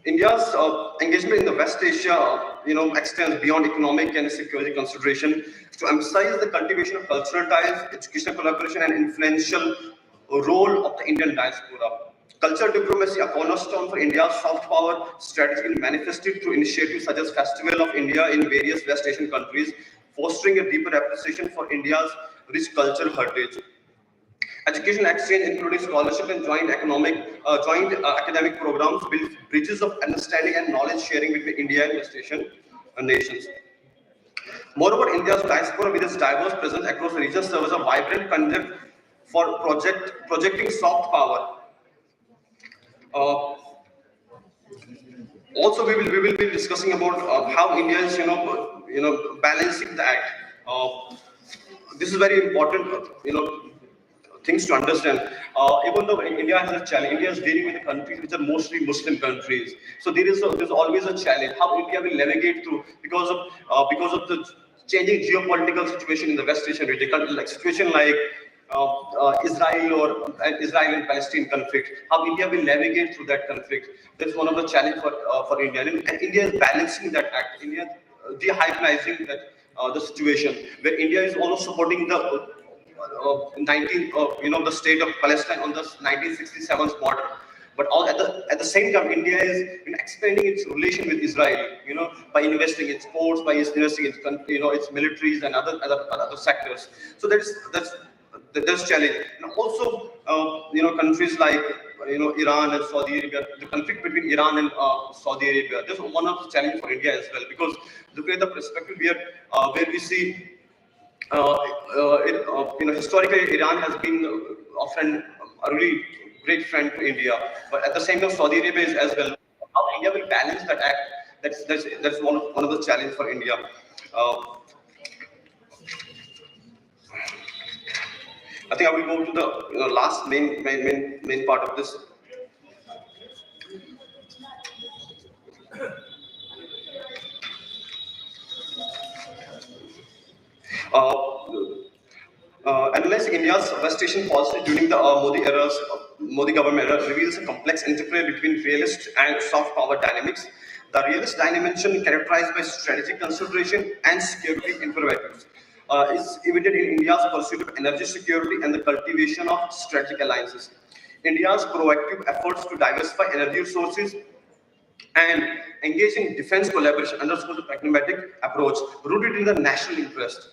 India's engagement in the West Asia extends beyond economic and security consideration to emphasize the cultivation of cultural ties, educational collaboration, and influential role of the Indian diaspora. Cultural diplomacy, a cornerstone for India's soft power strategy, manifested through initiatives such as Festival of India in various West Asian countries, fostering a deeper appreciation for India's rich cultural heritage. Educational exchange, including scholarship and joint academic programs, build bridges of understanding and knowledge sharing between India and West Asian nations. Moreover, India's diaspora, with its diverse presence across the region, serves a vibrant conduct for projecting soft power. Also, we will be discussing about how India is balancing that. This is very important things to understand. Even though India has a challenge, India is dealing with countries which are mostly Muslim countries. So there's always a challenge how India will navigate through because of the changing geopolitical situation in the West Asian region, like situation like Israel and Palestine conflict, how India will navigate through that conflict. That's one of the challenge for India, and India is balancing that act. India de-hyphenizing that the situation where India is also supporting the the state of Palestine on the 1967 border. But at the same time, India is expanding its relation with Israel, by investing in sports, by investing in its militaries and other sectors. So that's challenge. And also, countries like Iran and Saudi Arabia, the conflict between Iran and Saudi Arabia. That's one of the challenges for India as well, because look at the perspective where we see Historically, Iran has been often a really great friend to India, but at the same time, Saudi Arabia is as well. How India will balance that act? That's one of the challenges for India. Uh, I think I will go to the last main part of this. Analyzing India's West Asian policy during the Modi government era reveals a complex interplay between realist and soft power dynamics. The realist dimension, characterized by strategic consideration and security imperatives, is evident in India's pursuit of energy security and the cultivation of strategic alliances. India's proactive efforts to diversify energy resources and engage in defense collaboration underscores a pragmatic approach rooted in the national interest.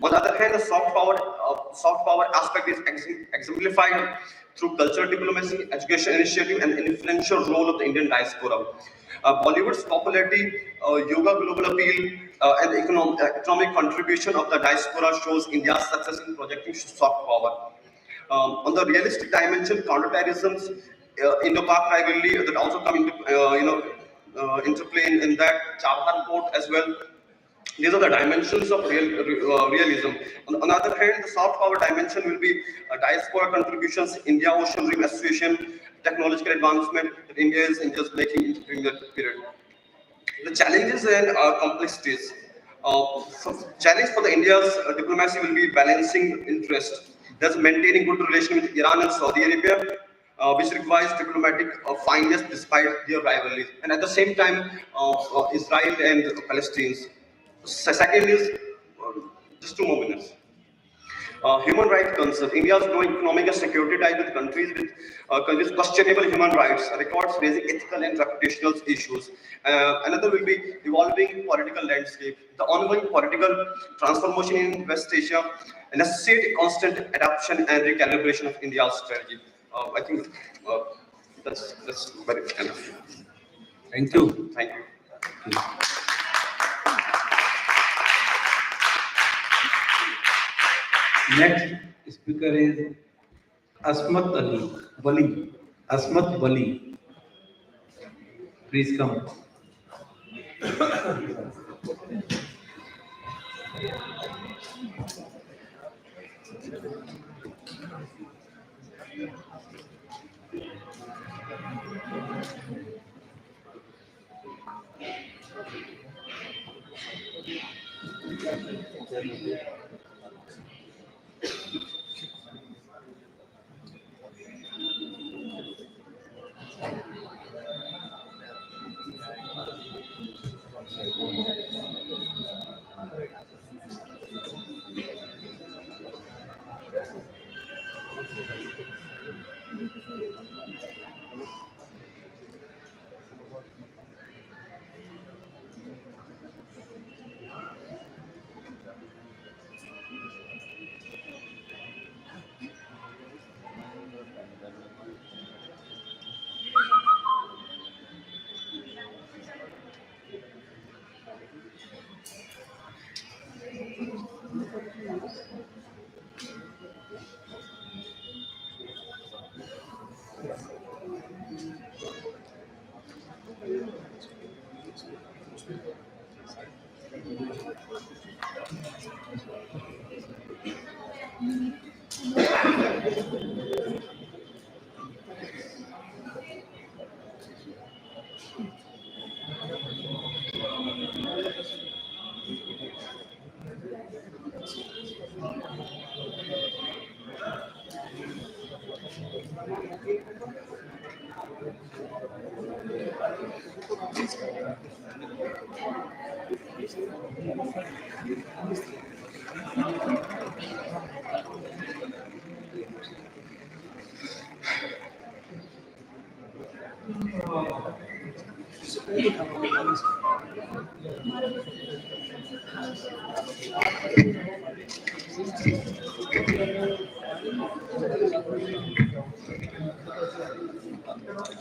On the other hand, the soft power aspect is exemplified through cultural diplomacy, education initiative, and influential role of the Indian diaspora. Bollywood's popularity, yoga global appeal, and the economic contribution of the diaspora shows India's success in projecting soft power. On the realistic dimension, counterterrorisms, Indo-Pak rivalry that also come into interplay in that Chabhan port as well. These are the dimensions of realism. On the other hand, the soft power dimension will be diaspora contributions, India Ocean Rim Association, technological advancement that India is making during that period. The challenges and complexities. Challenge for the India's diplomacy will be balancing interest. Thus, maintaining good relation with Iran and Saudi Arabia, which requires diplomatic fineness despite their rivalries, and at the same time, Israel and Palestinians. Second is just 2 more minutes. Human rights concerns. India's growing economic and security ties with countries questionable human rights, records raising ethical and reputational issues. Another will be evolving political landscape. The ongoing political transformation in West Asia necessitate constant adaptation and recalibration of India's strategy. I think that's very enough. Thank you. Thank you. Next speaker is Asmat Wali. Please come.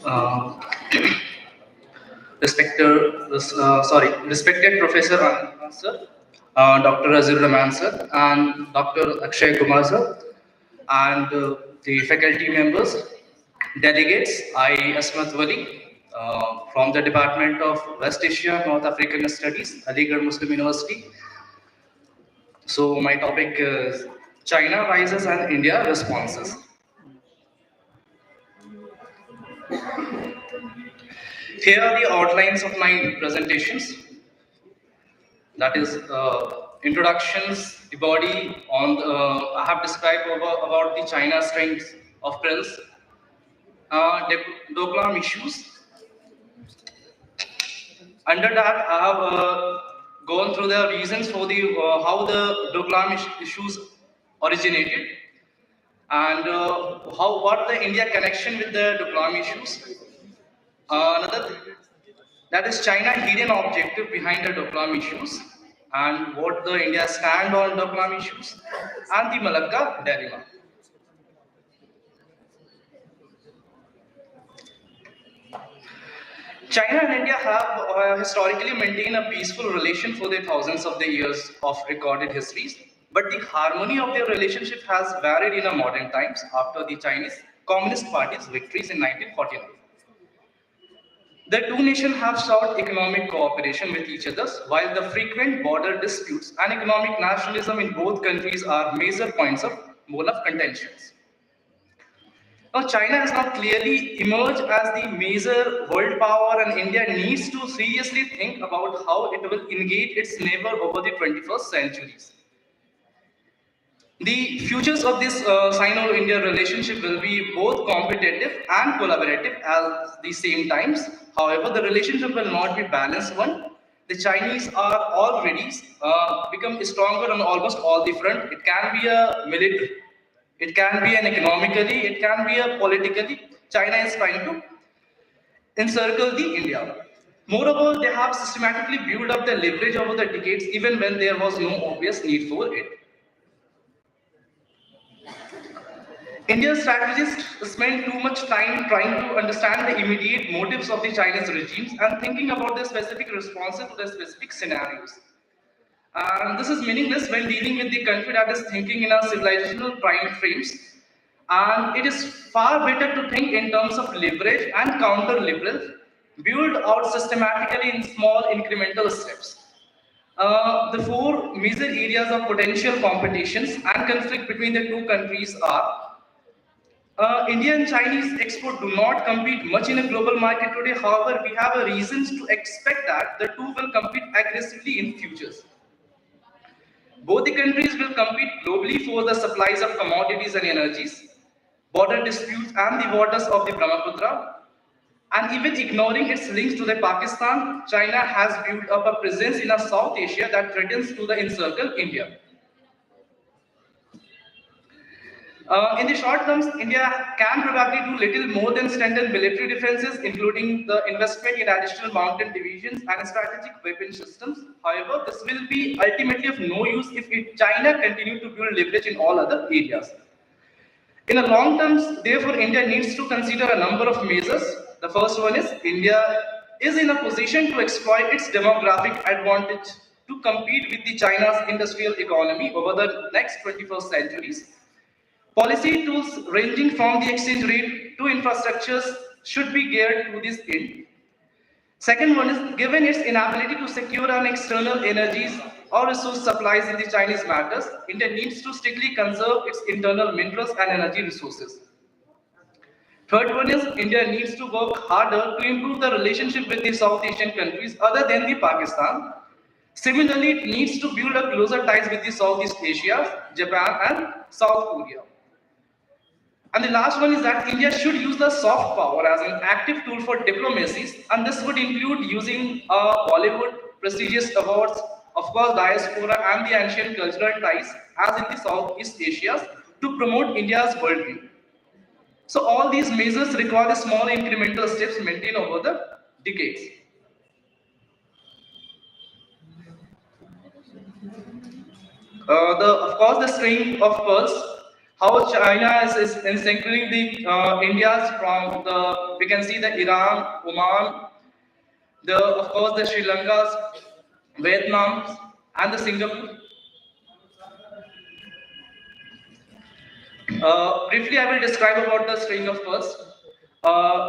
Uh, respected Professor Anand, sir, Dr. Azir Rahman sir, and Dr. Akshay Kumar sir, and the faculty members, delegates. I, Asmat Wali, from the Department of West Asia North African Studies, Aligarh Muslim University. So my topic is China rises and India responses. Here are the outlines of my presentations. That is introductions, the body on I have described about the China strengths of Prince, Doklam issues. Under that, I have gone through the reasons for the how the Doklam issues originated, and what the India connection with the Doklam issues. Another, that is China hidden objective behind the Doklam issues, and what the India stand on Doklam issues, and the Malacca dilemma. China and India have historically maintained a peaceful relation for the thousands of the years of recorded histories, but the harmony of their relationship has varied in the modern times after the Chinese Communist Party's victories in 1949. The two nations have sought economic cooperation with each other, while the frequent border disputes and economic nationalism in both countries are major points of bone of contentions. Now, China has now clearly emerged as the major world power, and India needs to seriously think about how it will engage its neighbor over the 21st centuries. The futures of this Sino-India relationship will be both competitive and collaborative at the same times. However, the relationship will not be balanced one. The Chinese are already become stronger on almost all the front. It can be a military, it can be an economically, it can be a politically. China is trying to encircle the India. Moreover, they have systematically built up the leverage over the decades, even when there was no obvious need for it. Indian strategists spend too much time trying to understand the immediate motives of the Chinese regimes and thinking about the specific responses to the specific scenarios. This is meaningless when dealing with the country that is thinking in a civilizational time frames. And it is far better to think in terms of leverage and counter leverage, build out systematically in small incremental steps. The four major areas of potential competitions and conflict between the two countries are Indian and Chinese export do not compete much in a global market today. However, we have a reasons to expect that the two will compete aggressively in futures. Both the countries will compete globally for the supplies of commodities and energies, border disputes and the waters of the Brahmaputra. And even ignoring its links to the Pakistan, China has built up a presence in a South Asia that threatens to the encircle India. In the short term, India can probably do little more than strengthen military defenses, including the investment in additional mountain divisions and strategic weapon systems. However, this will be ultimately of no use if China continues to build leverage in all other areas. In the long term, therefore, India needs to consider a number of measures. The first one is India is in a position to exploit its demographic advantage to compete with the China's industrial economy over the next 21st centuries. Policy tools ranging from the exchange rate to infrastructures should be geared to this end. Second one is, given its inability to secure an external energies or resource supplies in the Chinese matters, India needs to strictly conserve its internal minerals and energy resources. Third one is, India needs to work harder to improve the relationship with the South Asian countries other than the Pakistan. Similarly, it needs to build up closer ties with the Southeast Asia, Japan and South Korea. And the last one is that India should use the soft power as an active tool for diplomacies, and this would include using Bollywood, prestigious awards, of course, diaspora, and the ancient cultural ties, as in the Southeast Asia, to promote India's worldview. So all these measures require the small incremental steps maintained over the decades. Of course, the string of pearls. How China is encircling the India's from the, we can see the Iran, Oman, of course the Sri Lanka's, Vietnam, and the Singapore. Briefly, I will describe about the string of pearls.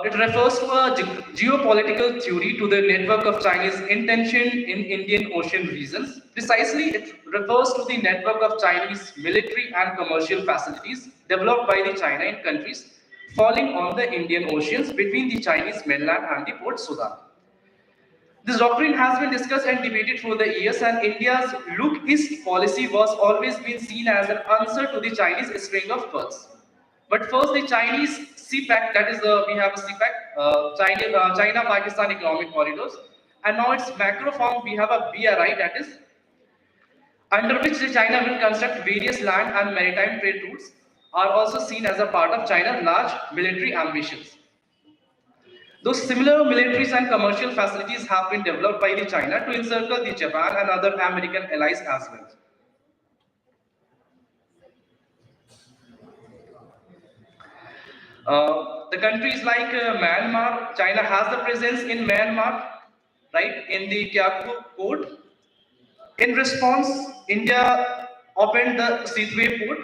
It refers to a geopolitical theory to the network of Chinese intention in Indian Ocean regions. Precisely, it refers to the network of Chinese military and commercial facilities developed by the China in countries falling on the Indian Oceans between the Chinese mainland and the Port Sudan. This doctrine has been discussed and debated through the years, and India's Look East policy was always been seen as an answer to the Chinese string of pearls. But first, the Chinese CPEC, that is, we have a CPEC, China-Pakistan Economic Corridors, and now its macro form, we have a BRI, that is, under which the China will construct various land and maritime trade routes, are also seen as a part of China's large military ambitions. Those similar militaries and commercial facilities have been developed by the China to encircle the Japan and other American allies as well. The countries like Myanmar, China has the presence in Myanmar, right, in the Kyaku port. In response, India opened the Sidwe port.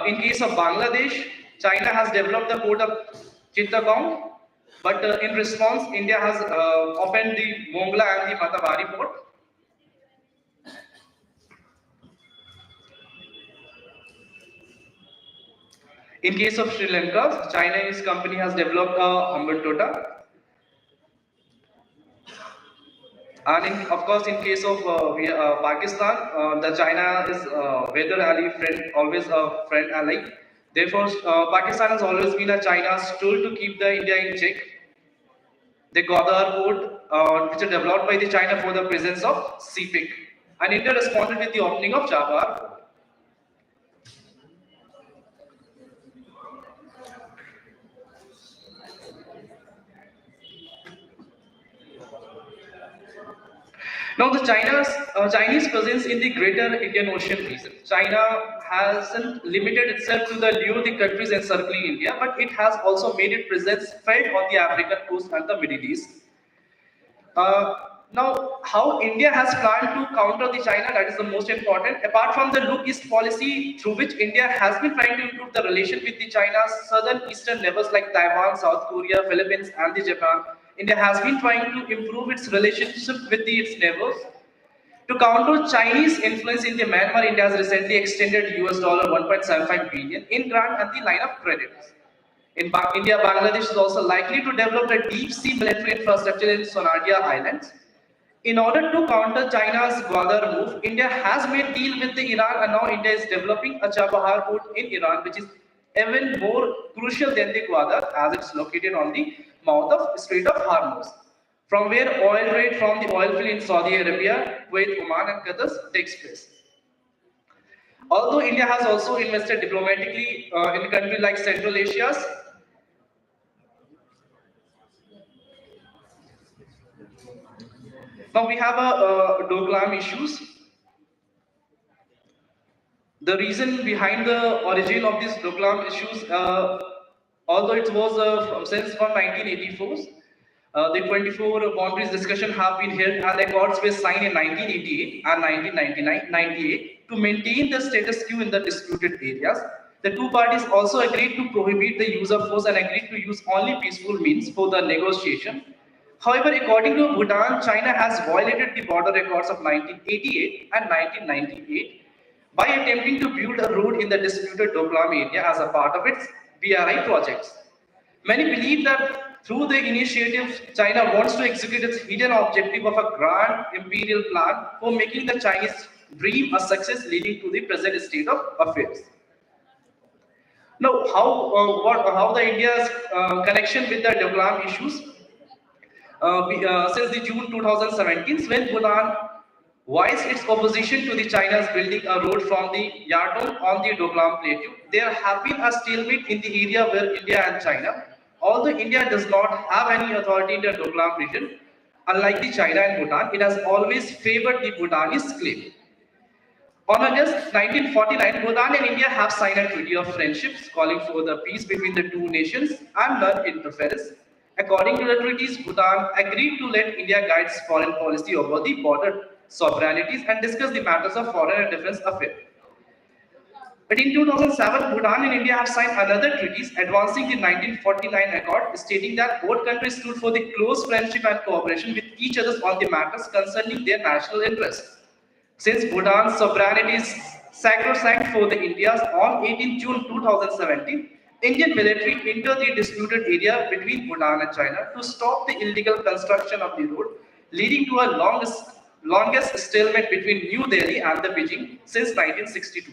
In case of Bangladesh, China has developed the port of Chittagong, but in response, India has opened the Mongla and the Matavari port. In case of Sri Lanka, Chinese company has developed Hambantota. And of course, in case of Pakistan, the China is weather ally friend, always a friend ally. Therefore, Pakistan has always been a China's tool to keep the India in check. The Gwadar port, which is developed by the China for the presence of CPEC, and India responded with the opening of Chabahar port. Now, the Chinese presence in the greater Indian Ocean region. China hasn't limited itself to the lure the countries encircling India, but it has also made its presence felt on the African coast and the Middle East. Now, how India has planned to counter the China, that is the most important. Apart from the Look East policy, through which India has been trying to improve the relation with the China's southern eastern neighbors like Taiwan, South Korea, Philippines, and the Japan, India has been trying to improve its relationship with its neighbors. To counter Chinese influence in the Myanmar, India has recently extended US $1.75 billion in grant and the line of credit. In India, Bangladesh is also likely to develop a deep sea military infrastructure in Sonadia Islands. In order to counter China's Gwadar move, India has made deal with the Iran, and now India is developing a Chabahar port in Iran, which is even more crucial than the Gwadar, as it's located on the mouth of Strait of Hormuz, from where oil trade from the oil field in Saudi Arabia, Kuwait, Oman, and Qatar takes place. Although India has also invested diplomatically in countries like Central Asia's now we have Doklam issues. The reason behind the origin of these Doklam issues, although it was since from 1984, the 24 boundaries discussion have been held and accords were signed in 1988 and 1998 to maintain the status quo in the disputed areas. The two parties also agreed to prohibit the use of force and agreed to use only peaceful means for the negotiation. However, according to Bhutan, China has violated the border records of 1988 and 1998 by attempting to build a road in the disputed Doklam area as a part of its BRI projects. Many believe that through the initiative, China wants to execute its hidden objective of a grand imperial plan for making the Chinese dream a success, leading to the present state of affairs. Now, how the India's connection with the Doklam issues? Since the June 2017, when Bhutan voiced its opposition to the China's building a road from the Yardong on the Doklam Plateau, there have been a stalemate in the area where India and China, although India does not have any authority in the Doklam region, unlike the China and Bhutan, it has always favored the Bhutanese claim. On August 1949, Bhutan and India have signed a treaty of friendships calling for the peace between the two nations and non-interference. According to the treaties, Bhutan agreed to let India guide its foreign policy over the border sovereignties and discuss the matters of foreign and defense affairs. But in 2007, Bhutan and India have signed another treaties advancing the 1949 Accord, stating that both countries stood for the close friendship and cooperation with each other on the matters concerning their national interests. Since Bhutan's sovereignty is sacrosanct for the India's on 18 June 2017, Indian military entered the disputed area between Bhutan and China to stop the illegal construction of the road, leading to a longest stalemate between New Delhi and the Beijing since 1962.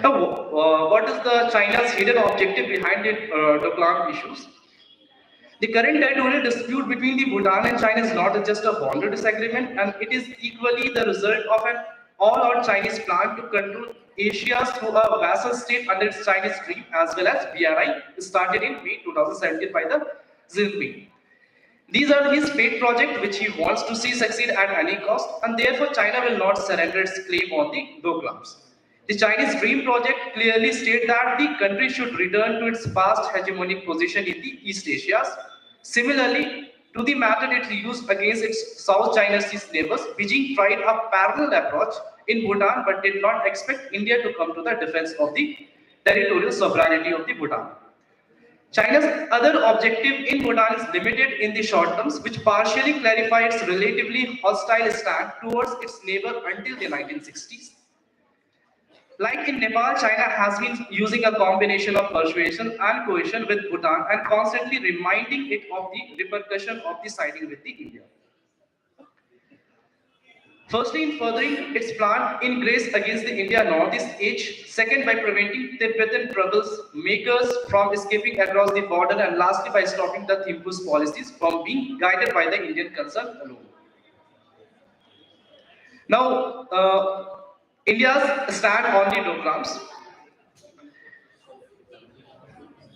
Now, what is the China's hidden objective behind the Doklam issues? The current territorial dispute between the Bhutan and China is not just a boundary disagreement, and it is equally the result of an all-out Chinese plan to control Asia through a vassal state under its Chinese dream, as well as BRI, started in May 2017 by the Xi Jinping. These are his fate project, which he wants to see succeed at any cost, and therefore China will not surrender its claim on the Doklams. The Chinese Dream Project clearly states that the country should return to its past hegemonic position in the East Asia. Similarly, to the method it used against its South China Sea neighbors, Beijing tried a parallel approach in Bhutan but did not expect India to come to the defense of the territorial sovereignty of the Bhutan. China's other objective in Bhutan is limited in the short terms, which partially clarifies its relatively hostile stand towards its neighbor until the 1960s. Like in Nepal, China has been using a combination of persuasion and coercion with Bhutan and constantly reminding it of the repercussion of the siding with the India. Firstly, in furthering its plan in grace against the India Northeast Edge. Second, by preventing Tibetan troublemakers from escaping across the border. And lastly, by stopping the Thimphu's policies from being guided by the Indian concern alone. Now, India's stand on the Doklams.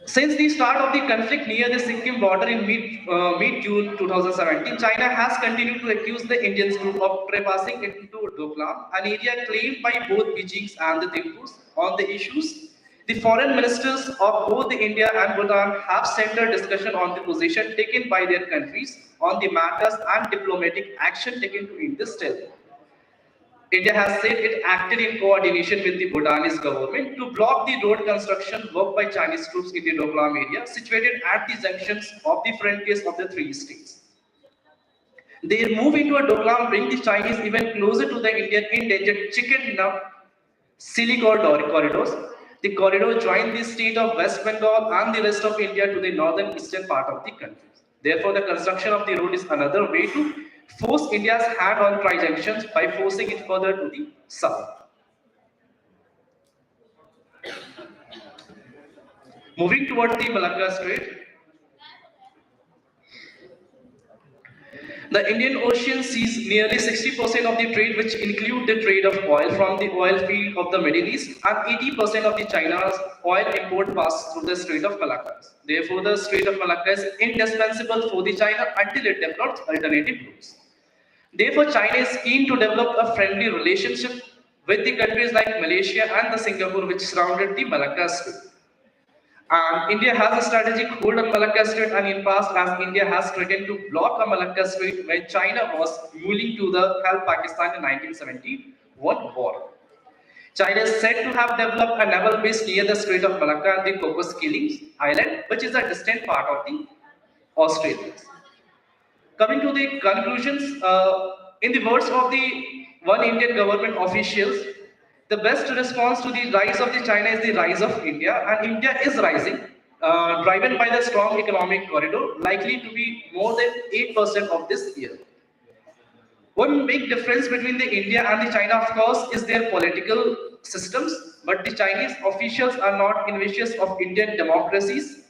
Since the start of the conflict near the Sikkim border in mid-June 2017, China has continued to accuse the Indian group of trespassing into Doklam, an area claimed by both Beijing and the Thimpus. On the issues, the foreign ministers of both the India and Bhutan have centered discussion on the position taken by their countries on the matters and diplomatic action taken to end this state. India has said it acted in coordination with the Bhutanese government to block the road construction work by Chinese troops in the Doklam area, situated at the junctions of the frontiers of the three states. Their move into a Doklam brings the Chinese even closer to the Indian endangered chicken-Silicon corridors. The corridor joins the state of West Bengal and the rest of India to the northern eastern part of the country. Therefore, the construction of the road is another way to force India's hand on tri-junctions by forcing it further to the south. Moving towards the Malacca Strait, the Indian Ocean sees nearly 60% of the trade, which include the trade of oil from the oil field of the Middle East, and 80% of the China's oil import passes through the Strait of Malacca. Therefore, the Strait of Malacca is indispensable for the China until it develops alternative routes. Therefore, China is keen to develop a friendly relationship with the countries like Malaysia and the Singapore, which surrounded the Malacca Strait. And India has a strategic hold on Malacca Strait, and in past, as India has threatened to block a Malacca Strait when China was willing to help Pakistan in 1971 war. China is said to have developed a naval base near the Strait of Malacca and the Cocos Keeling Island, which is a distant part of the Australians. Coming to the conclusions, in the words of the one Indian government officials, the best response to the rise of the China is the rise of India, and India is rising, driven by the strong economic corridor, likely to be more than 8% of this year. One big difference between the India and the China, of course, is their political systems, but the Chinese officials are not envious of Indian democracies.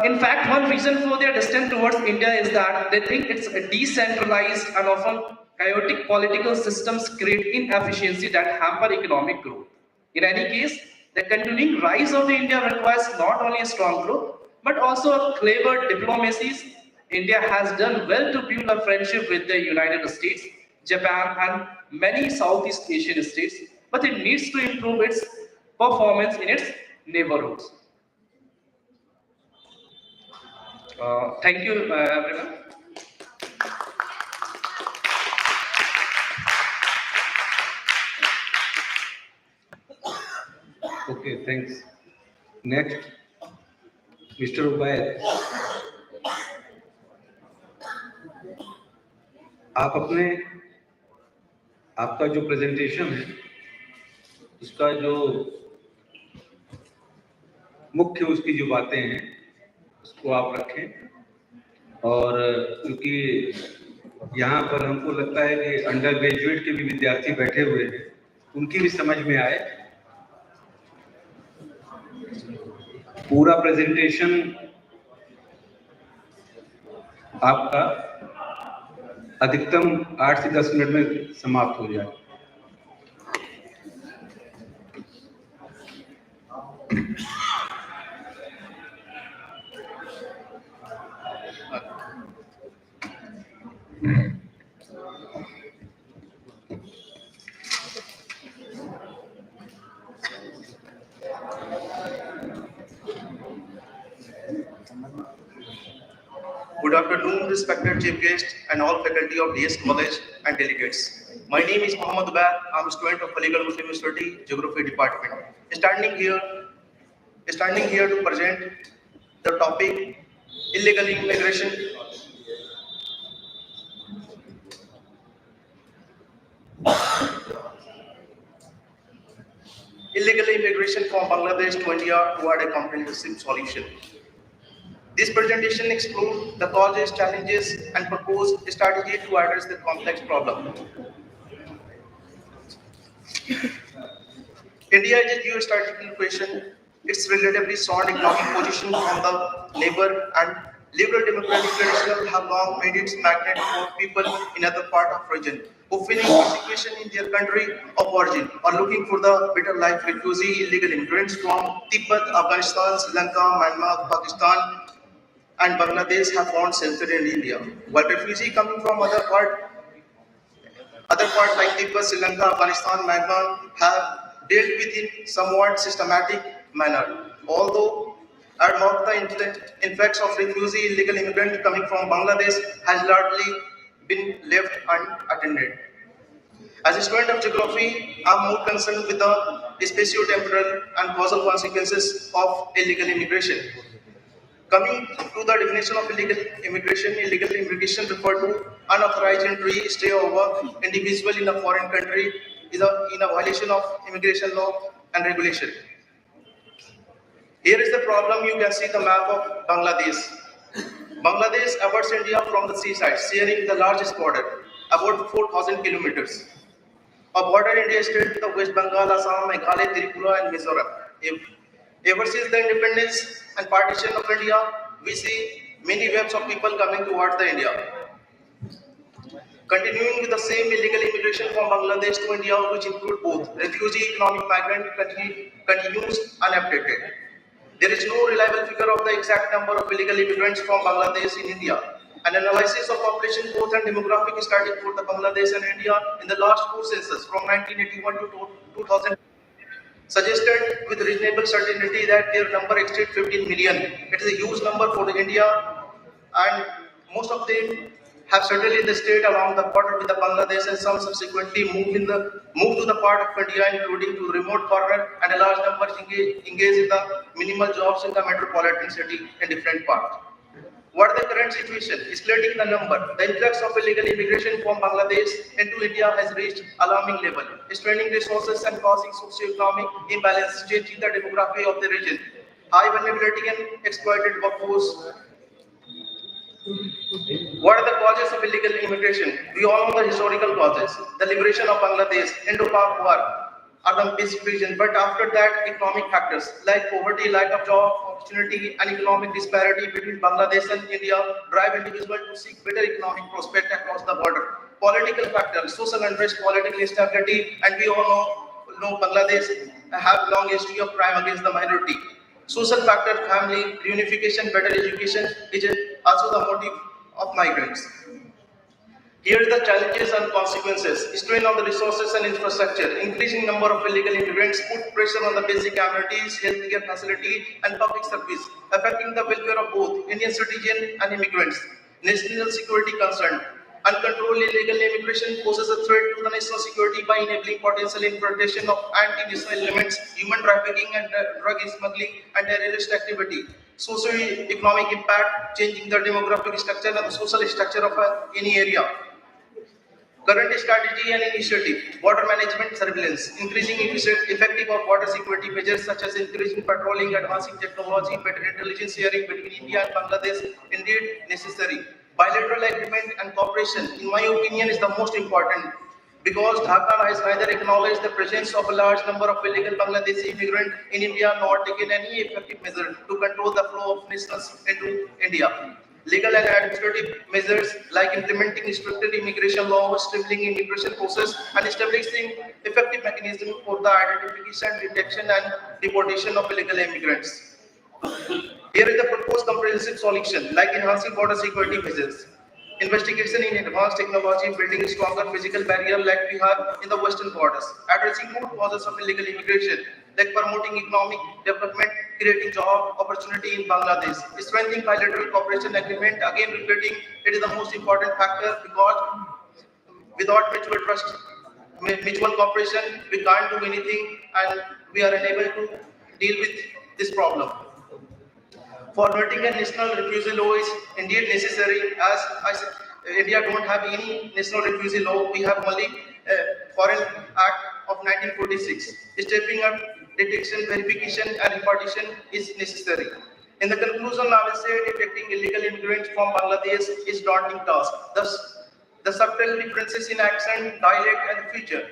In fact, one reason for their distance towards India is that they think it's a decentralized and often chaotic political systems create inefficiency that hamper economic growth. In any case, the continuing rise of the India requires not only a strong growth, but also a clever diplomacies. India has done well to build a friendship with the United States, Japan, and many Southeast Asian states, but it needs to improve its performance in its neighborhoods. Thank you, everyone. Okay, thanks. Next, Mr. Ubaid, आप अपने आपका जो presentation है उसका जो मुख्य उसकी जो बातें हैं उसको आप रखें। और क्योंकि यहाँ पर हमको लगता है कि अंडर ग्रेजुएट के भी विद्यार्थी बैठे हुए हैं, उनकी भी समझ में आए। पूरा प्रेजेंटेशन आपका अधिकतम 8 से 10 मिनट में समाप्त हो जाए। Good afternoon, respected chief guest and all faculty of DS College and delegates. My name is Mohammad Ubaid. I'm a student of Aligarh Muslim University, Geography Department. Standing here to present the topic illegal immigration. Illegal immigration from Bangladesh to India toward a comprehensive solution. This presentation explores the causes, challenges, and proposed strategy to address the complex problem. India is a geostrategic question. Its relatively sound economic position from the labor and liberal democratic tradition have long made it magnet for people in other part of region who feeling persecution in their country of origin or looking for the better life. Refugee illegal immigrants from Tibet, Afghanistan, Sri Lanka, Myanmar, Pakistan, and Bangladesh have found shelter in India, while refugees coming from other parts like Tibet, Sri Lanka, Afghanistan, Myanmar have dealt with in somewhat systematic manner. Although at mark the influx of refugee illegal immigrants coming from Bangladesh has largely been left unattended. As a student of geography, I am more concerned with the spatio-temporal and causal consequences of illegal immigration. Coming to the definition of illegal immigration refer to unauthorized entry, stay over individual in a foreign country is in a violation of immigration law and regulation. Here is the problem. You can see the map of Bangladesh. Bangladesh abuts India from the seaside, sharing the largest border, about 4,000 kilometers. A border India state with the West Bengal, Assam, Meghalaya, Tripura, and Mizoram. Ever since the independence and partition of India, we see many waves of people coming towards the India. Continuing with the same illegal immigration from Bangladesh to India, which include both refugee economic migrant, continues unabated. There is no reliable figure of the exact number of illegal immigrants from Bangladesh in India. An analysis of population growth and demographic study for the Bangladesh and India in the last two census from 1981 to 2000 suggested with reasonable certainty that their number exceeds 15 million. It is a huge number for India, and most of them have settled in the state along the border with the Bangladesh, and some subsequently moved to the part of India, including to the remote corner, and a large number engaged in the minimal jobs in the metropolitan city in different parts. What is the current situation? Escalating the number. The influx of illegal immigration from Bangladesh into India has reached alarming level, straining resources and causing socio-economic imbalance, changing the demography of the region. High vulnerability and exploited workforce. What are the causes of illegal immigration? We all know the historical causes. The liberation of Bangladesh, Indo-Pak War are the basic reason. But after that, economic factors like poverty, lack of job opportunity, and economic disparity between Bangladesh and India drive individuals to seek better economic prospect across the border. Political factors, social unrest, political instability, and we all know Bangladesh have long history of crime against the minority. Social factor, family, reunification, better education is also the motive of migrants. Here are the challenges and consequences. Strain on the resources and infrastructure. Increasing number of illegal immigrants put pressure on the basic amenities, healthcare facility, and public service, affecting the welfare of both Indian citizens and immigrants. National security concern. Uncontrolled illegal immigration poses a threat to the national security by enabling potential infiltration of anti-national elements, human trafficking and drug smuggling, and terrorist activity. Socio-economic impact, changing the demographic structure and the social structure of any area. Current strategy and initiative, border management surveillance, increasing effective of border security measures such as increasing patrolling, advancing technology, better intelligence sharing between India and Bangladesh, indeed necessary. Bilateral agreement and cooperation, in my opinion, is the most important because Dhaka has neither acknowledged the presence of a large number of illegal Bangladeshi immigrants in India nor taken any effective measure to control the flow of nationals into India. Legal and administrative measures like implementing stricter immigration laws, streamlining immigration process, and establishing effective mechanisms for the identification, detection, and deportation of illegal immigrants. Here is the proposed comprehensive solution, like enhancing border security measures, investigation in advanced technology, building a stronger physical barrier like we have in the western borders, addressing root causes of illegal immigration, like promoting economic development, creating job opportunity in Bangladesh, strengthening bilateral cooperation agreement, again repeating it is the most important factor because without mutual trust, mutual cooperation, we can't do anything and we are unable to deal with this problem. Forwarding a national refugee law is indeed necessary as I said, India don't have any national refugee law. We have only Foreign Act of 1946. Stepping up detection, verification and repartition is necessary. In the conclusion, I will say detecting illegal immigrants from Bangladesh is daunting task. Thus, the subtle differences in accent, dialect and feature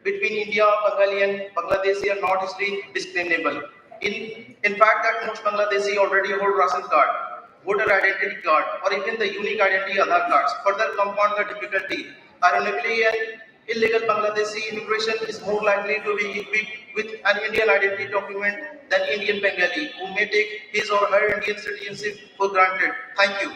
between India, Bengali and Bangladeshi are not easily discernible. In fact, that most Bangladeshi already hold ration card, voter identity card, or even the unique identity Aadhaar cards. Further compound the difficulty. Ironically, an illegal Bangladeshi immigration is more likely to be equipped with an Indian identity document than Indian Bengali, who may take his or her Indian citizenship for granted. Thank you.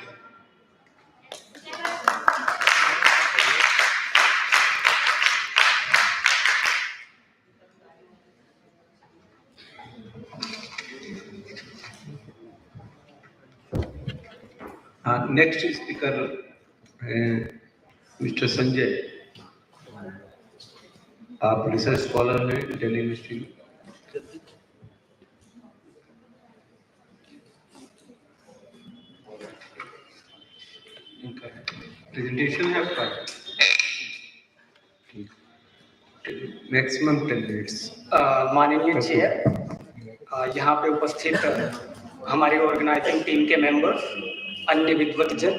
Next speaker mister Sanjay, आप research scholar हैं Delhi university में। Presentation है आपका, maximum 10 minutes. माननीय chair, यहाँ पे उपस्थित हमारी ऑर्गेनाइजिंग टीम के मेंबर्स, अन्य विद्वतजन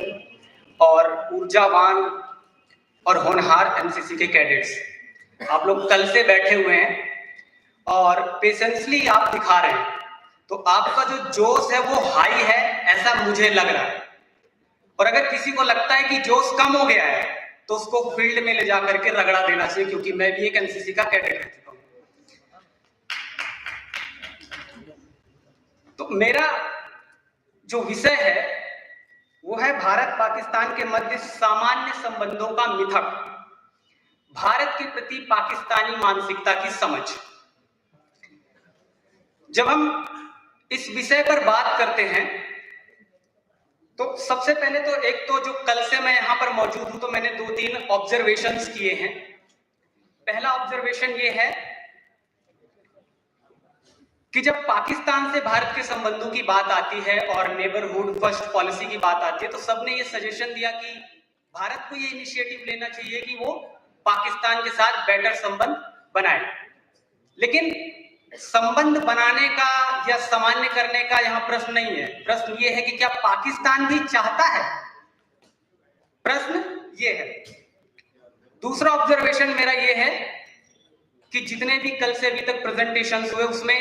और ऊर्जावान और होनहार एमसीसी के कैडेट्स, आप लोग कल से बैठे हुए हैं और पेशेंसली आप दिखा रहे हैं, तो आपका जो जोश है वो हाई है ऐसा मुझे लग रहा है। और अगर किसी को लगता है कि जोश कम हो गया है तो उसको फील्ड में ले जा करके रगड़ा देना चाहिए, क्योंकि मैं भी एक एनसीसी का कैडेट रह चुका हूं। तो मेरा जो विषय है वो है भारत पाकिस्तान के मध्य सामान्य संबंधों का मिथक, भारत के प्रति पाकिस्तानी मानसिकता की समझ। जब हम इस विषय पर बात करते हैं तो सबसे पहले तो एक तो जो कल से मैं यहां पर मौजूद हूं तो मैंने 2-3 ऑब्जर्वेशंस किए हैं। पहला ऑब्जर्वेशन ये है कि जब पाकिस्तान से भारत के संबंधों की बात आती है और नेबरहुड फर्स्ट पॉलिसी की बात आती है तो सबने ये सजेशन दिया कि भारत को ये इनिशिएटिव लेना चाहिए कि वो पाकिस्तान के साथ बेटर संबंध बनाए। लेकिन संबंध बनाने का या सामान्य करने का यहाँ प्रश्न नहीं है, प्रश्न ये है कि क्या पाकिस्तान भी चाहता है, प्रश्न ये है। दूसरा ऑब्जर्वेशन मेरा ये है कि जितने भी कल से अभी तक प्रेजेंटेशंस हुए उसमें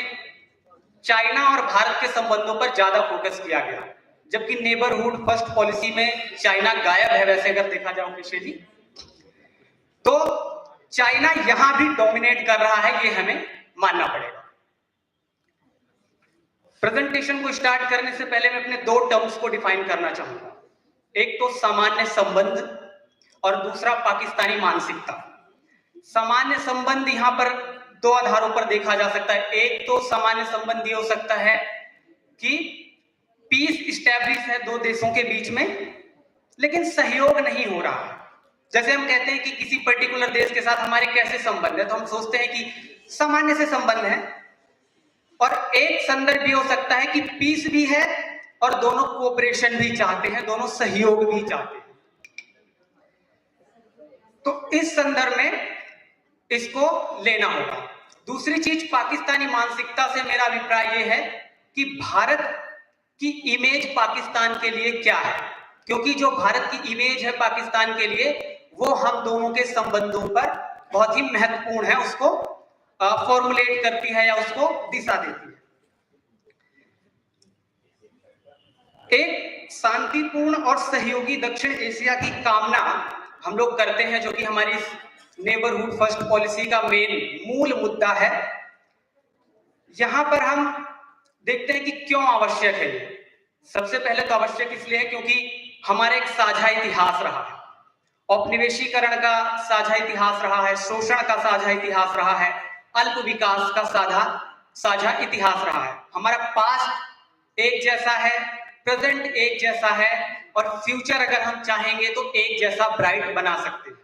चाइना और भारत के संबंधों पर ज्यादा फोकस किया गया, जबकि नेबरहुड फर्स्ट पॉलिसी में चाइना गायब है। वैसे अगर देखा जाए ऑफिशियली जी तो चाइना यहां भी डोमिनेट कर रहा है, ये हमें मानना पड़ेगा। प्रेजेंटेशन को स्टार्ट करने से पहले मैं अपने 2 टर्म्स को डिफाइन करना चाहूंगा। एक तो सामान्य संबंध और दूसरा पाकिस्तानी मानसिकता। सामान्य संबंध यहाँ पर दो आधारों पर देखा जा सकता है। एक तो सामान्य संबंध ये हो सकता है कि पीस इस्टेब्लिश है दो देशों के बीच में, लेकिन सहयोग नहीं हो रहा है। जैसे हम कहते हैं कि किसी पर्टिकुलर देश के साथ हमारे कैसे संबंध है, तो हम सोचते हैं कि सामान्य से संबंध है। और एक संदर्भ भी हो सकता है कि पीस भी है और दोनों कोऑपरेशन भी चाहते हैं, दोनों सहयोग भी चाहते हैं। तो इस संदर्भ में इसको लेना होगा। दूसरी चीज, पाकिस्तानी मानसिकता से मेरा अभिप्राय यह है कि भारत की इमेज पाकिस्तान के लिए क्या है, क्योंकि जो भारत की इमेज है पाकिस्तान के लिए वो हम दोनों के संबंधों पर बहुत ही महत्वपूर्ण है, उसको फॉर्मुलेट करती है या उसको दिशा देती है। एक शांतिपूर्ण और सहयोगी दक्षिण एशिया की कामना हम लोग करते हैं, जो कि हमारी नेबरहुड फर्स्ट पॉलिसी का मूल मुद्दा है। यहां पर हम देखते हैं कि क्यों आवश्यक है। सबसे पहले तो आवश्यक इसलिए है क्योंकि हमारा एक साझा इतिहास रहा है, औपनिवेशीकरण का साझा इतिहास रहा है, शोषण का साझा इतिहास रहा है, अल्प विकास का साझा इतिहास रहा है। हमारा पास्ट एक जैसा है, प्रेजेंट एक जैसा है, और फ्यूचर अगर हम चाहेंगे तो एक जैसा ब्राइट बना सकते हैं।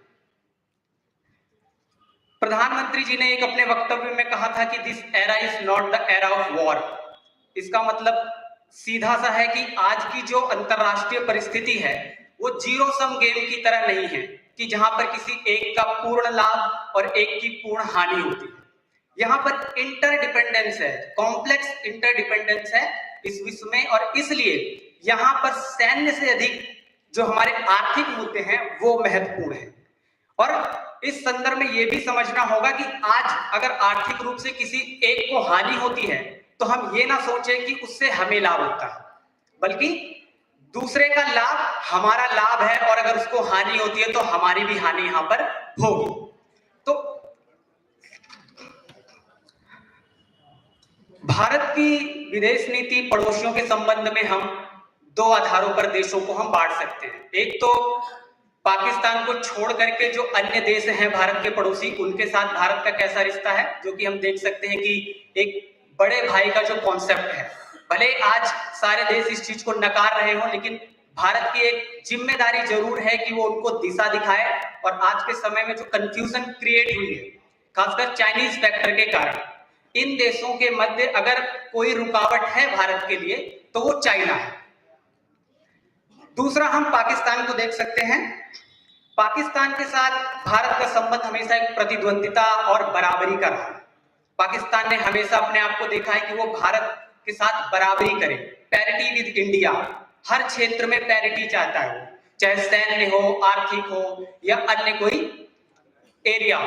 प्रधानमंत्री जी ने एक अपने वक्तव्य में कहा था कि this era is not the era of war. इसका मतलब सीधा सा है कि आज की जो अंतरराष्ट्रीय परिस्थिति है वो जीरो सम गेम की तरह नहीं है कि जहां पर किसी एक का पूर्ण लाभ और एक की पूर्ण हानि होती है। यहाँ पर इंटरडिपेंडेंस है, कॉम्प्लेक्स इंटरडिपेंडेंस है इस विश्व में, और इसलिए यहाँ पर सैन्य से अधिक जो हमारे आर्थिक मुद्दे हैं वो महत्वपूर्ण है। और इस संदर्भ में ये भी समझना होगा कि आज अगर आर्थिक रूप से किसी एक को हानि होती है तो हम ये ना सोचें कि उससे हमें लाभ होता है, बल्कि दूसरे का लाभ हमारा लाभ है, और अगर उसको हानि होती है तो हमारी भी हानि यहां पर होगी। तो भारत की विदेश नीति पड़ोसियों के संबंध में हम दो आधारों पर देशों को हम बांट सकते हैं। एक तो पाकिस्तान को छोड़ करके जो अन्य देश हैं भारत के पड़ोसी, उनके साथ भारत का कैसा रिश्ता है, जो कि हम देख सकते हैं कि एक बड़े भाई का जो कॉन्सेप्ट है, भले आज सारे देश इस चीज को नकार रहे हो, लेकिन भारत की एक जिम्मेदारी जरूर है कि वो उनको दिशा दिखाए। और आज के समय में जो कंफ्यूजन क्रिएट हुई है खासकर चाइनीज फैक्टर के कारण, इन देशों के मध्य अगर कोई रुकावट है भारत के लिए तो वो चाइना है। दूसरा, हम पाकिस्तान को देख सकते हैं। पाकिस्तान के साथ भारत का संबंध हमेशा एक प्रतिद्वंदिता और बराबरी का रहा है। पाकिस्तान ने हमेशा अपने आप को देखा है कि वो भारत के साथ बराबरी करे, पैरिटी विद इंडिया, हर क्षेत्र में पैरिटी चाहता है, चाहे सैन्य हो, आर्थिक हो या अन्य कोई एरिया।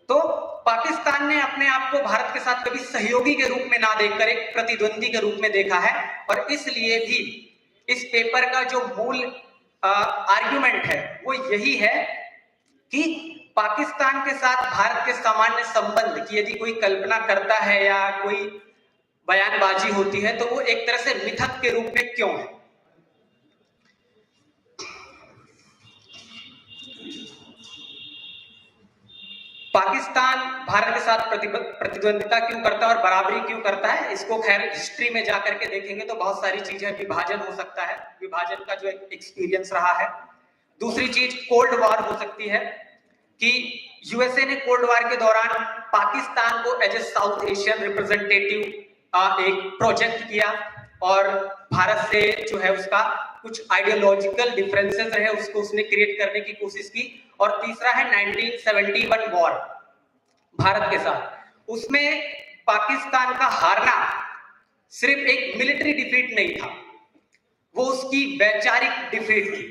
तो पाकिस्तान ने अपने आप को भारत के साथ कभी सहयोगी के रूप में ना देखकर एक प्रतिद्वंदी के रूप में देखा है, और इसलिए भी इस पेपर का जो मूल आर्गुमेंट है वो यही है कि पाकिस्तान के साथ भारत के सामान्य संबंध की यदि कोई कल्पना करता है या कोई बयानबाजी होती है तो वो एक तरह से मिथक के रूप में क्यों है। पाकिस्तान भारत के साथ प्रतिद्वंदिता क्यों करता है और बराबरी क्यों करता है, इसको खैर हिस्ट्री में जाकर के देखेंगे तो बहुत सारी चीजें, विभाजन हो सकता है, विभाजन का जो एक्सपीरियंस रहा है। दूसरी चीज कोल्ड वॉर हो सकती है कि यूएसए ने कोल्ड वॉर के दौरान पाकिस्तान को as a South Asian representative एक प्रोजेक्ट किया, और भारत से जो है उसका कुछ आइडियोलॉजिकल डिफरेंसेस रहे उसको उसने क्रिएट करने की कोशिश की। और तीसरा है 1971 वॉर भारत के साथ, उसमें पाकिस्तान का हारना सिर्फ एक मिलिट्री डिफीट नहीं था, वो उसकी वैचारिक डिफीट थी।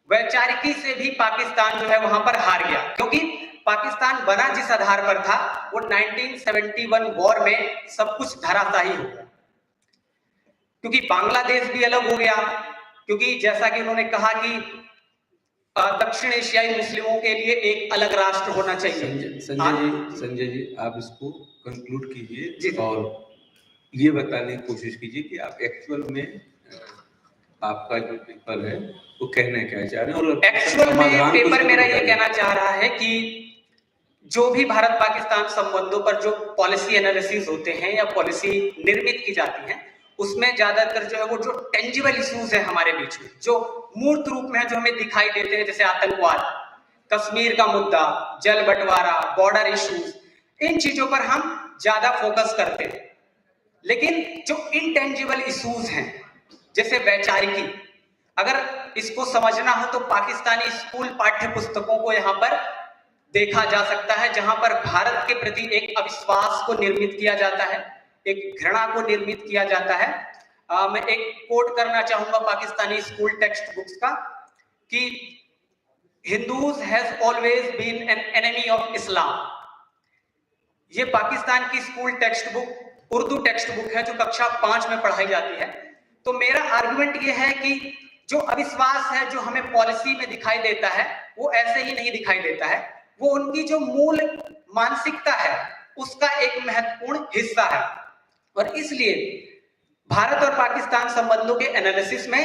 वैचारिकी से भी पाकिस्तान जो है वहां पर हार गया, क्योंकि पाकिस्तान बना जिस आधार पर था वो 1971 वॉर में सब कुछ धराशायी हो गया, क्योंकि बांग्लादेश भी अलग हो गया, क्योंकि जैसा कि उन्होंने कहा कि दक्षिण एशियाई मुस्लिमों के लिए एक अलग राष्ट्र होना चाहिए। संजय जी आप इसको कंक्लूड कीजिए और ये बताने की कोशिश कीजिए कि आप एक्चुअल में आपका जो पेपर है वो कहना क्या चाह रहे हैं, और एक्चुअल में समाधान पेपर कुछ मेरा ये बताइए। कहना चाह रहा है कि जो भी भारत पाकिस्तान संबंधों पर जो पॉलिसी एनालिसिस होते हैं या पॉलिसी निर्मित की जाती है, उसमें ज्यादातर जो है वो जो टेंजिबल इश्यूज है हमारे बीच में, जो मूर्त रूप में है, जो हमें दिखाई देते हैं, जैसे आतंकवाद, कश्मीर का मुद्दा, जल बंटवारा, बॉर्डर इश्यूज, इन चीजों पर हम ज्यादा फोकस करते हैं। लेकिन जो इनटेंजिबल इश्यूज हैं, जैसे वैचारिकी, अगर इसको समझना हो तो पाकिस्तानी स्कूल पाठ्य पुस्तकों को यहाँ पर देखा जा सकता है, जहां पर भारत के प्रति एक अविश्वास को निर्मित किया जाता है, एक घृणा को निर्मित किया जाता है। मैं एक कोट करना चाहूंगा पाकिस्तानी स्कूल टेक्स्ट बुक्स का कि Hindus has always been an enemy of Islam. ये पाकिस्तान की school text book, Urdu text book है, जो कक्षा 5 में पढ़ाई जाती है। तो मेरा आर्गुमेंट ये है कि जो अविश्वास है, जो हमें पॉलिसी में दिखाई देता है, वो ऐसे ही नहीं दिखाई देता है, वो उनकी जो मूल मानसिकता है उसका एक महत्वपूर्ण हिस्सा है। और इसलिए भारत और पाकिस्तान संबंधों के एनालिसिस में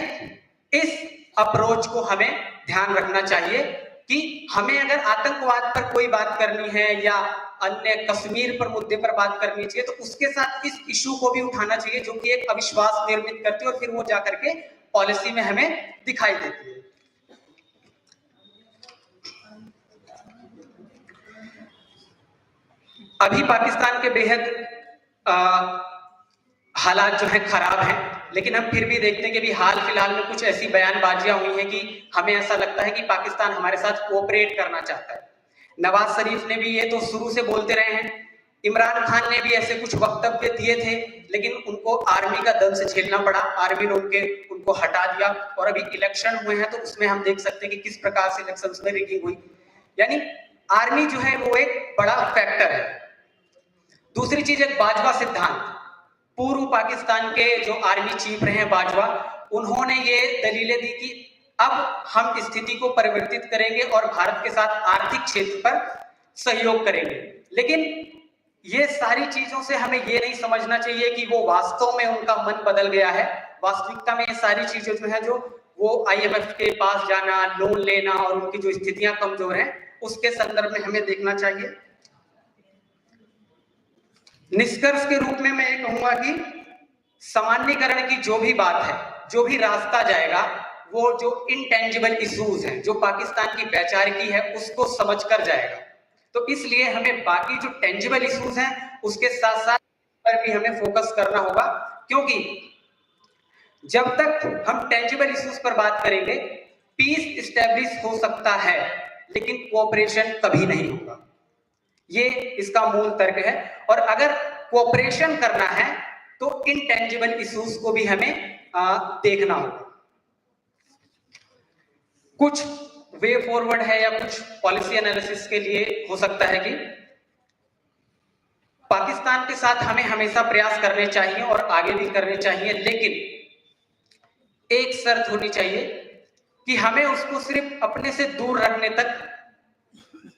इस अप्रोच को हमें ध्यान रखना चाहिए कि हमें अगर आतंकवाद पर कोई बात करनी है या अन्य कश्मीर पर मुद्दे पर बात करनी चाहिए, तो उसके साथ इस इशू को भी उठाना चाहिए, जो कि एक अविश्वास निर्मित करती है और फिर वो जाकर के पॉलिसी में हमें दिखाई देती है। अभी पाकिस्तान के बेहद हालात जो है खराब हैं, लेकिन हम फिर भी देखते हैं कि भी हाल फिलहाल में कुछ ऐसी बयानबाजियां हुई हैं कि हमें ऐसा लगता है कि पाकिस्तान हमारे साथ कोऑपरेट करना चाहता है। नवाज शरीफ ने भी ये तो शुरू से बोलते रहे हैं, इमरान खान ने भी ऐसे कुछ वक्तव्य दिए थे, लेकिन उनको आर्मी का दंश झेलना पड़ा, आर्मी ने उनको हटा दिया। और अभी इलेक्शन हुए हैं तो उसमें हम देख सकते हैं कि किस प्रकार से इलेक्शन में रिगिंग हुई, यानी आर्मी जो है वो एक बड़ा फैक्टर है। दूसरी चीज है बाजवा सिद्धांत। पूर्व पाकिस्तान के जो आर्मी चीफ रहे हैं बाजवा, उन्होंने ये दलीलें दी कि अब हम स्थिति को परिवर्तित करेंगे और भारत के साथ आर्थिक क्षेत्र पर सहयोग करेंगे। लेकिन ये सारी चीजों से हमें ये नहीं समझना चाहिए कि वो वास्तव में उनका मन बदल गया है। वास्तविकता में ये सारी चीजें जो है, जो वो IMF के पास जाना, लोन लेना और उनकी जो स्थितियां कमजोर हैं, उसके संदर्भ में हमें देखना चाहिए। निष्कर्ष के रूप में मैं ये कहूंगा कि सामान्यीकरण की जो भी बात है, जो भी रास्ता जाएगा, वो जो इनटेंजिबल इश्यूज हैं, जो पाकिस्तान की वैचारिकी है, उसको समझकर जाएगा। तो इसलिए हमें बाकी जो टेंजिबल इश्यूज हैं उसके साथ साथ पर भी हमें फोकस करना होगा, क्योंकि जब तक हम टेंजिबल इश्यूज पर बात करेंगे, पीस स्टैब्लिश हो सकता है, लेकिन कोऑपरेशन कभी नहीं होगा। ये इसका मूल तर्क है। और अगर कोऑपरेशन करना है तो इनटेंजिबल इश्यूज को भी हमें देखना होगा। कुछ वे फॉरवर्ड है या कुछ पॉलिसी एनालिसिस के लिए हो सकता है कि पाकिस्तान के साथ हमें हमेशा प्रयास करने चाहिए और आगे भी करने चाहिए, लेकिन एक शर्त होनी चाहिए कि हमें उसको सिर्फ अपने से दूर रखने तक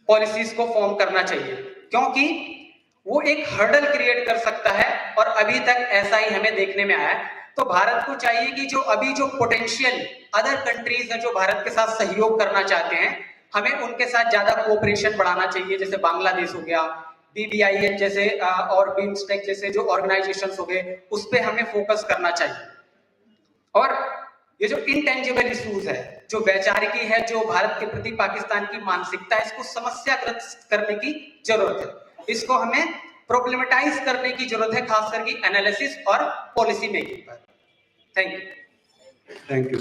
पॉलिसीज को फॉर्म करना चाहिए, क्योंकि वो एक हर्डल क्रिएट कर सकता है और अभी तक ऐसा ही हमें देखने में आया। तो भारत को चाहिए कि जो अभी जो पोटेंशियल अदर कंट्रीज हैं जो भारत के साथ सहयोग करना चाहते हैं, हमें उनके साथ ज्यादा कोऑपरेशन बढ़ाना चाहिए। जैसे बांग्लादेश हो गया, BBIN जैसे और बिम्स्टेक जैसे जो ऑर्गेनाइजेशंस हो गए, उस पर हमें फोकस करना चाहिए। और ये जो इनटेंजिबल इश्यूज है, जो वैचारिकी है, जो भारत के प्रति पाकिस्तान की मानसिकता है, इसको समस्याग्रस्त करने की जरूरत है। इसको हमें प्रॉब्लमेटाइज करने की जरूरत है, खास करके एनालिसिस और पॉलिसी मेकिंग पर। Thank you. Thank you.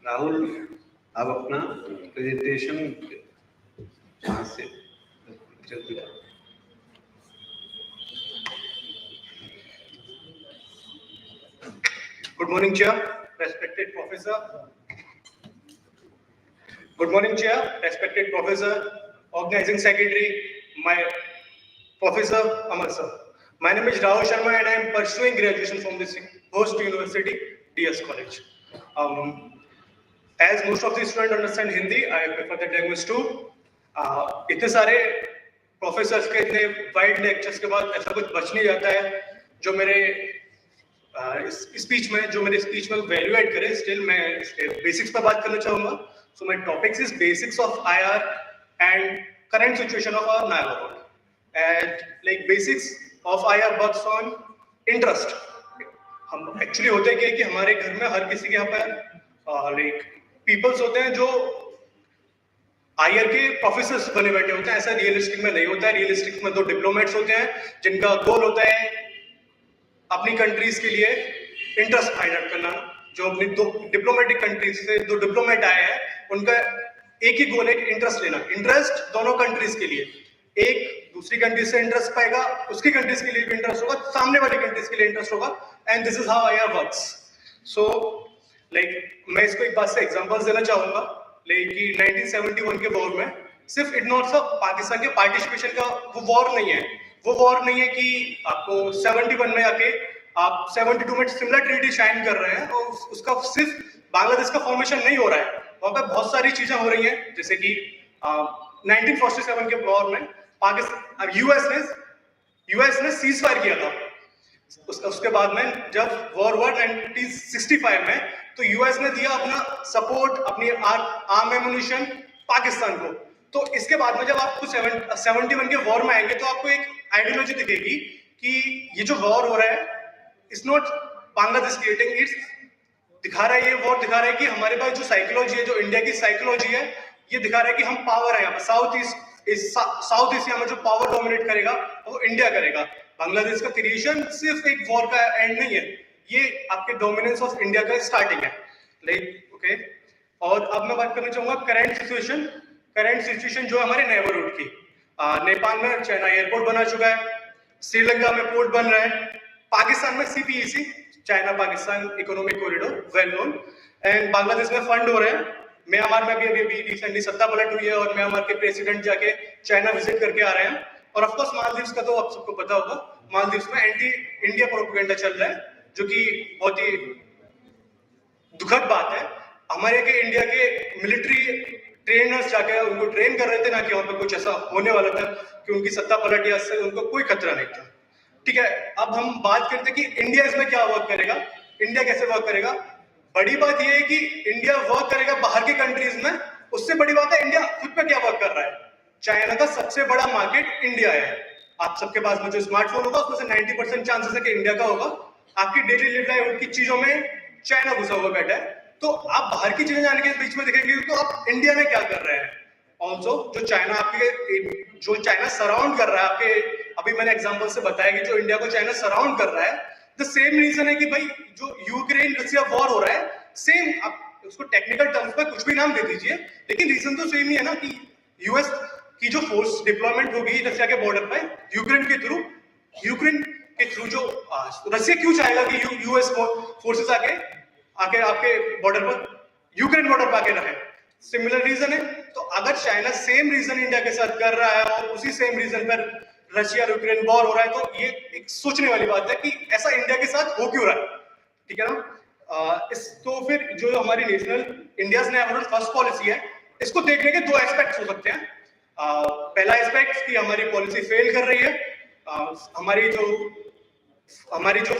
Rahul, आप अपना प्रेजेंटेशन यहाँ से Good morning, Chair, respected Professor. Good morning, Chair, respected Professor, Organizing Secretary, my Professor Amar sir. My name is Rahul Sharma and I am pursuing graduation from this host university, DS College. As most of the students understand Hindi, I prefer the language too. इतने सारे professors के इतने wide lectures के बाद ऐसा कुछ बच नहीं जाता है जो मेरे स्पीच में वैल्यू ऐड करे। स्टिल मैं बेसिक्स पर बात करना चाहूंगा। So my topics is basics of IR and current situation of our neighbourhood. And like basics of IR works on interest. हम एक्चुअली होते क्या है कि हमारे घर में हर किसी के यहाँ पर लाइक पीपल्स होते हैं जो आईआर के प्रोफेसर्स बने बैठे होते हैं। ऐसा रियलिस्टिक में नहीं होता है। रियलिस्टिक में 2 डिप्लोमेट्स होते हैं जिनका गोल होता है अपनी कंट्रीज के लिए इंटरेस्ट फाइंड आउट करना। जो अपनी 2 डिप्लोमेटिक कंट्रीज से 2 डिप्लोमेट आए हैं उनका एक ही गोल है, इंटरेस्ट लेना। इंटरेस्ट दोनों कंट्रीज के लिए, एक दूसरी कंट्री से इंटरेस्ट पाएगा, उसकी कंट्रीज के लिए भी इंटरेस्ट होगा, सामने वाली कंट्रीज के लिए इंटरेस्ट होगा। And this is how IR works. So like मैं इसको एक बात से एग्जांपल्स देना चाहूंगा। लाइक कि 1971 के वॉर में सिर्फ इट नॉट सब पाकिस्तान के पार्टिसिपेशन का वो वॉर नहीं है। वो वॉर नहीं है कि आपको 71 में आके आप 72 में सिमिलर ट्रीटी साइन कर रहे हैं और उसका सिर्फ बांग्लादेश का फॉर्मेशन नहीं हो रहा है। वहां पे बहुत सारी चीजें हो रही हैं, जैसे कि 1947 के वॉर में पाकिस्तान यूएस ने सीज फायर किया था। उसके बाद में जब वॉर हुआ 1965 में, तो यूएस ने दिया अपना सपोर्ट, अपनी आर्म एमुनिशन पाकिस्तान को। तो इसके बाद में जब आपको 71 के वॉर में आएंगे तो आपको एक आइडियोलॉजी दिखेगी कि ये जो वॉर हो रहा है it's not Bangladesh creating, it's दिखा रहा है, ये वॉर दिखा रहा है कि हमारे पास जो साइकोलॉजी है, जो इंडिया की साइकोलॉजी है, ये दिखा रहा है कि हम पावर है यहाँ पर। साउथ एशिया में जो पावर डोमिनेट करेगा वो इंडिया करेगा। बांग्लादेश का क्रिएशन सिर्फ एक वॉर का एंड नहीं है, ये आपके डोमिनेंस ऑफ इंडिया का स्टार्टिंग है। Like okay. और अब मैं बात करना चाहूंगा करंट सिचुएशन जो है हमारे नेबरहुड की। नेपाल में चाइना एयरपोर्ट बना चुका है, श्रीलंका में पोर्ट बन रहा है, पाकिस्तान में CPEC China Pakistan economic corridor well known, and Bangladesh में फंड हो रहे हैं। म्यांमार में भी अभी रिसेंटली सत्ता पलट हुई है और म्यांमार के प्रेसिडेंट जाके चाइना विजिट करके आ रहे हैं। और ऑफ कोर्स मालदीव्स का तो आप सबको पता होगा, मालदीव्स में एंटी इंडिया प्रोपेगेंडा चल रहा है, जो कि बहुत ही दुखद बात है। हमारे के इंडिया के मिलिट्री ट्रेनर्स जाके उनको ट्रेन कर रहे थे, ना कि वहां पे कुछ ऐसा होने वाला था कि उनकी सत्ता पलट या इससे उनको कोई खतरा नहीं था। ठीक है, अब हम बात करते हैं कि इंडिया इसमें क्या वर्क करेगा, इंडिया कैसे वर्क करेगा। बड़ी बात यह है कि इंडिया वर्क करेगा बाहर की कंट्रीज में, उससे बड़ी बात है इंडिया खुद पे क्या वर्क कर रहा है। चाइना का सबसे बड़ा मार्केट इंडिया है। आप सबके पास में जो स्मार्टफोन होगा उसमें से 90% चांसेस है कि इंडिया का होगा। आपकी डेली लाइफ की चीजों में चाइना घुसा हुआ बैठा है। तो आप बाहर की चीजें जाने के बीच में देखेंगे तो आप इंडिया में क्या कर रहे हैं। ऑल्सो जो चाइना सराउंड कर रहा है आपके, अभी मैंने एग्जांपल से बताया कि जो इंडिया को चाइना सराउंड कर रहा है, द सेम रीजन है कि भाई जो यूक्रेन रशिया वॉर हो रहा है, सेम आप उसको टेक्निकल टर्म्स में कुछ भी नाम दे दीजिए, लेकिन रीजन तो सेम ही है ना कि यूएस की जो फोर्स डिप्लॉयमेंट होगी रशिया के बॉर्डर पे यूक्रेन के थ्रू जो रशिया क्यों चाहेगा कि यूएस फोर्सेस आके आपके बॉर्डर पर, यूक्रेन बॉर्डर पर आके रहे। सिमिलर रीजन है। तो अगर चाइना सेम रीजन इंडिया के साथ कर रहा है और उसी सेम रीजन पर रशिया और यूक्रेन वॉर हो रहा है, तो ये एक सोचने वाली बात है कि ऐसा इंडिया के साथ हो क्यों रहा है। ठीक है ना। तो फिर जो हमारी national India's neighbourhood first policy है, इसको देखने के 2 एस्पेक्ट्स हो सकते हैं। पहला एस्पेक्ट कि हमारी पॉलिसी फेल कर रही है, हमारी जो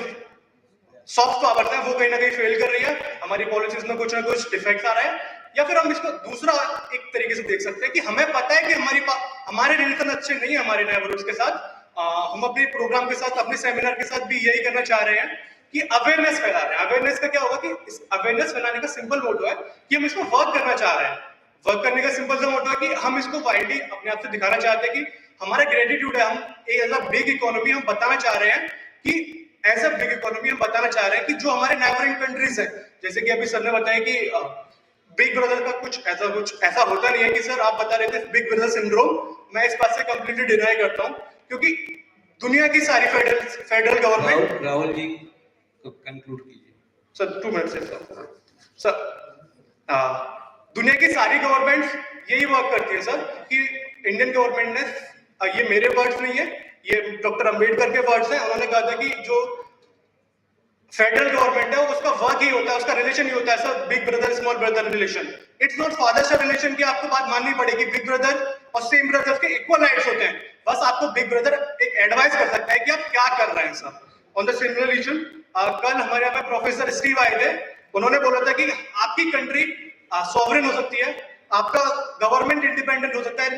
सॉफ्ट पावर है वो कहीं ना कहीं फेल कर रही है, हमारी पॉलिसीज में कुछ ना कुछ डिफेक्ट आ रहा है। या फिर हम इसको दूसरा एक तरीके से देख सकते हैं कि हमें पता है कि हमारे रिलेशन अच्छे नहीं है हमारे नेबरहुड्स के साथ। हम अपने प्रोग्राम के साथ, अपने सेमिनार के साथ भी यही करना चाह रहे हैं कि अवेयरनेस फैला रहे हैं। अवेयरनेस का क्या होगा कि इस अवेयरनेस फैलाने का सिंपल मोटो है कि हम इसको वर्क करना चाह रहे हैं। वर्क करने का सिंपल सा मोटो है कि हम इसको वाइडली अपने आप से दिखाना चाहते हैं कि हमारा ग्रेटिट्यूड है। हम एज अ बिग इकोनॉमी हम बताना चाह रहे हैं कि एज अ बिग इकोनॉमी हम बताना चाह रहे हैं कि जो हमारे नेबरिंग कंट्रीज है, जैसे कि अभी सर ने बताया कि बिग ब्रदर का कुछ ऐसा होता नहीं है कि सर आप बता रहे थे बिग ब्रदर सिंड्रोम। मैं इस बात से कंप्लीटली डिनाई करता हूं, क्योंकि दुनिया की सारी फेडरल गवर्नमेंट, राहुल जी तो कंक्लूड कीजिए सर। 2 मिनट से सर दुनिया की सारी गवर्नमेंट यही वर्क करती है सर कि इंडियन गवर्नमेंट ने, ये मेरे वर्ड्स नहीं है, ये डॉक्टर अंबेडकर के वर्ड्स हैं। उन्होंने कहा था कि जो फेडरल गवर्नमेंट है उसका वर्क ही होता है, उसका रिलेशन ही होता है sir, big brother small brother relation. It's not father son relation की आपको बात माननी पड़ेगी। बिग ब्रदर और सेम ब्रदर के इक्वल राइट्स होते हैं, बस आपको बिग ब्रदर एक एडवाइस कर सकता है कि आप क्या कर रहे हैं sir. On the similar reason कल हमारे यहाँ पे प्रोफेसर स्टीव आए थे, उन्होंने बोला था कि आपकी कंट्री सॉवरेन हो सकती है, आपका गवर्नमेंट इंडिपेंडेंट हो सकता है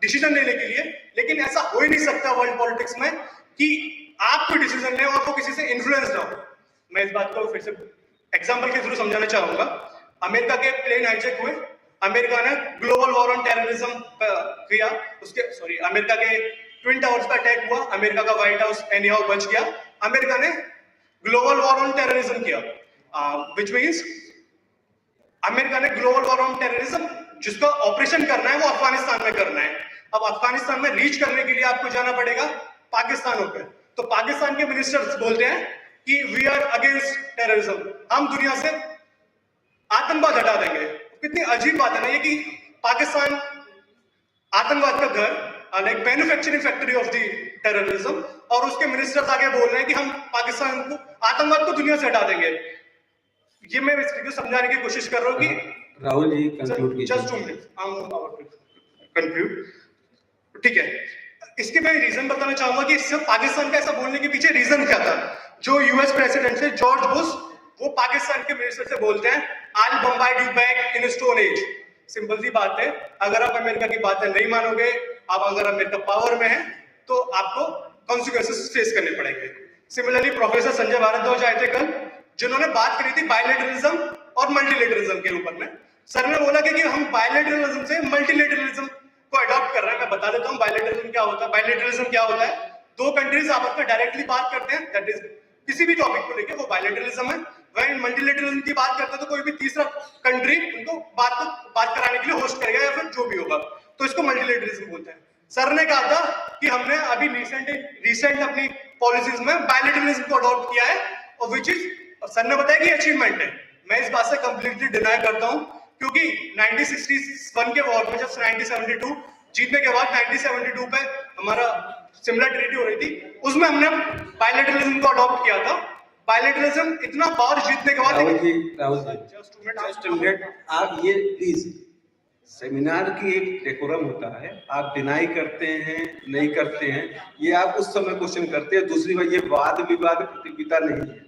डिसीजन लेने के लिए, लेकिन ऐसा हो ही नहीं सकता वर्ल्ड पॉलिटिक्स में कि आप कोई डिसीजन लें और वो किसी से इन्फ्लुएंस ना हो। मैं इस बात को फिर से एग्जांपल के थ्रू समझाना चाहूंगा। अमेरिका के प्लेन हाईजैक हुए, अमेरिका ने ग्लोबल वॉर ऑन टेररिज्म किया, उसके अमेरिका के ट्विन टावर्स पर अटैक हुआ, अमेरिका का व्हाइट हाउस एनी हाउ बच गया, अमेरिका ने ग्लोबल वॉर ऑन टेररिज्म किया, विच मीन्स अमेरिका ने ग्लोबल वॉर ऑन टेररिज्म जिसका ऑपरेशन करना है वो अफगानिस्तान में करना है। अब अफगानिस्तान में रीच करने के लिए आपको जाना पड़ेगा पाकिस्तान होकर, तो पाकिस्तान के मिनिस्टर्स बोलते हैं कि वी आर अगेंस्ट टेररिज्म, हम दुनिया से आतंकवाद हटा देंगे। कितनी अजीब बात है ना ये कि पाकिस्तान आतंकवाद का घर, like manufacturing factory of the terrorism, और उसके मिनिस्टर्स आगे बोल रहे हैं कि हम पाकिस्तान को आतंकवाद को दुनिया से हटा देंगे। ये मैं इसको समझाने की कोशिश कर रहा हूँ कि राहुल जी कंक्लूड कीजिए। जस्ट 2 मिनट्स कंक्लूड, ठीक है। इसके मैं रीजन बताना चाहूंगा कि सिर्फ पाकिस्तान का ऐसा बोलने के पीछे रीजन क्या था। जो यूएस प्रेसिडेंट थे जॉर्ज बुश, वो पाकिस्तान के मिनिस्टर से बोलते हैं I will bombard you back in stone age. Simple सी बात है, अगर आप अमेरिका की बातें नहीं मानोगे, आप अगर अमेरिका पावर में है तो आपको कॉन्सिक्वेंसेस फेस करने पड़ेंगे। सिमिलरली प्रोफेसर संजय भारद्वाज आए थे कल, जिन्होंने बात करी थी बायलैटरलिज्म और मल्टीलैटरलिज्म के ऊपर में। सर ने बोला कि हम बायलैटरलिज्म से मल्टीलैटरलिज्म को अडॉप्ट कर रहे हैं। मैं बता देता हूँ बायलैटरलिज्म क्या होता है। बायलैटरलिज्म क्या होता है, दो कंट्रीज आपस में डायरेक्टली बात करते हैं, दैट इज किसी भी टॉपिक को लेके, वो बायलैटरलिज्म है। वहीं मल्टीलैटरलिज्म की बात करते हैं तो कोई भी तीसरा कंट्री उनको बात कराने के लिए होस्ट करेगा या फिर जो भी होगा, तो इसको मल्टीलैटरलिज्म बोलते हैं। सर ने कहा था कि हमने अभी रिसेंट अपनी पॉलिसीज में बायलैटरलिज्म को अडॉप्ट किया है, और विच इज सर ने बताया कि अचीवमेंट है। मैं इस बात से कंप्लीटली डिनाई करता हूं, क्योंकि 1961 के वॉर में जब 1972 जीतने के बाद 1972 पे हमारा सिमिलर ट्रीटी हो रही थी, उसमें हमने बायलैटरलिज्म को अडॉप्ट किया था। बायलैटरलिज्म इतना बार जीतने के बाद राहुल जी जस्ट मिनट, आप ये प्लीज, सेमिनार की एक डेकोरम होता है, आप डिनाई करते हैं नहीं करते हैं, ये आप उस समय क्वेश्चन करते हैं। दूसरी बात, ये वाद विवाद प्रतियोगिता नहीं है,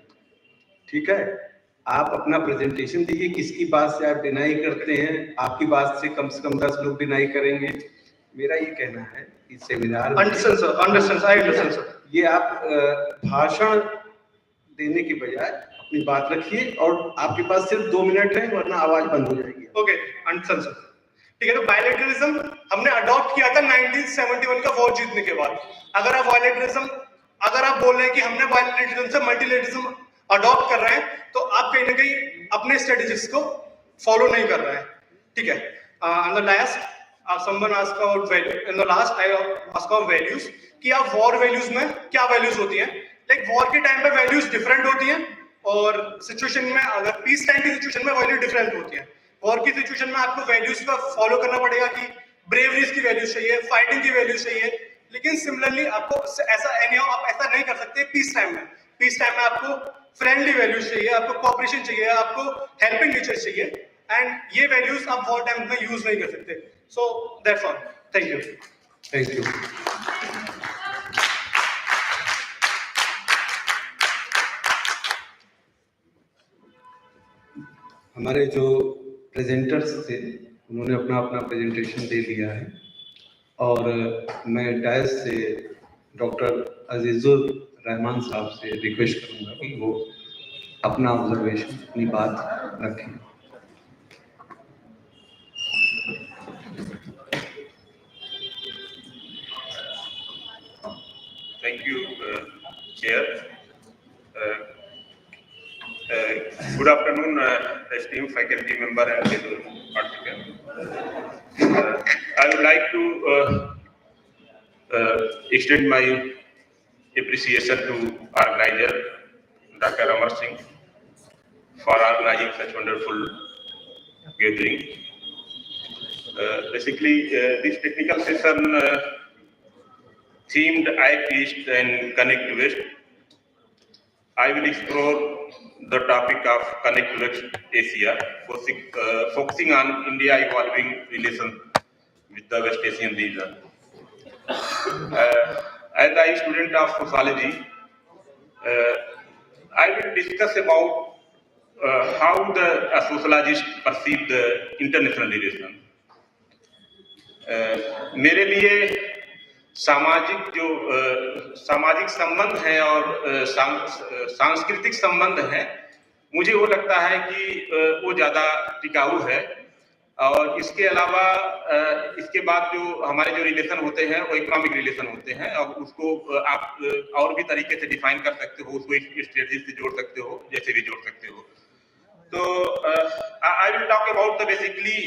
ठीक है। आप अपना प्रेजेंटेशन दीजिए, किसकी बात से आप डिनाई करते हैं। आपकी बात से कम 10 लोग डिनाई करेंगे। मेरा ये कहना है कि सेमिनार अंडरस्टैंड सर, ये आप भाषण देने की बजाय अपनी बात रखिए, और आपके पास सिर्फ 2 मिनट है, वरना आवाज बंद हो जाएगी। ओके अंडरस्टैंड सर, ठीक है। तो बायलैटरलिज्म हमने अडॉप्ट किया था 1971 का वॉर जीतने के बाद। अगर आप बोल रहे हैं कि हमने बायलैटरलिज्म से मल्टीलैटरलिज्म अडॉप्ट कर रहे हैं, तो आप कहीं ना कहीं अपने स्ट्रेटेजीज को फॉलो नहीं कर रहे हैं, ठीक है। In the last someone asked about value, in the last I asked about values, कि आप वॉर वैल्यूज में क्या वैल्यूज होती हैं। लाइक वॉर के टाइम पे वैल्यूज डिफरेंट होती हैं, और सिचुएशन में, अगर पीस टाइम की सिचुएशन में वैल्यू डिफरेंट होती है। वॉर की सिचुएशन में आपको वैल्यूज का फॉलो करना पड़ेगा कि ब्रेवरीज की वैल्यूज चाहिए, फाइटिंग की वैल्यूज चाहिए, लेकिन सिमिलरली आपको ऐसा आप ऐसा नहीं कर सकते पीस टाइम में। पीस टाइम में आपको फ्रेंडली वैल्यूज चाहिए, आपको कोऑपरेशन चाहिए, आपको हेल्पिंग नेचर चाहिए, एंड ये वैल्यूज आप वॉर टाइम में यूज नहीं कर सकते। So that's all, thank you. Thank you. हमारे जो प्रेजेंटर्स थे उन्होंने अपना अपना प्रेजेंटेशन दे लिया है, और मैं डायस से डॉक्टर अजीजुर रहमान साहब से रिक्वेस्ट करूंगा कि वो अपना ऑब्जर्वेशन, अपनी बात रखें। Thank you, Chair. Good afternoon, esteemed faculty member and fellow participants. I would like to extend my appreciation to organizer, Dr. Amar Singh, for organizing such wonderful gathering. Basically, this technical session themed Act East and Connect West. I will explore the topic of Connect West Asia, focusing on India evolving relation with the West Asian region. As a student of sociology, I will discuss about how the sociologists perceive the international relation. मेरे लिए सामाजिक संबंध है और सांस्कृतिक संबंध है, मुझे वो लगता है कि वो ज़्यादा टिकाऊ है। और इसके अलावा इसके बाद जो हमारे जो रिलेशन होते हैं वो इकोनॉमिक रिलेशन होते हैं, और उसको आप और भी तरीके से डिफाइन कर सकते हो, उसको स्ट्रेटजी से जोड़ सकते हो, जैसे भी जोड़ सकते हो। तो I will talk about the basically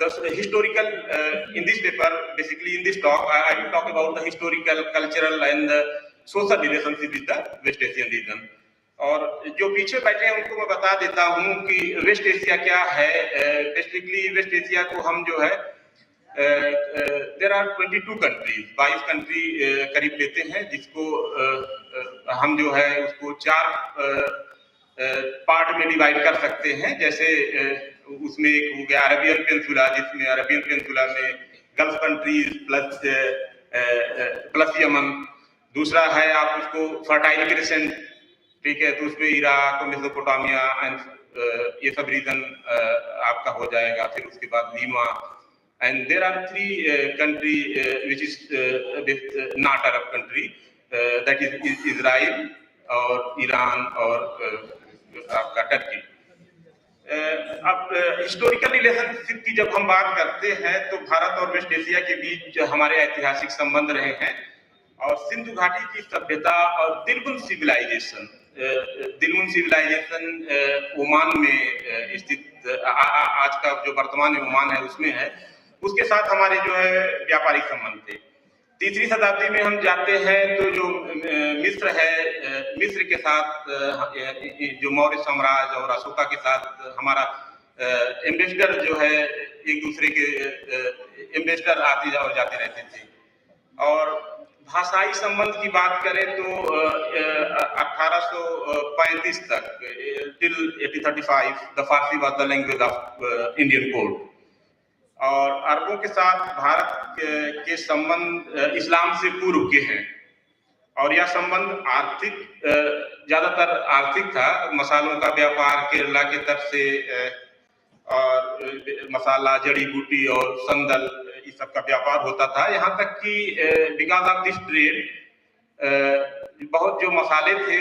the historical in this paper, basically in this talk, I will talk about the historical, cultural and social relationship with the West Asian region. और जो पीछे बैठे हैं उनको मैं बता देता हूँ कि वेस्ट एशिया क्या है। बेसिकली वेस्ट एशिया को हम जो है देयर आर 22 कंट्रीज, 22 कंट्री करीब लेते हैं, जिसको हम जो है उसको 4 पार्ट में डिवाइड कर सकते हैं। जैसे उसमें एक हो गया अरबियन पेनिनसुला, जिसमें अरबियन पेनिनसुला में गल्फ कंट्रीज प्लस यमन। दूसरा है आप उसको फर्टाइल क्रिसेंट, ठीक है, तो उसमें इराक, मेसोपोटामिया एंड ये सब रीजन आपका हो जाएगा। फिर उसके बाद Lima, and there are 3 country which is not Arab country, that is Israel और ईरान और आपका टर्की। अब हिस्टोरिकल रिलेशनशिप की जब हम बात करते हैं तो भारत और वेस्ट एशिया के बीच हमारे ऐतिहासिक संबंध रहे हैं, और सिंधु घाटी की सभ्यता और दिलगुन सिविलाइजेशन ओमान में स्थित आज का जो वर्तमान ओमान है उसमें है, उसके साथ हमारे जो है व्यापारिक संबंध थे। 3री शताब्दी में हम जाते हैं तो जो मिस्र है, मिस्र के साथ जो मौर्य साम्राज्य और अशोका के साथ हमारा एम्बेसडर जो है, एक दूसरे के एम्बेसडर आते और जाते रहते थे। और भाषाई संबंध की बात करें तो 1835 तक till 1835 the Farsi was the language of Indian court. और अरबों के साथ भारत के संबंध इस्लाम से पूर्व के हैं, और यह संबंध आर्थिक, ज्यादातर आर्थिक था। मसालों का व्यापार केरला के तट से, और मसाला, जड़ी बूटी और संदल, इस सब का व्यापार होता था। यहाँ तक कि बिकॉज ऑफ दिस ट्रेड बहुत जो मसाले थे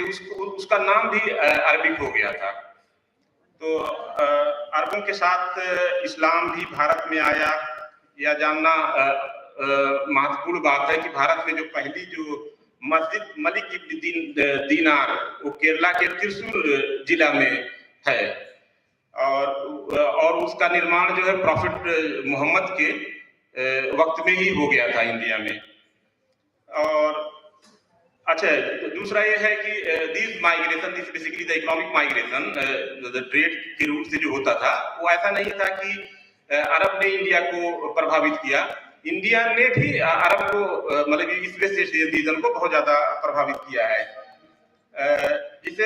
उसका नाम भी अरबिक हो गया था। तो अरबों के साथ इस्लाम भी भारत में आया। यह जानना महत्वपूर्ण बात है कि भारत में जो पहली जो मस्जिद मलिक इब्न दीनार, वो केरला के त्रिशूर जिला में है, और उसका निर्माण जो है प्रॉफिट मोहम्मद के वक्त में ही हो गया था इंडिया में। और अच्छा, दूसरा ये है कि this migration is basically the economic migration, the trade के रूट से जो होता था वो ऐसा नहीं था कि अरब ने इंडिया को प्रभावित किया। इंडिया ने भी अरब को, मतलब इस वेस्ट एशियन रीजन को बहुत ज्यादा प्रभावित किया है। जैसे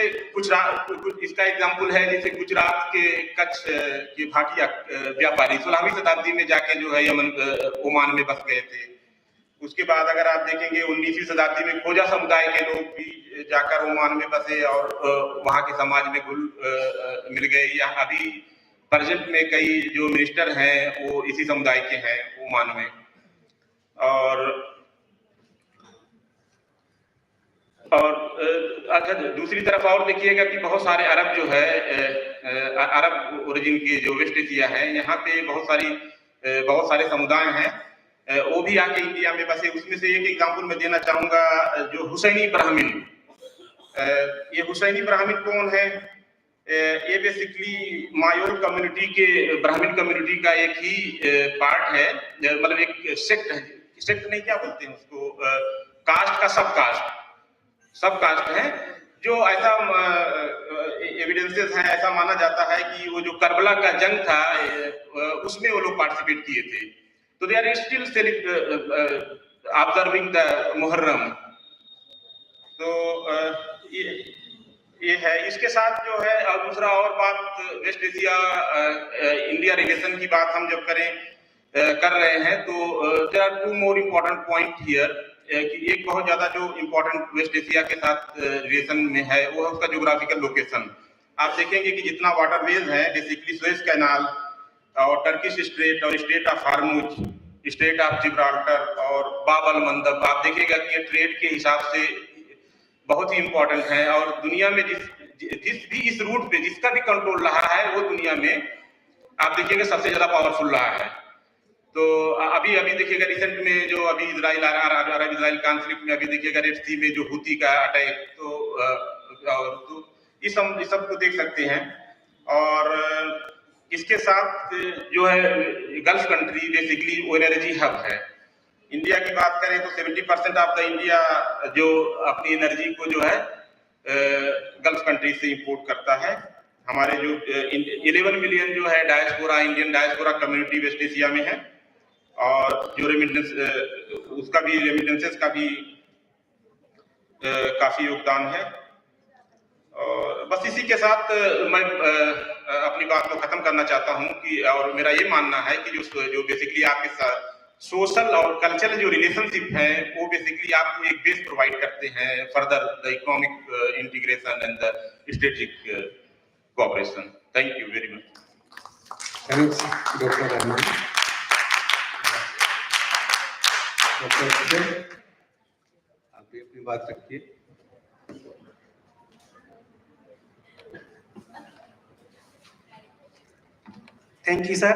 इसका एग्जाम्पल है, जैसे गुजरात के कच्छ के भाटिया व्यापारी 16वीं शताब्दी में जाके जो है यमन ओमान में बस गए थे। उसके बाद अगर आप देखेंगे 19वीं शताब्दी में खोजा समुदाय के लोग भी जाकर ओमान में बसे और वहाँ के समाज में घुल मिल गए। यहाँ अभी प्रेजेंट में कई जो मिनिस्टर हैं वो इसी समुदाय के हैं ओमान में। और अच्छा, दूसरी तरफ और देखिएगा कि बहुत सारे अरब जो है, अरब ओरिजिन के जो वेस्ट एशिया है, यहाँ पे बहुत सारे समुदाय हैं, वो भी आके इंडिया में बसे। उसमें से एक एग्जाम्पल मैं देना चाहूंगा, जो हुसैनी ब्राह्मण। ये हुसैनी ब्राह्मण कौन है? ये बेसिकली मायोर कम्युनिटी के, ब्राह्मण कम्युनिटी का एक ही पार्ट है, मतलब एक सेक्ट है। सेक्ट नहीं, क्या बोलते हैं उसको, कास्ट का सब कास्ट है। जो ऐसा एविडेंसेस हैं, ऐसा माना जाता है कि वो जो करबला का जंग था उसमें वो लोग पार्टिसिपेट किए थे। तो they are still observing the Muharram. तो ये है। इसके साथ जो है दूसरा और बात, वेस्ट एशिया इंडिया रिलेशन की बात हम जब कर रहे हैं तो there are two more important point here, कि एक बहुत ज्यादा जो इम्पोर्टेंट वेस्ट एशिया के साथ रिलेशन में है वो है उसका ज्योग्राफिकल लोकेशन। आप देखेंगे कि जितना वाटरवेज है, बेसिकली सुएज कैनाल और टर्किश स्ट्रेट और straight of Hormuz, straight of Gibraltar और बाब अल मंदब, आप देखिएगा कि ये ट्रेड के हिसाब से बहुत ही इम्पोर्टेंट है। और दुनिया में जिस भी इस रूट पे जिसका भी कंट्रोल रहा है वो दुनिया में आप देखिएगा सबसे ज्यादा पावरफुल रहा है। तो अभी देखिएगा रिसेंट में जो अभी इजराइल कॉन्फ्लिक्ट में अभी देखिएगा रेड सी में जो हुती का अटैक, तो इस सब को देख सकते हैं। और इसके साथ जो है गल्फ कंट्री बेसिकली वो एनर्जी हब है। इंडिया की बात करें तो 70% ऑफ द इंडिया जो अपनी एनर्जी को जो है गल्फ कंट्री से इंपोर्ट करता है। हमारे जो 11 मिलियन जो है diaspora, Indian diaspora community West Asia में है, और जो रेमिटेंसेस का भी काफी योगदान है। और बस इसी के साथ मैं अपनी बात को खत्म करना चाहता हूं कि, और मेरा ये मानना है कि जो बेसिकली आपके साथ सोशल और कल्चरल जो रिलेशनशिप है वो बेसिकली आपको एक बेस प्रोवाइड करते हैं further the economic integration and the strategic cooperation. Thank you very much. Thanks doctor Amar. Doctor आप भी अपनी बात रखिए। Thank you sir.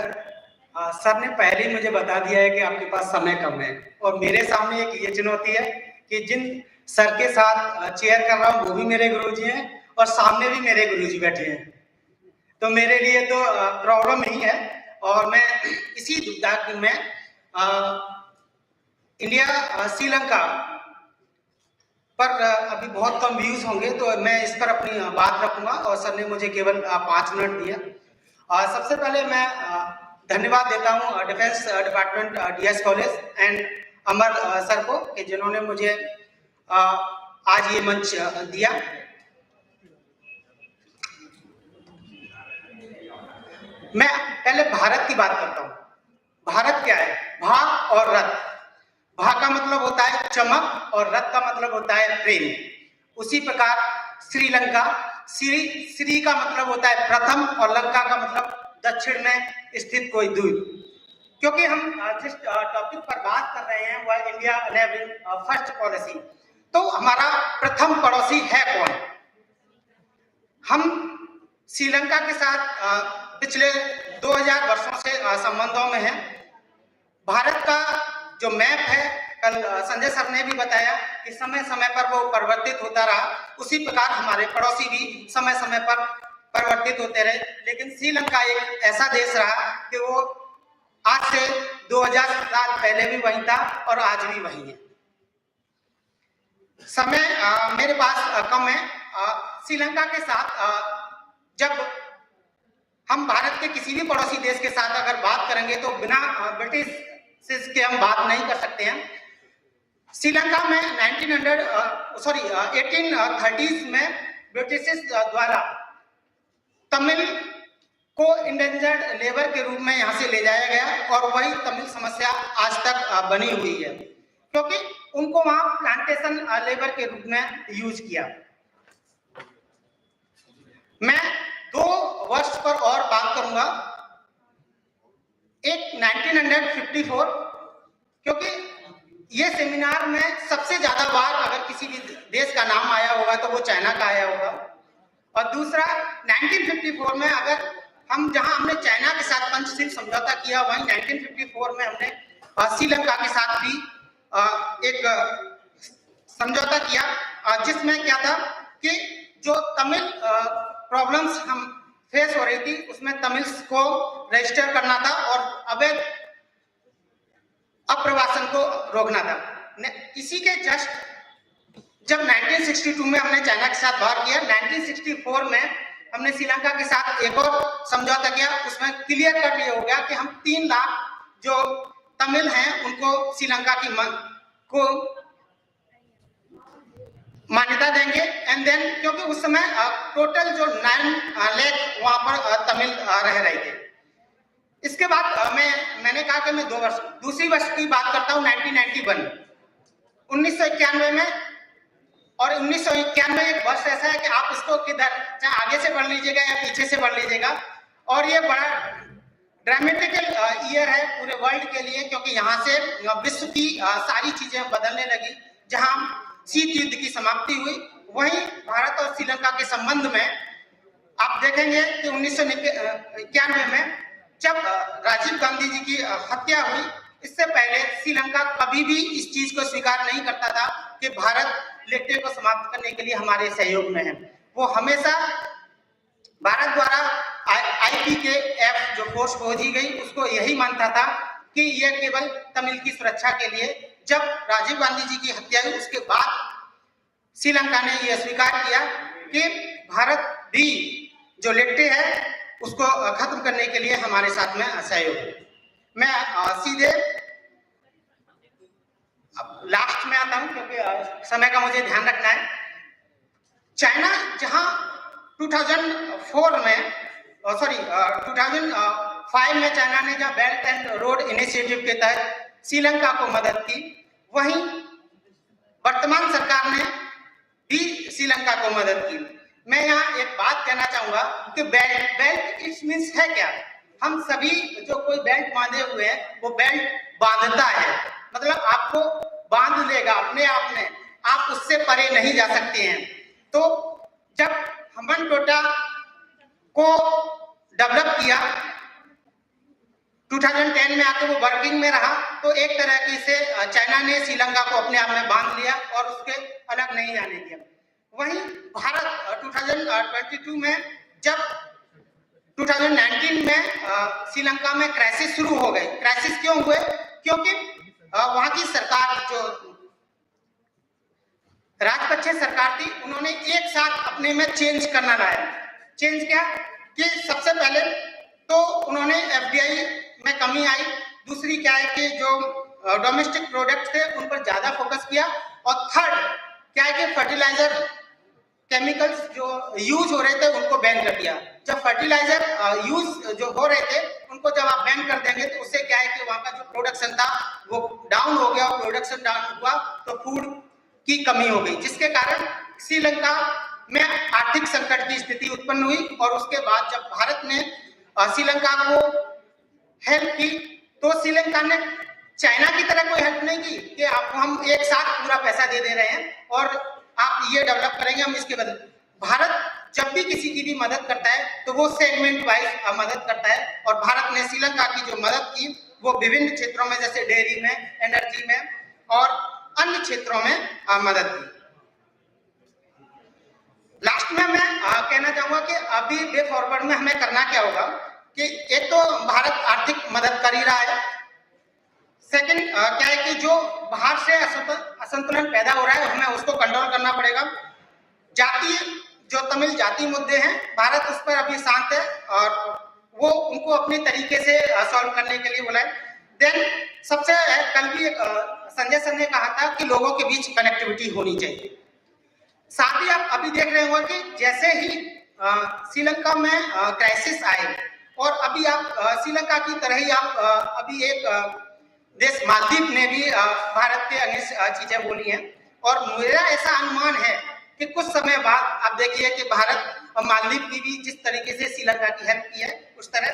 सर ने पहले ही मुझे बता दिया है कि आपके पास समय कम है, और मेरे सामने एक ये चुनौती है कि जिन सर के साथ चेयर कर रहा हूँ वो भी मेरे गुरुजी हैं और सामने भी मेरे गुरुजी बैठे हैं, तो मेरे लिए तो प्रॉब्लम नहीं है। और मैं इसी दुविधा में इंडिया श्रीलंका पर अभी बहुत कम व्यूज होंगे, तो मैं इस पर अपनी बात रखूंगा और सर ने मुझे केवल 5 मिनट दिया। सबसे पहले मैं धन्यवाद देता हूं defence department DS college and Amar sir को कि जिन्होंने मुझे आज ये मंच दिया। मैं पहले भारत की बात करता हूं। भारत क्या है? भा और रथ। भा का मतलब होता है चमक और रथ का मतलब होता है प्रेम। उसी प्रकार श्रीलंका, श्री का मतलब होता है प्रथम और लंका का मतलब दक्षिण में स्थित कोई द्वीप। क्योंकि हम जिस टॉपिक पर बात कर रहे हैं वह इंडिया नेबरिंग फर्स्ट पॉलिसी, तो हमारा प्रथम पड़ोसी है कौन? हम श्रीलंका के साथ पिछले 2000 वर्षों से संबंधों में हैं। भारत का जो मैप है, कल संजय सर ने भी बताया कि समय समय पर वो परिवर्तित होता रहा, उसी प्रकार हमारे पड़ोसी भी समय समय पर परिवर्तित होते रहे। लेकिन श्रीलंका एक ऐसा देश रहा कि वो आज से 2000 साल पहले भी वही था और आज भी वही है। समय मेरे पास कम है। श्रीलंका के साथ जब हम भारत के किसी भी पड़ोसी देश के साथ अगर बात करेंगे तो बिना ब्रिटिश के हम बात नहीं कर सकते हैं। श्रीलंका में 1830s में ब्रिटिश द्वारा तमिल को इंडेंजर्ड लेबर के रूप में यहाँ से ले जाया गया और वही तमिल समस्या आज तक बनी हुई है, क्योंकि उनको वहां प्लांटेशन लेबर के रूप में यूज किया। मैं 2 वर्ष पर और बात करूंगा। एक 1954, क्योंकि ये सेमिनार में सबसे ज्यादा बार अगर किसी भी देश का नाम आया होगा तो वो चाइना का आया होगा। और दूसरा 1954 में अगर हम जहां हमने चाइना के साथ पंचशील समझौता किया, वहीं 1954 में हमने श्रीलंका के साथ भी एक समझौता किया, जिसमें क्या था कि जो तमिल प्रॉब्लम्स हम फेस हो रही थी उसमें तमिल्स को रजिस्टर करना था और अवैध अप्रवासन को रोकना था। इसी के जस्ट जब 1962 में हमने चाइना के साथ वार किया, 1964 में हमने श्रीलंका के साथ एक और समझौता किया। उसमें क्लियर कट ये हो गया कि हम 3 लाख जो तमिल हैं उनको श्रीलंका की मान्यता देंगे एंड देन, क्योंकि उस समय टोटल जो 9 लाख वहां पर तमिल रह रहे थे। इसके बाद मैंने कहा कि मैं दूसरी वर्ष की बात करता हूँ, 1991 1991 में। और 1991 एक वर्ष ऐसा है कि आप इसको किधर चाहे आगे से पढ़ लीजिएगा या पीछे से पढ़ लीजिएगा, और ये बड़ा ड्रामेटिकल ईयर है पूरे वर्ल्ड के लिए, क्योंकि यहाँ से विश्व की सारी चीजें बदलने लगी। जहाँ शीत युद्ध की समाप्ति हुई, वहीं भारत और श्रीलंका के संबंध में आप देखेंगे कि 1991 में जब राजीव गांधी जी की हत्या हुई, इससे पहले श्रीलंका कभी भी इस चीज को स्वीकार नहीं करता था कि भारत लेटे को समाप्त करने के लिए हमारे सहयोग में है। वो हमेशा भारत द्वारा IPKF जो फोर्स भेजी गई उसको यही मानता था कि यह केवल तमिल की सुरक्षा के लिए। जब राजीव गांधी जी की हत्या हुई उसके बाद श्रीलंका ने यह स्वीकार किया कि भारत भी जो लेटे है उसको खत्म करने के लिए हमारे साथ में सहयोग है। मैं सीधे लास्ट में आता हूं, क्योंकि समय का मुझे ध्यान रखना है। चाइना जहां 2005 में चाइना ने जहां बेल्ट एंड रोड इनिशिएटिव के तहत श्रीलंका को मदद की, वहीं वर्तमान सरकार ने भी श्रीलंका को मदद की। मैं यहाँ एक बात कहना चाहूंगा कि बेल्ट इट मीन्स है क्या? हम सभी जो कोई बेल्ट बांधे हुए हैं वो बेल्ट बांधता है, मतलब आपको बांध लेगा अपने आप में, आप उससे परे नहीं जा सकते हैं। तो जब हमन टोटा को डेवलप किया 2010 में आके वो वर्किंग में रहा, तो एक तरह की से चाइना ने श्रीलंका को अपने आप में बांध लिया और उसके अलग नहीं जाने दिया। वहीं भारत 2022 में जब 2019 में श्रीलंका में क्राइसिस शुरू हो गए। क्राइसिस क्यों हुए? क्योंकि वहां की सरकार जो राजपक्षे सरकार थी, उन्होंने एक साथ अपने में चेंज करना लाया। चेंज क्या कि सबसे पहले तो उन्होंने FDI में कमी आई। दूसरी क्या है कि जो डोमेस्टिक प्रोडक्ट्स थे उन पर ज्यादा फोकस किया। और थर्ड क्या है कि फर्टिलाइजर केमिकल्स जो यूज हो रहे थे उनको बैन कर दिया। जब फर्टिलाइजर यूज जो हो रहे थे उनको जब आप बैन कर देंगे तो उससे क्या है कि वहां का जो प्रोडक्शन था वो डाउन हो गया, और प्रोडक्शन डाउन हुआ तो फूड की कमी हो गई, जिसके कारण श्रीलंका में आर्थिक संकट की स्थिति उत्पन्न हुई। और उसके बाद जब भारत ने श्रीलंका को हेल्प की, तो श्रीलंका ने चाइना की तरह कोई हेल्प नहीं की कि आपको हम एक साथ पूरा पैसा दे रहे हैं और आप ये डेवलप करेंगे, हम इसके बदले। भारत जब भी किसी की भी मदद करता है तो वो सेगमेंट वाइज मदद करता है, और भारत ने श्रीलंका की जो मदद की वो विभिन्न क्षेत्रों में, जैसे डेयरी में, एनर्जी में और अन्य क्षेत्रों में मदद की। लास्ट में मैं कहना चाहूंगा कि अभी वे फॉरवर्ड में हमें करना क्या होगा कि एक तो भारत आर्थिक मदद कर ही रहा है। सेकंड क्या है कि जो बाहर से असंतुलन पैदा हो रहा है हमें उसको कंट्रोल करना पड़ेगा। जातीय जो तमिल जाति मुद्दे हैं, भारत उस पर अभी शांत है और वो उनको अपने तरीके से सॉल्व करने के लिए बोला है। देन सबसे कल भी संजय सर ने कहा था कि लोगों के बीच कनेक्टिविटी होनी चाहिए। साथ ही आप अभी देख रहे होंगे कि जैसे ही श्रीलंका में क्राइसिस आए, और अभी आप श्रीलंका की तरह ही आप अभी एक देश मालदीव ने भी भारत के अगेंस्ट चीजें बोली हैं। और मेरा ऐसा अनुमान है कि कुछ समय बाद आप देखिए कि भारत और मालदीव की भी जिस तरीके से श्रीलंका की हेल्प की है उस तरह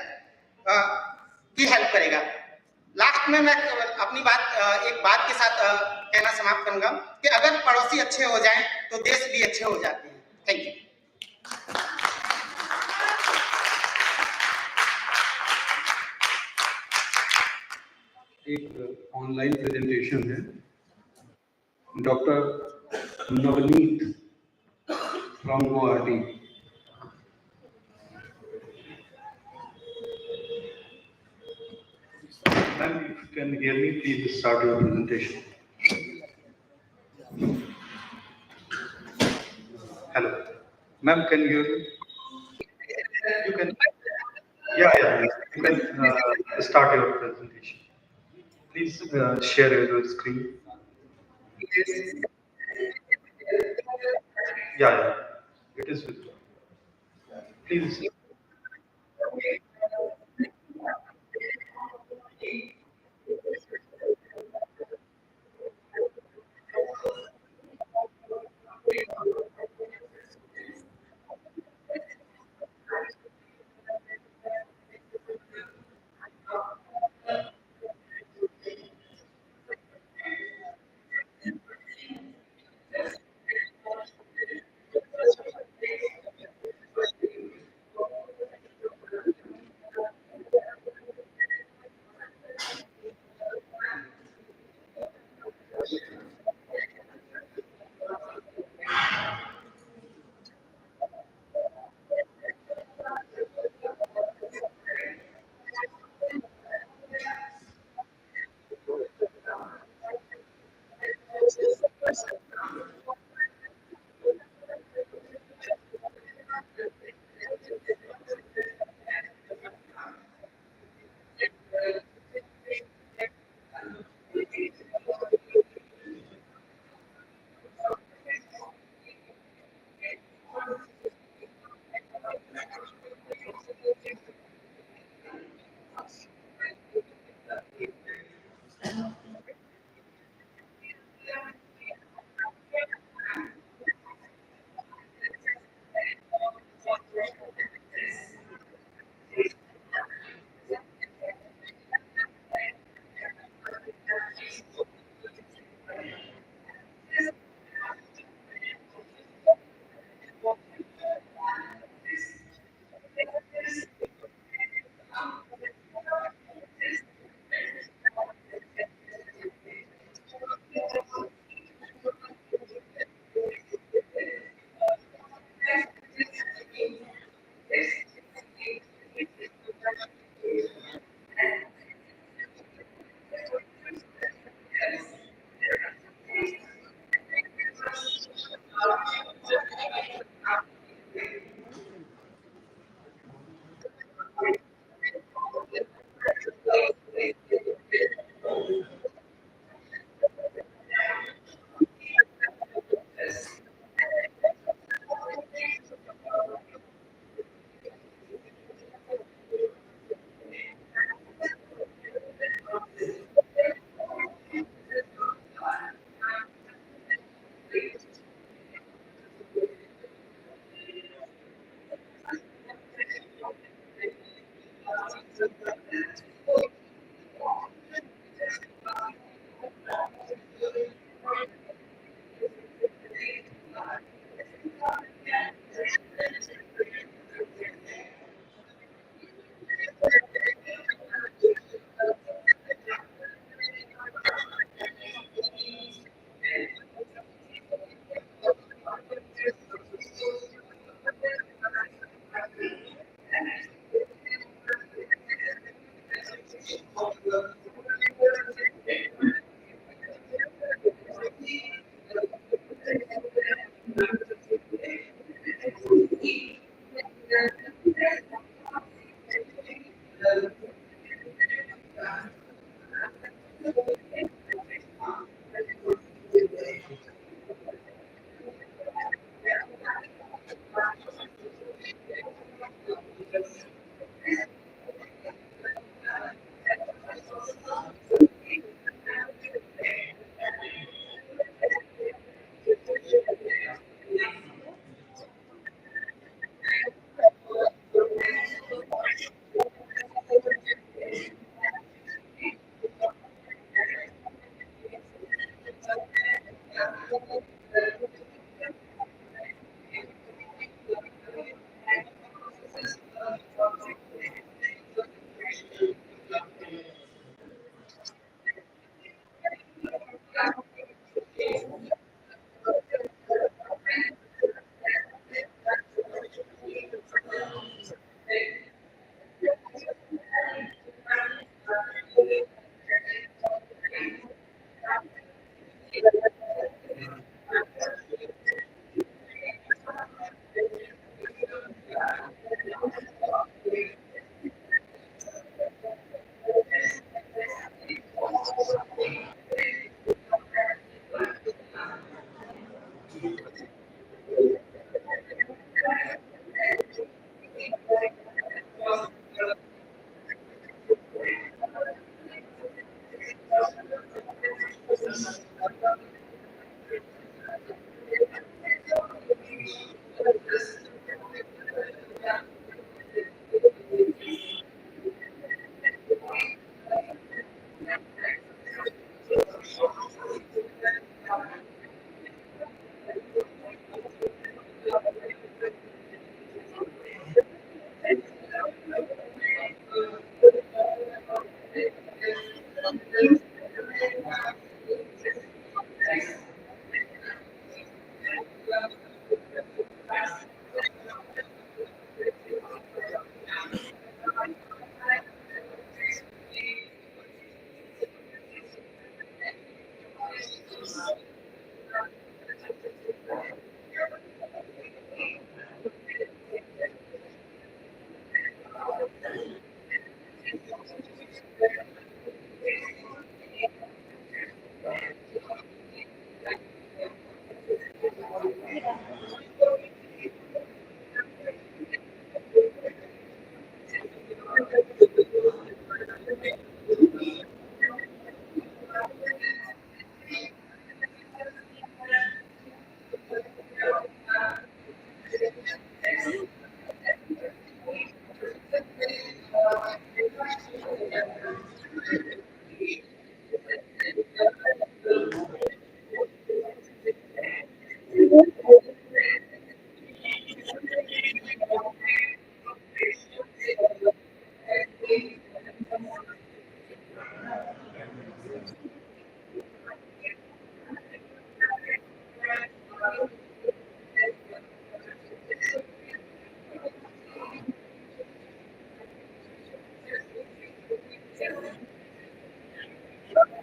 की हेल्प करेगा। लास्ट में मैं अपनी बात एक बात के साथ कहना समाप्त करूंगा कि अगर पड़ोसी अच्छे हो जाएं तो देश भी अच्छे हो जाते हैं। Thank you. एक ऑनलाइन प्रेजेंटेशन है, doctor Navneet from Guwahati. Ma'am, if you can hear me, please start your presentation. Hello. Ma'am, can you hear me? You can. Yeah. You can start your presentation. Please share your screen. Yeah, it is withdrawn. Please.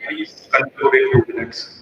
Please conclude in 2 minutes.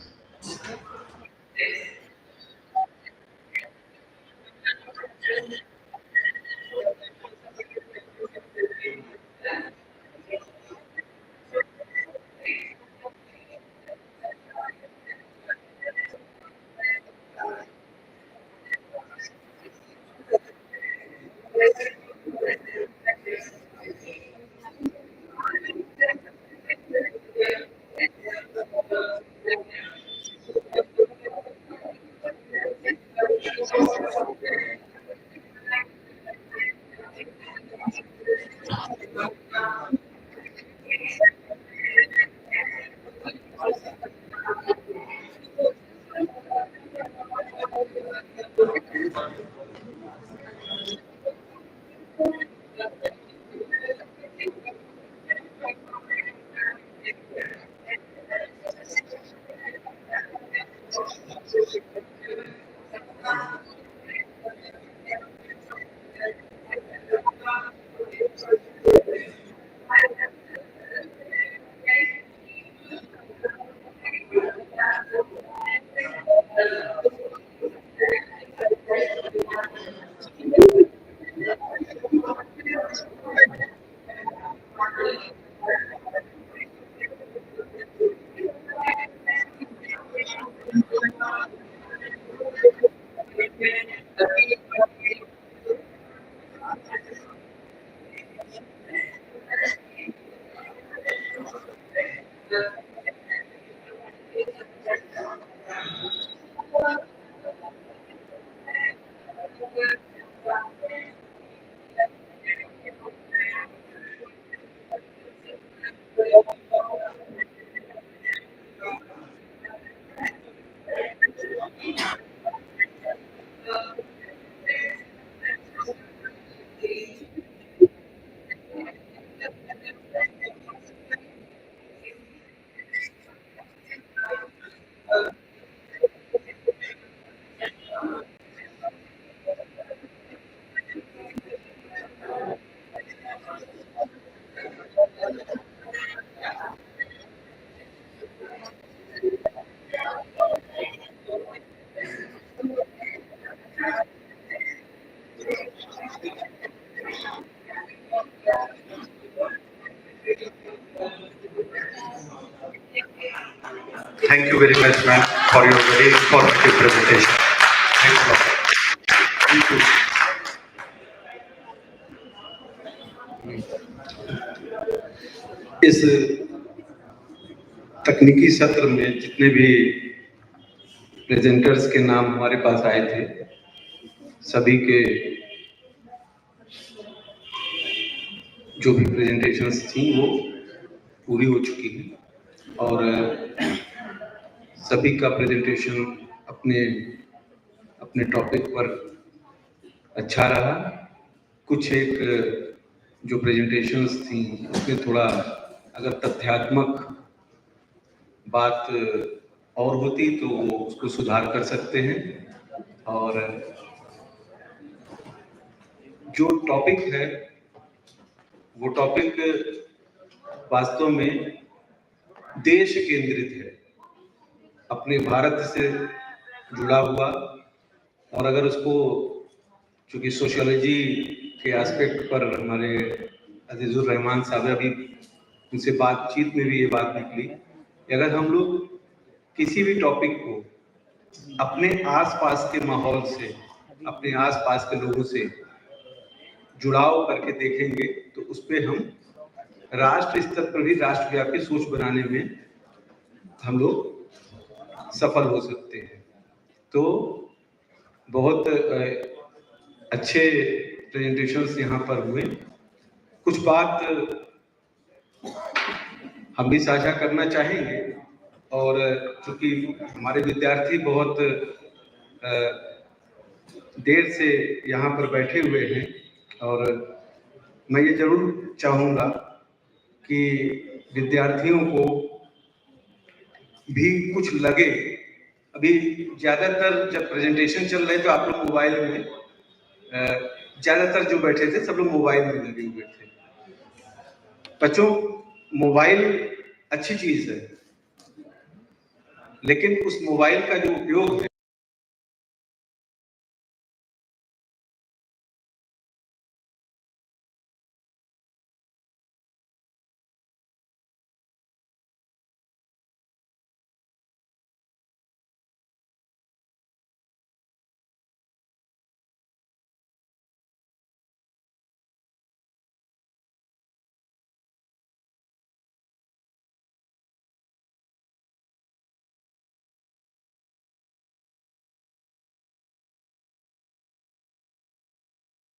Thank you very much, ma'am, for your very informative presentation. Thanks a lot. Thank you. इस तकनीकी सत्र में जितने भी presenters के नाम हमारे पास आए थे, सभी के जो भी प्रेजेंटेशंस थी वो पूरी हो चुकी हैं और सभी का प्रेजेंटेशन अपने अपने टॉपिक पर अच्छा रहा। कुछ एक जो प्रेजेंटेशंस थी उसमें थोड़ा अगर तथ्यात्मक बात और होती तो वो उसको सुधार कर सकते हैं। और जो टॉपिक है वो टॉपिक वास्तव में देश केंद्रित है, अपने भारत से जुड़ा हुआ। और अगर उसको चूंकि सोशियोलॉजी के एस्पेक्ट पर हमारे अजीजुर रहमान साहब, अभी उनसे बातचीत में भी ये बात निकली कि अगर हम लोग किसी भी टॉपिक को अपने आसपास के माहौल से, अपने आसपास के लोगों से जुड़ाव करके देखेंगे तो उस पर हम राष्ट्र स्तर पर भी राष्ट्रव्यापी सोच बनाने में हम लोग सफल हो सकते हैं। तो बहुत अच्छे प्रेजेंटेशंस यहाँ पर हुए। कुछ बात हम भी साझा करना चाहेंगे, और चूंकि हमारे विद्यार्थी बहुत देर से यहाँ पर बैठे हुए हैं, और मैं ये जरूर चाहूँगा कि विद्यार्थियों को भी कुछ लगे। अभी ज़्यादातर जब प्रेजेंटेशन चल रहे तो आप लोग मोबाइल में, ज़्यादातर जो बैठे थे सब लोग मोबाइल में लगे हुए थे। बच्चों, मोबाइल अच्छी चीज़ है, लेकिन उस मोबाइल का जो उपयोग है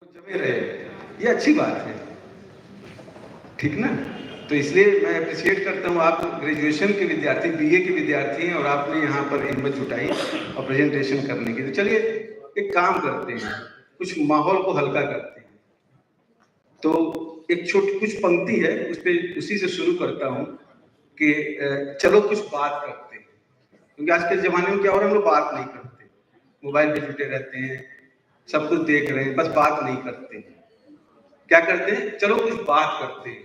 जमे रहे, ये अच्छी बात है, ठीक ना? तो इसलिए मैं अप्रिशिएट करता हूँ, आप ग्रेजुएशन के विद्यार्थी, बीए के विद्यार्थी हैं, और आपने यहाँ पर हिम्मत जुटाई और प्रेजेंटेशन करने की। तो चलिए एक काम करते हैं, कुछ माहौल को हल्का करते हैं। तो एक छोटी कुछ पंक्ति है, उस पर उसी से शुरू करता हूँ कि चलो कुछ बात करते हैं। क्योंकि आज के ज़माने में क्या हो रहा है, हम लोग बात नहीं करते, मोबाइल पे जुटे रहते हैं, सब कुछ देख रहे हैं, बस बात नहीं करते। क्या करते हैं? चलो कुछ बात करते हैं।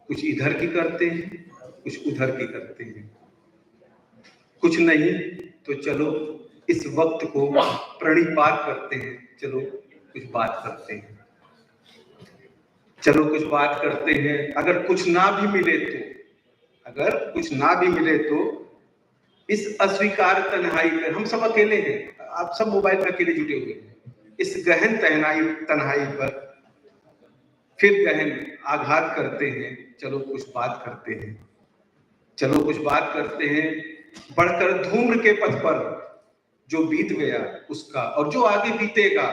कुछ इधर की करते हैं, कुछ उधर की करते हैं। कुछ नहीं तो चलो इस वक्त को प्रणिपात करते हैं, चलो कुछ बात करते हैं, चलो कुछ बात करते हैं। अगर कुछ ना भी मिले तो, अगर कुछ ना भी मिले तो इस अस्वीकार तन्हाई पर, हम सब अकेले हैं, आप सब मोबाइल पर अकेले जुटे हुए हैं, इस गहन तन्हाई पर फिर गहन आघात करते हैं, चलो कुछ बात करते हैं, चलो कुछ बात करते हैं। बढ़कर धूम्र के पथ पर जो बीत गया उसका, और जो आगे बीतेगा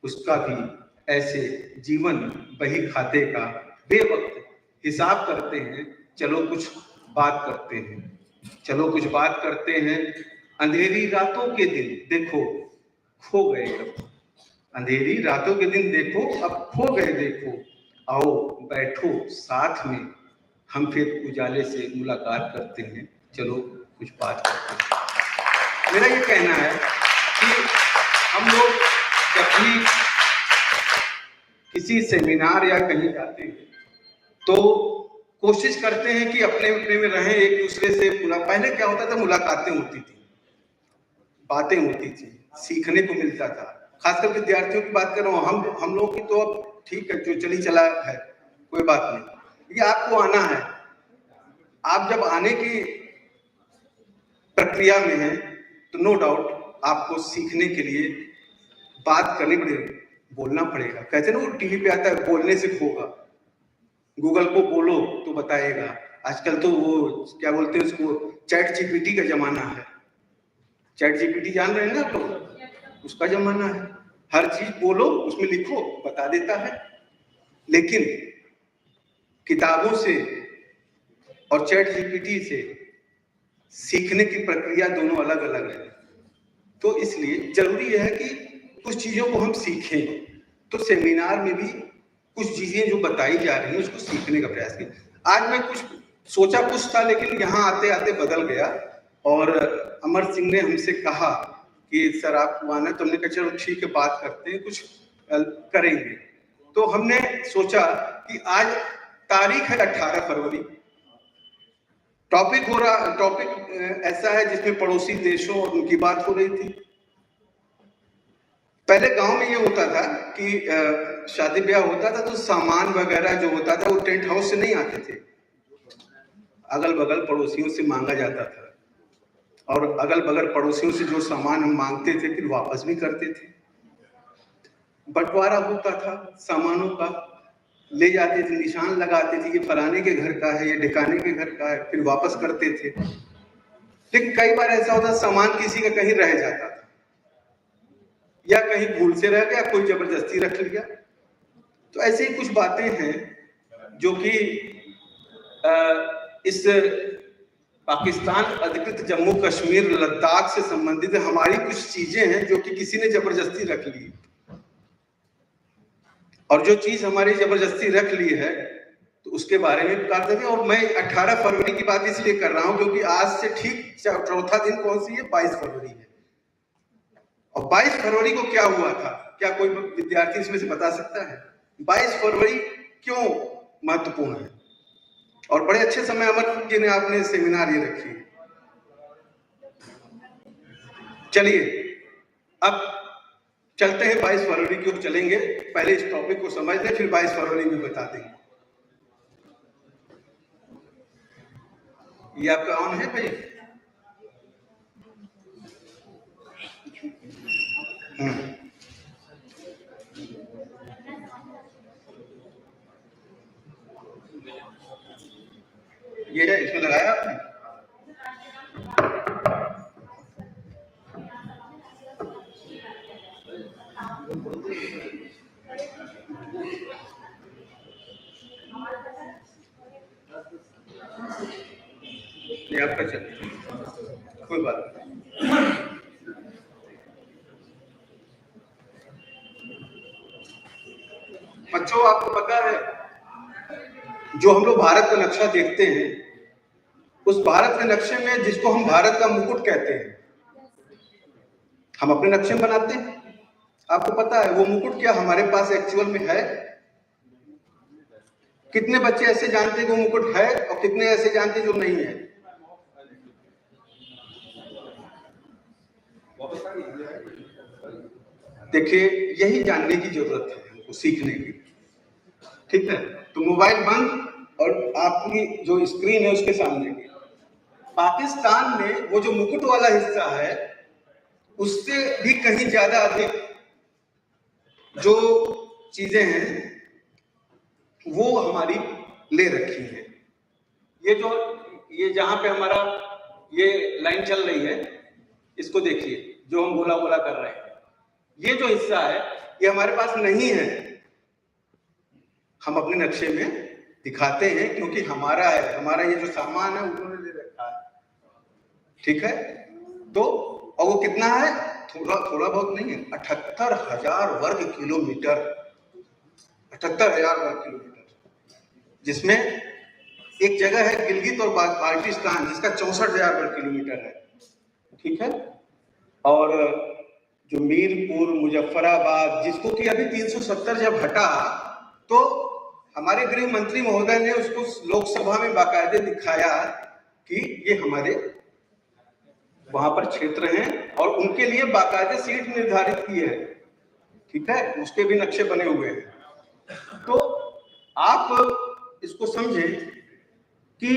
उसका भी ऐसे जीवन बही खाते का बेवक्त हिसाब करते हैं, चलो कुछ बात करते हैं, चलो कुछ बात करते हैं। अंधेरी रातों के दिन देखो खो गए कब, अंधेरी रातों के दिन देखो अब खो गए देखो, आओ बैठो साथ में हम फिर उजाले से मुलाकात करते हैं, चलो कुछ बात करते हैं। मेरा ये कहना है कि हम लोग जब भी किसी सेमिनार या कहीं जाते हैं तो कोशिश करते हैं कि अपने अपने में रहें, एक दूसरे से पहले क्या होता था, मुलाकातें होती थी, बातें होती थी, सीखने को मिलता था। खासकर विद्यार्थियों की बात कर रहा हूँ, हम लोगों की तो अब ठीक है, जो चली चला है कोई बात नहीं, ये आपको आना है। आप जब आने की प्रक्रिया में हैं तो नो डाउट आपको सीखने के लिए बात करनी पड़ेगी, बोलना पड़ेगा। कहते ना वो टीवी पे आता है, बोलने से होगा, गूगल को बोलो तो बताएगा। आजकल तो वो क्या बोलते हैं उसको, चैट जीपीटी का जमाना है। चैट जीपीटी जान रहे हैं ना आप लोग, उसका जमाना है। हर चीज बोलो, उसमें लिखो, बता देता है। लेकिन किताबों से और चैट जीपीटी से सीखने की प्रक्रिया दोनों अलग अलग है। तो इसलिए जरूरी है कि कुछ चीजों को हम सीखें। तो सेमिनार में भी कुछ चीजें जो बताई जा रही हैं उसको सीखने का प्रयास करें। आज मैं कुछ सोचा कुछ था, लेकिन यहाँ आते आते बदल गया, और अमर सिंह ने हमसे कहा कि सर आपको आना, तो हमने कहा चलो ठीक है बात करते हैं, कुछ करेंगे। तो हमने सोचा कि आज तारीख है 18 फरवरी, टॉपिक ऐसा है जिसमें पड़ोसी देशों और उनकी बात हो रही थी। पहले गांव में ये होता था कि शादी ब्याह होता था तो सामान वगैरह जो होता था वो टेंट हाउस से नहीं आते थे, अगल बगल पड़ोसियों से मांगा जाता था, और अगल बगल पड़ोसियों से जो सामान हम मांगते थे फिर वापस भी करते थे। बंटवारा होता था सामानों का, ले जाते थे, निशान लगाते थे, ये फलाने के घर का है, ये ढिकाने के घर का है, फिर वापस करते थे। लेकिन कई बार ऐसा होता सामान किसी का कहीं रह जाता था, या कहीं भूल से रह गया, कोई जबरदस्ती रख लिया। तो ऐसे ही कुछ बातें हैं जो कि इस पाकिस्तान अधिकृत जम्मू कश्मीर लद्दाख से संबंधित हमारी कुछ चीजें हैं जो कि किसी ने जबरदस्ती रख ली, और जो चीज हमारी जबरदस्ती रख ली है तो उसके बारे में बता देंगे। और मैं 18 फरवरी की बात इसलिए कर रहा हूं क्योंकि आज से ठीक चौथा दिन कौन सी है, 22 फरवरी है। और 22 फरवरी को क्या हुआ था, क्या कोई विद्यार्थी इसमें से बता सकता है 22 फरवरी क्यों महत्वपूर्ण है? और बड़े अच्छे समय अमर जी ने आपने सेमिनार ये रखी है। चलिए अब चलते हैं 22 फरवरी की ओर चलेंगे, पहले इस टॉपिक को समझ लें फिर 22 फरवरी में बता देंगे। ये आपका ऑन है भाई? ये है, इसमें लगाया आपने? ये आपका चल, कोई बात नहीं। बच्चों आपको पता है जो हम लोग भारत का नक्शा देखते हैं, उस भारत के नक्शे में जिसको हम भारत का मुकुट कहते हैं, हम अपने नक्शे में बनाते हैं। आपको पता है वो मुकुट क्या हमारे पास एक्चुअल में है? कितने बच्चे ऐसे जानते हैं कि वो मुकुट है और कितने ऐसे जानते हैं जो नहीं है? देखिए यही जानने की जरूरत है हमको, सीखने की। ठीक है, तो मोबाइल बंद और आपकी जो स्क्रीन है उसके सामने की। पाकिस्तान में वो जो मुकुट वाला हिस्सा है उससे भी कहीं ज्यादा अधिक जो चीजें हैं वो हमारी ले रखी है। ये जहां पे हमारा ये लाइन चल रही है, इसको देखिए, जो हम गोला गोला कर रहे हैं, ये जो हिस्सा है ये हमारे पास नहीं है, हम अपने नक्शे में दिखाते हैं क्योंकि हमारा है, हमारा ये जो सामान है उन्होंने ले रखा है। ठीक है, तो और वो कितना है? थोड़ा बहुत नहीं है, 78,000 वर्ग किलोमीटर, 78,000 वर्ग किलोमीटर, जिसमें एक जगह है गिलगित और बाल्टिस्तान जिसका 64,000 वर्ग किलोमीटर है। ठीक है, और जो मीरपुर मुजफ्फराबाद जिसको कि अभी 370 जब हटा तो हमारे गृह मंत्री महोदय ने उसको लोकसभा में बाकायदे दिखाया कि ये हमारे वहां पर क्षेत्र हैं और उनके लिए बाकायदे सीट निर्धारित की है। ठीक है, उसके भी नक्शे बने हुए हैं। तो आप इसको समझें कि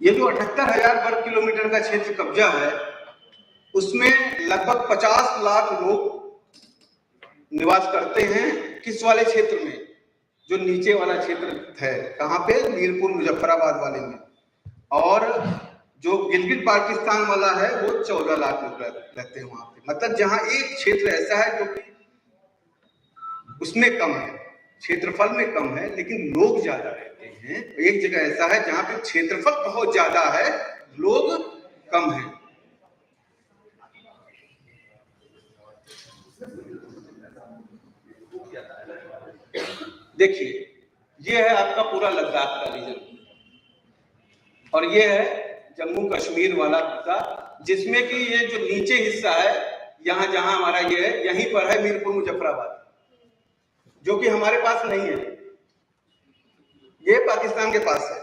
ये जो 78,000 वर्ग किलोमीटर का क्षेत्र कब्जा है उसमें लगभग 50 लाख लोग निवास करते हैं। किस वाले क्षेत्र में? जो नीचे वाला क्षेत्र है, कहां पे? मीरपुर मुजफ्फराबाद वाले में। और जो गिलगित पाकिस्तान वाला है वो 14 लाख लोग रहते हैं वहां पे। मतलब जहां एक क्षेत्र ऐसा है जो कि उसमें कम है, क्षेत्रफल में कम है लेकिन लोग ज्यादा रहते हैं। एक जगह ऐसा है जहां पे क्षेत्रफल बहुत ज्यादा है, लोग कम है। देखिए ये है आपका पूरा लद्दाख का रीजन और ये है जम्मू कश्मीर वाला हिस्सा, जिसमें कि ये जो नीचे हिस्सा है यहाँ जहां हमारा ये है, यहीं पर है मीरपुर मुजफ्फराबाद, जो कि हमारे पास नहीं है, ये पाकिस्तान के पास है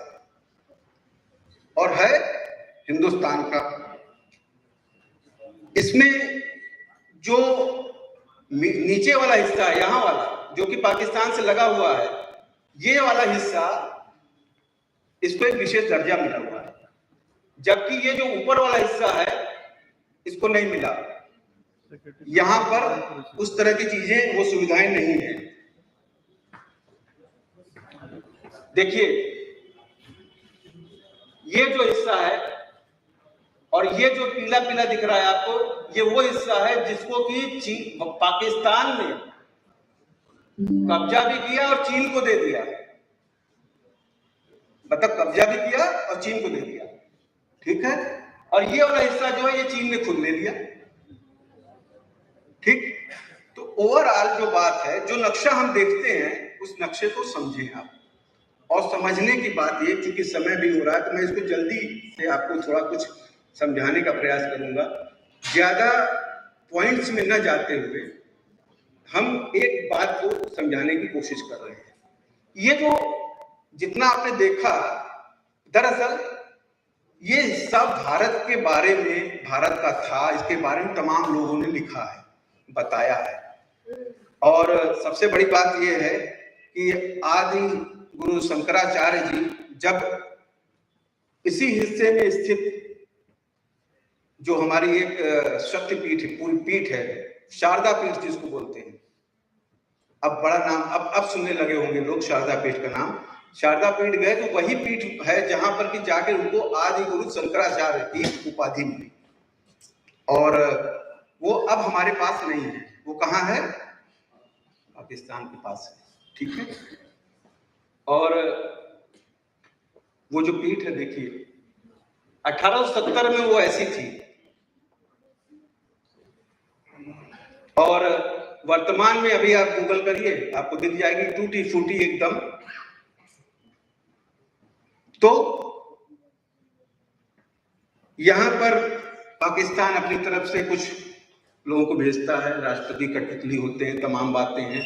और है हिंदुस्तान का। इसमें जो नीचे वाला हिस्सा है, यहाँ वाला जो कि पाकिस्तान से लगा हुआ है, ये वाला हिस्सा इसको एक विशेष दर्जा मिला हुआ है, जबकि ये जो ऊपर वाला हिस्सा है इसको नहीं मिला। यहाँ पर उस तरह की चीजें, वो सुविधाएं नहीं है। देखिए ये जो हिस्सा है और ये जो पीला पीला दिख रहा है आपको, ये वो हिस्सा है जिसको कि पाकिस्तान ने कब्जा भी किया और चीन को दे दिया। मतलब कब्जा भी किया और चीन को दे दिया, ठीक है। और ये वाला हिस्सा जो है ये चीन ने खुद ले लिया, ठीक। तो ओवरऑल जो बात है, जो नक्शा हम देखते हैं उस नक्शे को समझें आप। और समझने की बात ये, क्योंकि समय भी हो रहा है तो मैं इसको जल्दी से आपको थोड़ा कुछ समझाने का प्रयास करूंगा, ज्यादा पॉइंट्स में न जाते हुए हम एक बात को समझाने की कोशिश कर रहे हैं। ये जो जितना आपने देखा, दरअसल ये सब भारत के बारे में, भारत का था, इसके बारे में तमाम लोगों ने लिखा है, बताया है। और सबसे बड़ी बात यह है कि आदि गुरु शंकराचार्य जी जब इसी हिस्से में स्थित जो हमारी एक शक्तिपीठ है, पूरी पीठ है, शारदा पीठ जिसको बोलते हैं, अब बड़ा नाम अब सुनने लगे होंगे लोग शारदा पीठ का नाम। शारदा पीठ गए तो वही पीठ है जहां पर कि जाकर उनको आदि गुरु शंकराचार्य की उपाधि मिली। और वो अब हमारे पास नहीं है, वो कहाँ है? पाकिस्तान के पास है, ठीक है। और वो जो पीठ है, देखिए 1870 में वो ऐसी थी और वर्तमान में अभी आप गूगल करिए, आपको दिख जाएगी टूटी फूटी एकदम। तो यहां पर पाकिस्तान अपनी तरफ से कुछ लोगों को भेजता है, राष्ट्रपति कठपुतली होते हैं, तमाम बातें हैं।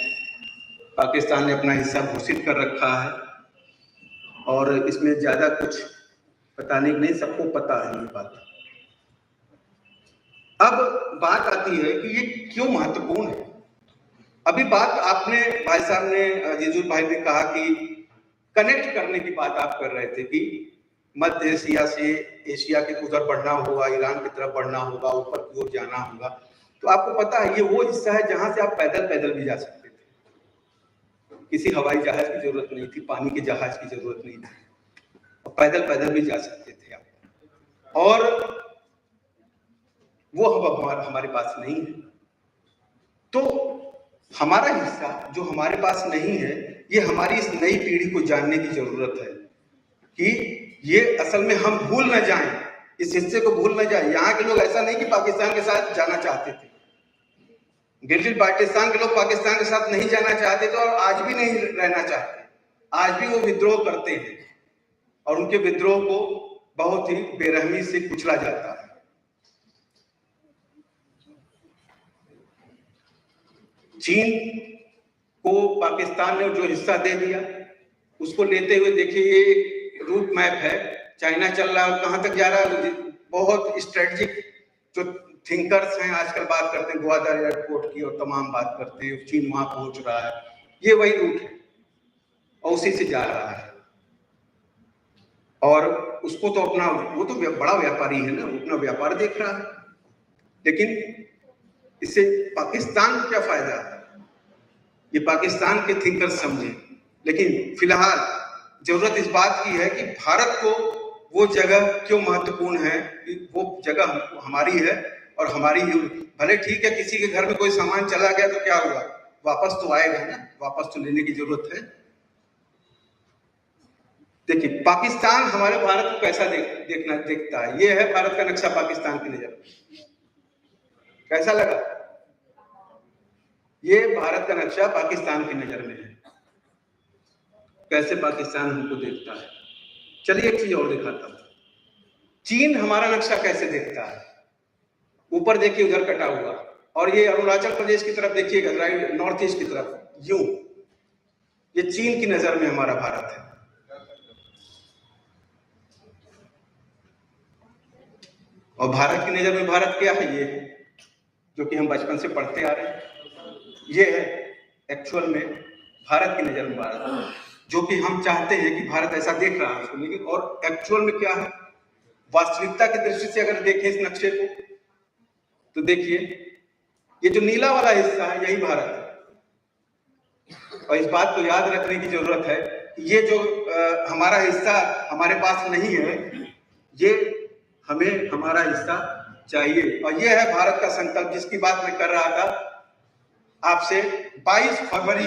पाकिस्तान ने अपना हिस्सा घोषित कर रखा है और इसमें ज्यादा कुछ बताने की नहीं, सबको पता है ये बात। अब बात आती है कि ये क्यों महत्वपूर्ण है। अभी बात आपने, भाई साहब ने, जीजू भाई ने कहा कि कनेक्ट करने की बात आप कर रहे थे कि मध्य एशिया से एशिया के उधर बढ़ना होगा, ईरान की तरफ बढ़ना होगा, ऊपर की ओर जाना होगा। तो आपको पता है ये वो हिस्सा है जहां से आप पैदल पैदल भी जा सकते थे, किसी हवाई जहाज की जरूरत नहीं थी, पानी के जहाज की जरूरत नहीं थी, और पैदल पैदल भी जा सकते थे आप। और वो हमारे पास नहीं है। तो हमारा हिस्सा जो हमारे पास नहीं है, ये हमारी इस नई पीढ़ी को जानने की जरूरत है कि ये असल में हम भूल न जाएं, इस हिस्से को भूल न जाएं। यहाँ के लोग ऐसा नहीं कि पाकिस्तान के साथ जाना चाहते थे, गिलगित बाल्टिस्तान के लोग पाकिस्तान के साथ नहीं जाना चाहते थे और आज भी नहीं रहना चाहते। आज भी वो विद्रोह करते हैं और उनके विद्रोह को बहुत ही बेरहमी से कुचला जाता है। चीन को पाकिस्तान ने जो हिस्सा दे दिया, उसको लेते हुए देखिए ये रूट मैप है, चाइना चल रहा है, कहां तक जा रहा है। बहुत स्ट्रेटेजिक जो थिंकर्स हैं आजकल बात करते हैं ग्वादर एयरपोर्ट की और तमाम बात करते हैं, चीन वहां पहुंच रहा है, ये वही रूट है और उसी से जा रहा है। और उसको तो अपना, वो तो बड़ा व्यापारी है ना, वो अपना व्यापार देख रहा है। लेकिन इससे पाकिस्तान को क्या फायदा है, ये पाकिस्तान के थिंकर्स समझे। लेकिन फिलहाल जरूरत इस बात की है कि भारत को वो जगह क्यों महत्वपूर्ण है, वो जगह हमारी है और हमारी ही। भले ठीक है किसी के घर में कोई सामान चला गया तो क्या हुआ, वापस तो आएगा ना, वापस तो लेने की जरूरत है। देखिए पाकिस्तान हमारे भारत को कैसा देखता है, ये है भारत का नक्शा पाकिस्तान की नजर में। कैसा लगा? ये भारत का नक्शा पाकिस्तान की नजर में है, कैसे पाकिस्तान हमको देखता है। चलिए एक चीज और दिखाता हूं, चीन हमारा नक्शा कैसे देखता है। ऊपर देखिए उधर कटा हुआ, और ये अरुणाचल प्रदेश की तरफ देखिएगा, राइट नॉर्थ ईस्ट की तरफ, यूं। ये चीन की नजर में हमारा भारत है। और भारत की नजर में भारत क्या है, ये जो कि हम बचपन से पढ़ते आ रहे हैं। ये है एक्चुअल में भारत की नज़र में भारत, जो कि हम चाहते हैं कि भारत ऐसा देख रहा है उसको, लेकिन और एक्चुअल में क्या है, वास्तविकता की दृष्टि से अगर देखें इस नक्शे को तो देखिए ये जो नीला वाला हिस्सा है यही भारत है। और इस बात को याद रखने की जरूरत है कि ये जो हमारा हिस्सा हमारे पास नहीं है, ये हमें हमारा हिस्सा चाहिए। और ये है भारत का संकल्प जिसकी बात मैं कर रहा था आपसे। 22 फरवरी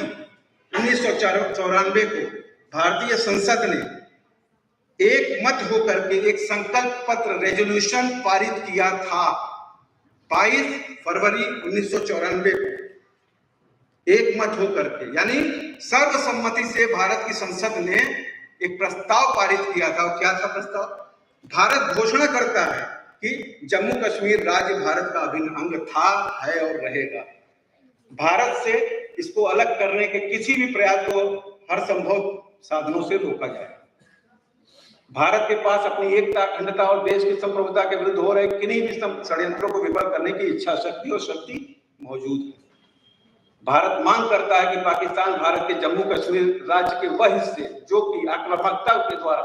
1994 को भारतीय संसद ने एक मत होकर के एक संकल्प पत्र रेजोल्यूशन पारित किया था। 22 फरवरी 1994 को एक मत होकर के, यानी सर्वसम्मति से भारत की संसद ने एक प्रस्ताव पारित किया था। और क्या था प्रस्ताव? भारत घोषणा करता है कि जम्मू कश्मीर राज्य भारत का अभिन्न अंग था, है और रहेगा। भारत से इसको अलग करने के किसी भी प्रयास को हर संभव साधनों से रोका जाए। भारत के पास अपनी एकता, अखंडता और देश की संप्रभुता के विरुद्ध हो रहे किन्हीं भी षड्यंत्रों को विफल करने की इच्छा शक्ति और शक्ति मौजूद है। भारत मांग करता है कि पाकिस्तान भारत के जम्मू कश्मीर राज्य के वह हिस्से जो कि आक्रामकता के द्वारा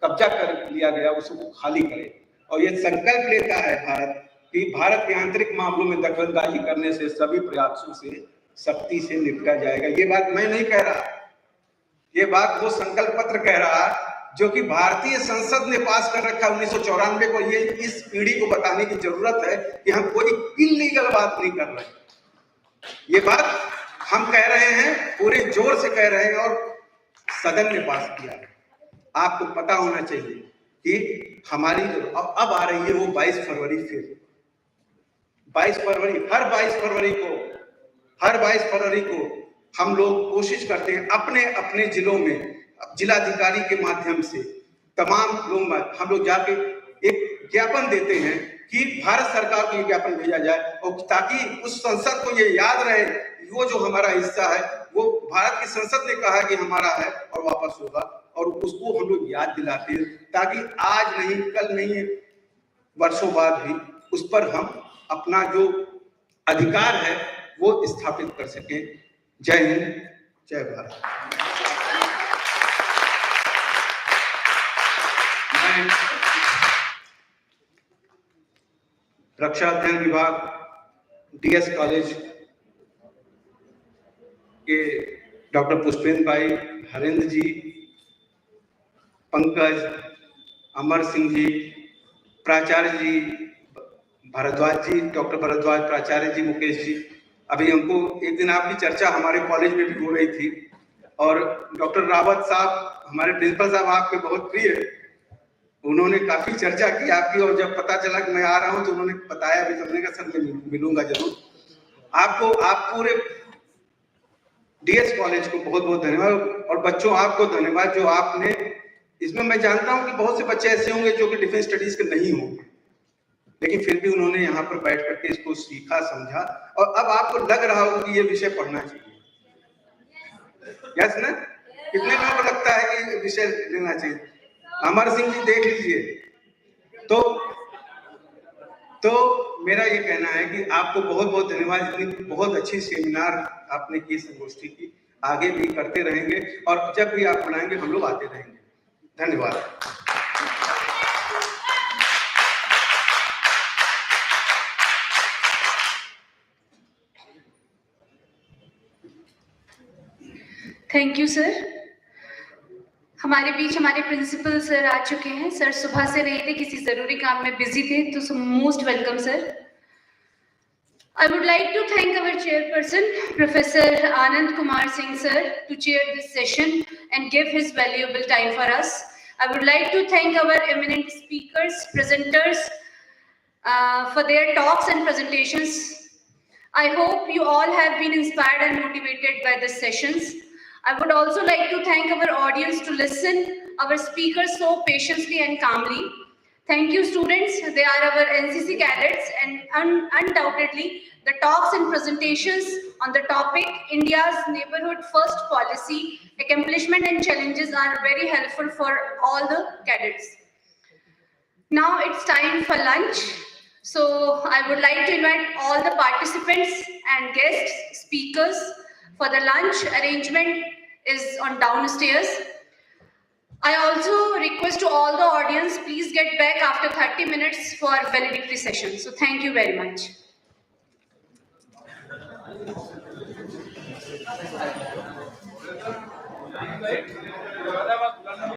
कब्जा कर लिया गया उसको खाली करे। और ये संकल्प लेता है भारत कि भारत के आंतरिक मामलों में दखलंदाजी करने से सभी प्रयासों से सख्ती से निपटा जाएगा। ये बात मैं नहीं कह रहा, ये बात वो संकल्प पत्र कह रहा है जो कि भारतीय संसद ने पास कर रखा 1994 को। ये इस पीढ़ी को बताने की जरूरत है कि हम कोई इल्लीगल बात नहीं कर रहे। ये बात हम कह रहे हैं, पूरे जोर से कह रहे हैं और सदन ने पास किया है। आपको पता होना चाहिए कि हमारी अब आ रही है वो 22 फरवरी। फिर 22 फरवरी, हर 22 फरवरी को हम लोग कोशिश करते हैं अपने अपने जिलों में जिलाधिकारी के माध्यम से तमाम लोग हम लोग जाके एक ज्ञापन देते हैं कि भारत सरकार को ये ज्ञापन भेजा जाए, और ताकि उस संसद को ये याद रहे वो जो हमारा हिस्सा है वो भारत की संसद ने कहा कि हमारा है और वापस होगा, और उसको हम लोग याद दिलाते हैं ताकि आज नहीं, कल नहीं, वर्षों बाद भी उस पर हम अपना जो अधिकार है वो स्थापित कर सके। जय हिंद, जय भारत। रक्षा अध्ययन विभाग डीएस कॉलेज के डॉक्टर पुष्पेंद्र भाई, हरेंद्र जी, पंकज, अमर सिंह जी, प्राचार्य जी भारद्वाज जी, डॉक्टर भारद्वाज, प्राचार्य जी मुकेश जी। अभी हमको एक दिन आपकी चर्चा हमारे कॉलेज में भी हो रही थी और डॉक्टर रावत साहब, हमारे प्रिंसिपल साहब आपके बहुत प्रिय, उन्होंने काफी चर्चा की आपकी, और जब पता चला कि मैं आ रहा हूं तो उन्होंने बताया भी, हमने कहा सर मैं मिलूंगा जरूर आपको। आप पूरे डीएस कॉलेज को बहुत बहुत धन्यवाद, और बच्चों आपको धन्यवाद जो आपने इसमें, मैं जानता हूं कि बहुत से बच्चे ऐसे होंगे जो कि डिफेंस स्टडीज के नहीं होंगे, लेकिन फिर भी उन्होंने यहाँ पर बैठ करके इसको सीखा, समझा, और अब आपको लग रहा होगा कि ये विषय पढ़ना चाहिए। यस ना? कितने लोगों को लगता है कि विषय लेना चाहिए? अमर सिंह जी देख लीजिए। तो मेरा ये कहना है कि आपको बहुत बहुत धन्यवाद, इतनी बहुत अच्छी सेमिनार आपने की, संगोष्ठी की, आगे भी करते रहेंगे और जब भी आप बुलाएंगे हम लोग आते रहेंगे। धन्यवाद। Thank you sir. हमारे बीच हमारे प्रिंसिपल सर आ चुके हैं। सर सुबह से नहीं थे, किसी जरूरी काम में बिजी थे, तो most welcome sir. I would like to thank our chairperson, Professor Anand Kumar Singh sir, to chair this session and give his valuable time for us. I would like to thank our eminent speakers, presenters for their talks and presentations. I hope you all have been inspired and motivated by the sessions. I would also like to thank our audience to listen our speakers so patiently and calmly. Thank you students, they are our NCC cadets, and undoubtedly the talks and presentations on the topic India's Neighbourhood First Policy, Accomplishment and Challenges are very helpful for all the cadets. Now it's time for lunch. So I would like to invite all the participants and guests, speakers for the lunch. Arrangement is on downstairs. I also request to all the audience, please get back after 30 minutes for valedictory session. So thank you very much.